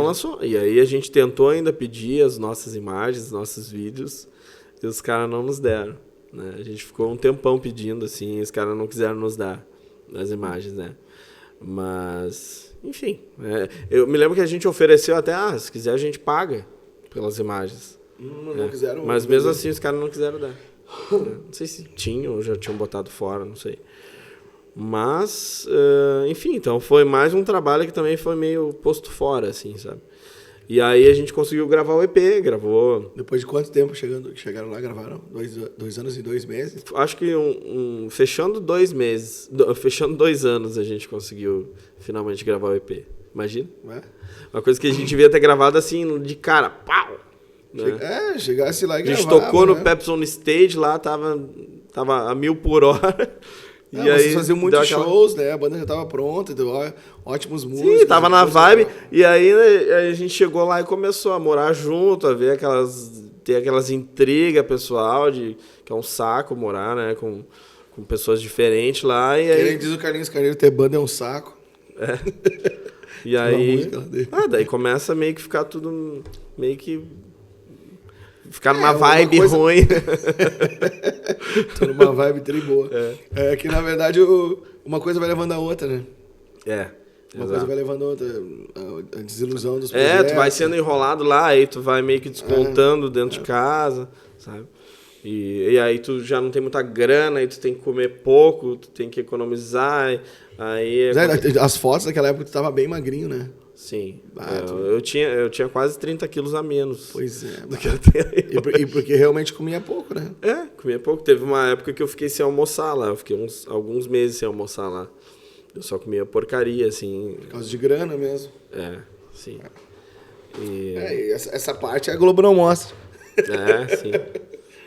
lançou. E aí a gente tentou ainda pedir as nossas imagens, nossos vídeos, e os caras não nos deram, né? A gente ficou um tempão pedindo, assim, e os caras não quiseram nos dar as imagens, né? Mas, enfim, eu me lembro que a gente ofereceu até, se quiser a gente paga pelas imagens. Não quiseram. Mas mesmo assim os caras não quiseram dar. Não sei se tinham ou já tinham botado fora, não sei. Mas, enfim, então foi mais um trabalho que também foi meio posto fora, assim, sabe? E aí a gente conseguiu gravar o EP, gravou... Depois de quanto tempo chegaram lá, gravaram? 2 anos e 2 meses? Acho que fechando 2 meses, fechando 2 anos a gente conseguiu finalmente gravar o EP. Imagina? Uma coisa que a gente devia ter gravado assim, de cara, pau! Né? Chegasse lá e gravava. A gente tocou no Pepsi on Stage lá, tava a 1000 por hora. E aí vocês faziam muitos shows, né? A banda já tava pronta, deu ótimos músicos. Sim, tava na vibe. E aí a gente chegou lá e começou a morar junto, a ver ter aquelas intrigas pessoal, que é um saco morar, né? Com pessoas diferentes lá. E aí... diz o Carlinhos Carneiro, ter banda é um saco. E aí... daí começa meio que ficar tudo meio que... ficar numa vibe ruim. Tô numa vibe tri boa. É que, na verdade, uma coisa vai levando a outra, né? Uma coisa vai levando a outra. A desilusão dos projetos. Tu vai sendo enrolado lá, aí tu vai meio que descontando dentro de casa, sabe? E aí tu já não tem muita grana, aí tu tem que comer pouco, tu tem que economizar. Aí as fotos daquela época tu tava bem magrinho, né? Sim. Eu tinha quase 30 quilos a menos. Pois é. Do que eu tenho aí. E porque realmente comia pouco, né? Comia pouco. Teve uma época que eu fiquei sem almoçar lá. Eu fiquei alguns meses sem almoçar lá. Eu só comia porcaria, assim. Por causa de grana mesmo. Sim. E essa parte a Globo não mostra. Sim.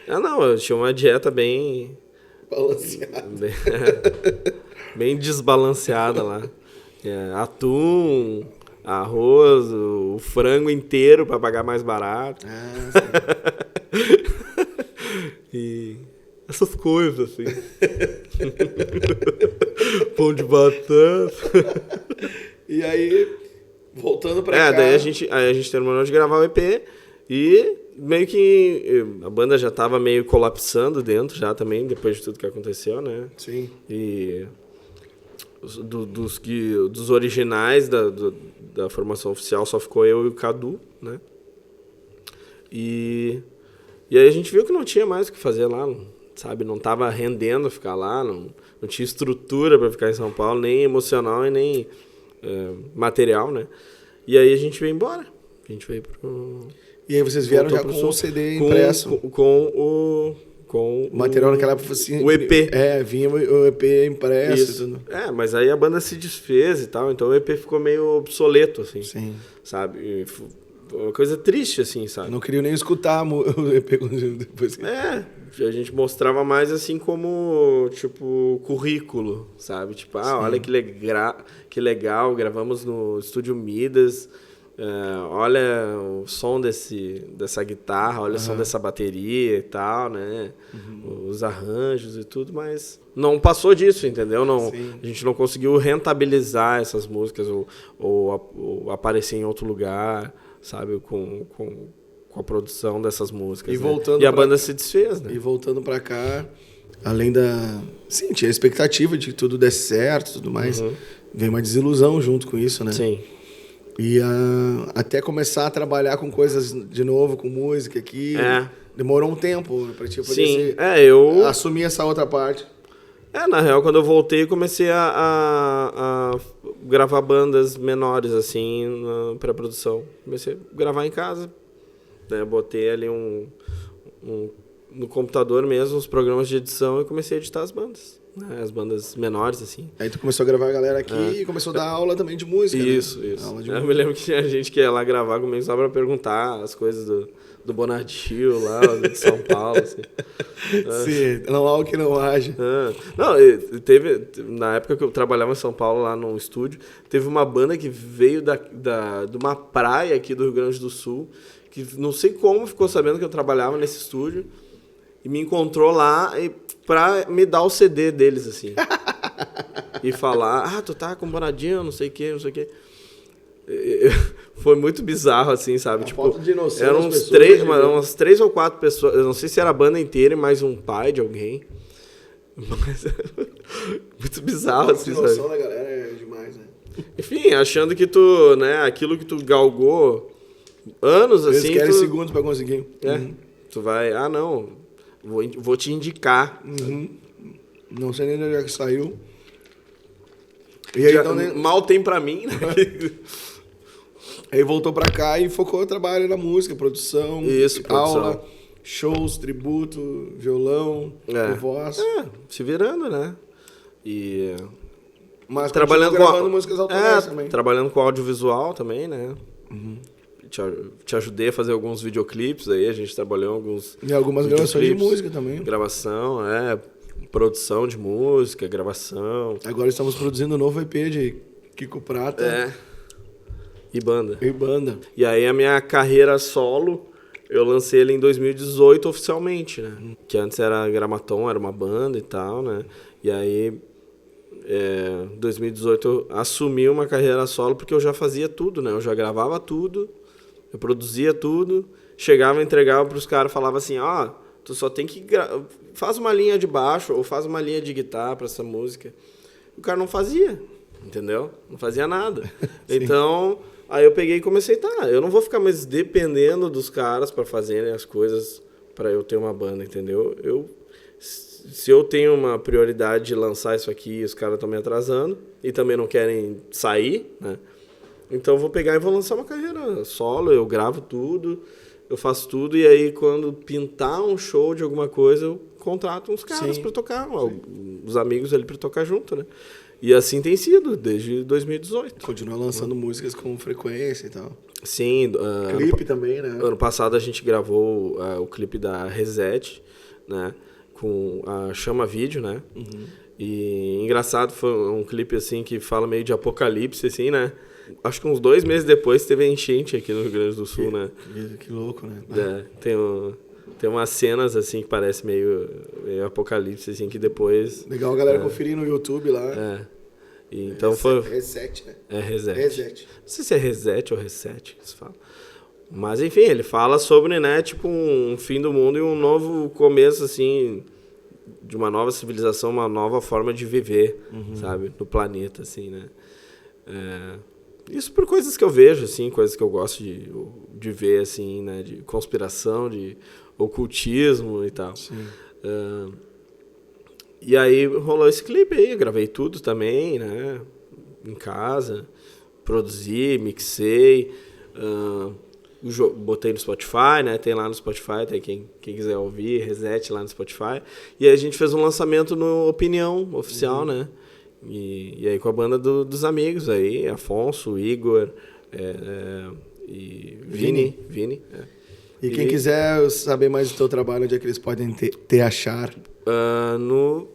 Não, eu tinha uma dieta bem... Balanceada. Bem desbalanceada lá. Atum, arroz, o frango inteiro para pagar mais barato. Sim. E essas coisas, assim. Pão de batata. E aí, voltando pra cá... Daí a gente terminou de gravar o EP e meio que a banda já tava meio colapsando dentro já também, depois de tudo que aconteceu, né? Sim. E dos originais da formação oficial só ficou eu e o Cadu, né? E aí a gente viu que não tinha mais o que fazer lá, sabe? Não tava rendendo ficar lá, não tinha estrutura para ficar em São Paulo, nem emocional e nem material, né? E aí a gente veio embora. A gente veio pro... E aí vocês vieram já com o CD impresso? Com o material naquela época, assim... O EP. Vinha o EP impresso e tudo. Mas aí a banda se desfez e tal, então o EP ficou meio obsoleto, assim. Sim. Sabe? E uma coisa triste, assim, sabe? Não queria nem escutar o EP depois. A gente mostrava mais assim como, tipo, currículo, sabe? Tipo, olha que legal, gravamos no Estúdio Midas, olha o som dessa guitarra, olha o som dessa bateria e tal, né? Os arranjos e tudo, mas não passou disso, entendeu? A gente não conseguiu rentabilizar essas músicas ou aparecer em outro lugar, sabe? Com a produção dessas músicas. E a banda se desfez, né? E voltando pra cá, além da... Sim, tinha a expectativa de que tudo desse certo e tudo mais. Veio uma desilusão junto com isso, né? Sim. E até começar a trabalhar com coisas de novo, com música aqui. Demorou um tempo pra ti poder eu assumir essa outra parte. Na real, quando eu voltei, comecei a gravar bandas menores, assim, na pré-produção. Comecei a gravar em casa, né? Botei ali no computador mesmo os programas de edição e comecei a editar as bandas. As bandas menores, assim. Aí tu começou a gravar a galera aqui e começou a dar aula também de música, Isso. Eu me lembro que tinha gente que ia lá gravar comigo só pra perguntar as coisas do Bonadil lá, de São Paulo, assim. Sim, não há o que não haja. Não, na época que eu trabalhava em São Paulo, lá no estúdio, teve uma banda que veio de uma praia aqui do Rio Grande do Sul, que não sei como ficou sabendo que eu trabalhava nesse estúdio, e me encontrou lá pra me dar o CD deles, assim. E falar, tu tá com Bonadinho, não sei o quê. Foi muito bizarro, assim, sabe? Tipo, falta de noção eram umas 3 ou 4 pessoas, eu não sei se era a banda inteira e mais um pai de alguém. Mas muito bizarro, assim, sabe? A noção da galera é demais, né? Enfim, achando que tu, né, aquilo que tu galgou anos, assim... Eles querem segundos pra conseguir. Tu vai, não... Vou te indicar. Não sei nem de onde é que saiu. E aí, então, mal tem pra mim, né? Aí voltou pra cá e focou o trabalho na música, produção, aula, shows, tributo, violão, voz. Se virando, né? E... Mas trabalhando gravando músicas autorais também. Trabalhando com audiovisual também, né? Te ajudei a fazer alguns videoclipes aí, a gente trabalhou em algumas gravações de música também. Gravação, produção de música, gravação. Agora estamos produzindo um novo EP de Kiko Prata. E banda. E aí a minha carreira solo, eu lancei ele em 2018 oficialmente, né? Que antes era Gramaton, era uma banda e tal, né? E aí... Em 2018 eu assumi uma carreira solo porque eu já fazia tudo, né? Eu já gravava tudo, eu produzia tudo, chegava, entregava pros caras, falava assim, tu só tem que... Faz uma linha de baixo ou faz uma linha de guitarra pra essa música. O cara não fazia, entendeu? Não fazia nada. Então, aí eu peguei e comecei, eu não vou ficar mais dependendo dos caras pra fazerem as coisas pra eu ter uma banda, entendeu? Se eu tenho uma prioridade de lançar isso aqui, os caras estão me atrasando e também não querem sair, né? Então eu vou pegar e vou lançar uma carreira solo, eu gravo tudo, eu faço tudo, e aí quando pintar um show de alguma coisa, eu contrato uns caras para tocar, os amigos ali para tocar junto, né? E assim tem sido, desde 2018. Continua lançando músicas com frequência e tal. Sim. Clipe também, né? Ano passado a gente gravou o clipe da Reset, né? Com a Chama Vídeo, né? Uhum. E engraçado, foi um clipe assim que fala meio de apocalipse, assim, né? Acho que uns 2 meses depois teve a enchente aqui no Rio Grande do Sul, né? Que louco, né? Tem umas cenas assim que parece meio apocalipse, assim, que depois... Legal a galera conferir no YouTube lá. Então foi... Reset, né? Reset. Não sei se é Reset ou Reset que se fala. Mas, enfim, ele fala sobre, né, tipo, um fim do mundo e um novo começo, assim, de uma nova civilização, uma nova forma de viver, sabe, no planeta, assim, né. Isso por coisas que eu vejo, assim, coisas que eu gosto de ver, assim, né, de conspiração, de ocultismo e tal. E aí rolou esse clipe aí, eu gravei tudo também, né, em casa, produzi, mixei, botei no Spotify, né? Tem lá no Spotify, tem quem quiser ouvir, Reset lá no Spotify. E aí a gente fez um lançamento no Opinião Oficial, né? E aí com a banda dos amigos aí, Afonso, Igor e Vini. E quem quiser saber mais do teu trabalho, onde é que eles podem te achar? No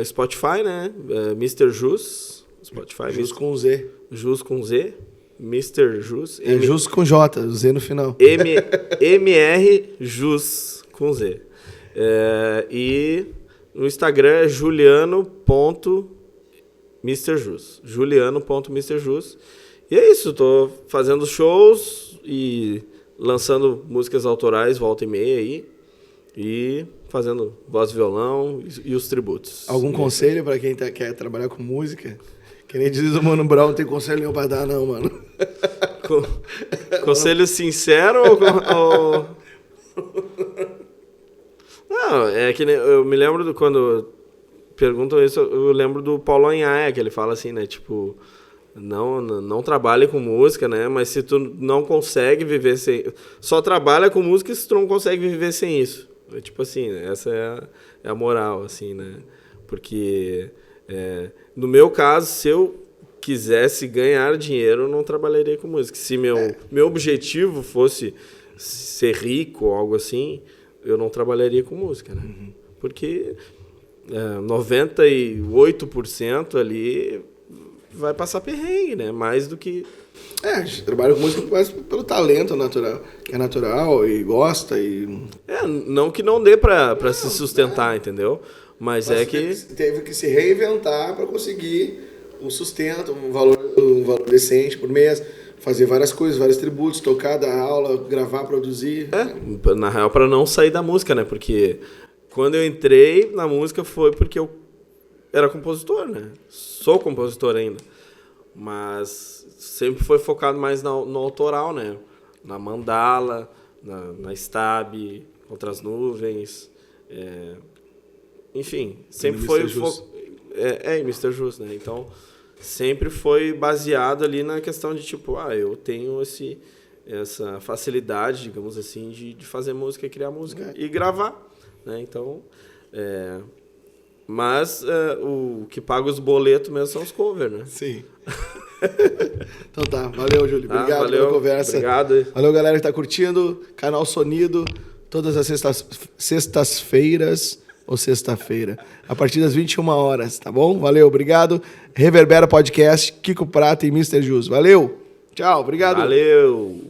Spotify, né? Mr. Jus. Spotify. Jus com Z. Jus com Z. Mr. Jus. Jus com J, Z no final. MR Jus com Z. E no Instagram é juliano.mrjus. Juliano.mrjus. E é isso, tô fazendo shows e lançando músicas autorais volta e meia aí. E fazendo voz e violão e os tributos. Algum conselho para quem quer trabalhar com música? Que nem diz o Mano Brown, não tem conselho nenhum pra dar, não, mano. Conselho sincero ou... Não, é que eu me lembro quando perguntam isso, eu lembro do Paulo Anhaia, que ele fala assim, né, tipo, não trabalhe com música, né, mas se tu não consegue viver sem... Só trabalha com música se tu não consegue viver sem isso. Tipo assim, essa é a moral, assim, né, porque... no meu caso, se eu quisesse ganhar dinheiro, eu não trabalharia com música. Se meu objetivo fosse ser rico ou algo assim, eu não trabalharia com música, né? Porque 98% ali vai passar perrengue, né? Mais do que... A gente trabalha com música mais pelo talento natural, que é natural e gosta e... não que não dê pra se sustentar, entendeu? Mas que... Teve que se reinventar para conseguir um sustento, um valor decente por mês, fazer várias coisas, vários tributos, tocar, dar aula, gravar, produzir. Na real, para não sair da música, né? Porque quando eu entrei na música foi porque eu era compositor, né? Sou compositor ainda. Mas sempre foi focado mais no autoral, né? Na Mandala, na Stab, Outras Nuvens... Enfim, sempre foi... Mr. Jus, né? Então, sempre foi baseado ali na questão de, tipo, eu tenho essa facilidade, digamos assim, de fazer música e criar música e gravar, né? Então, mas o que paga os boletos mesmo são os covers, né? Sim. Então tá, valeu, Júlio. Obrigado pela conversa. Obrigado. Valeu, galera que tá curtindo. Canal Sonido, todas as sextas-feiras... ou sexta-feira, a partir das 21 horas, tá bom? Valeu, obrigado. Reverbera Podcast, Kiko Prata e Mr. Jus. Valeu, tchau, obrigado. Valeu.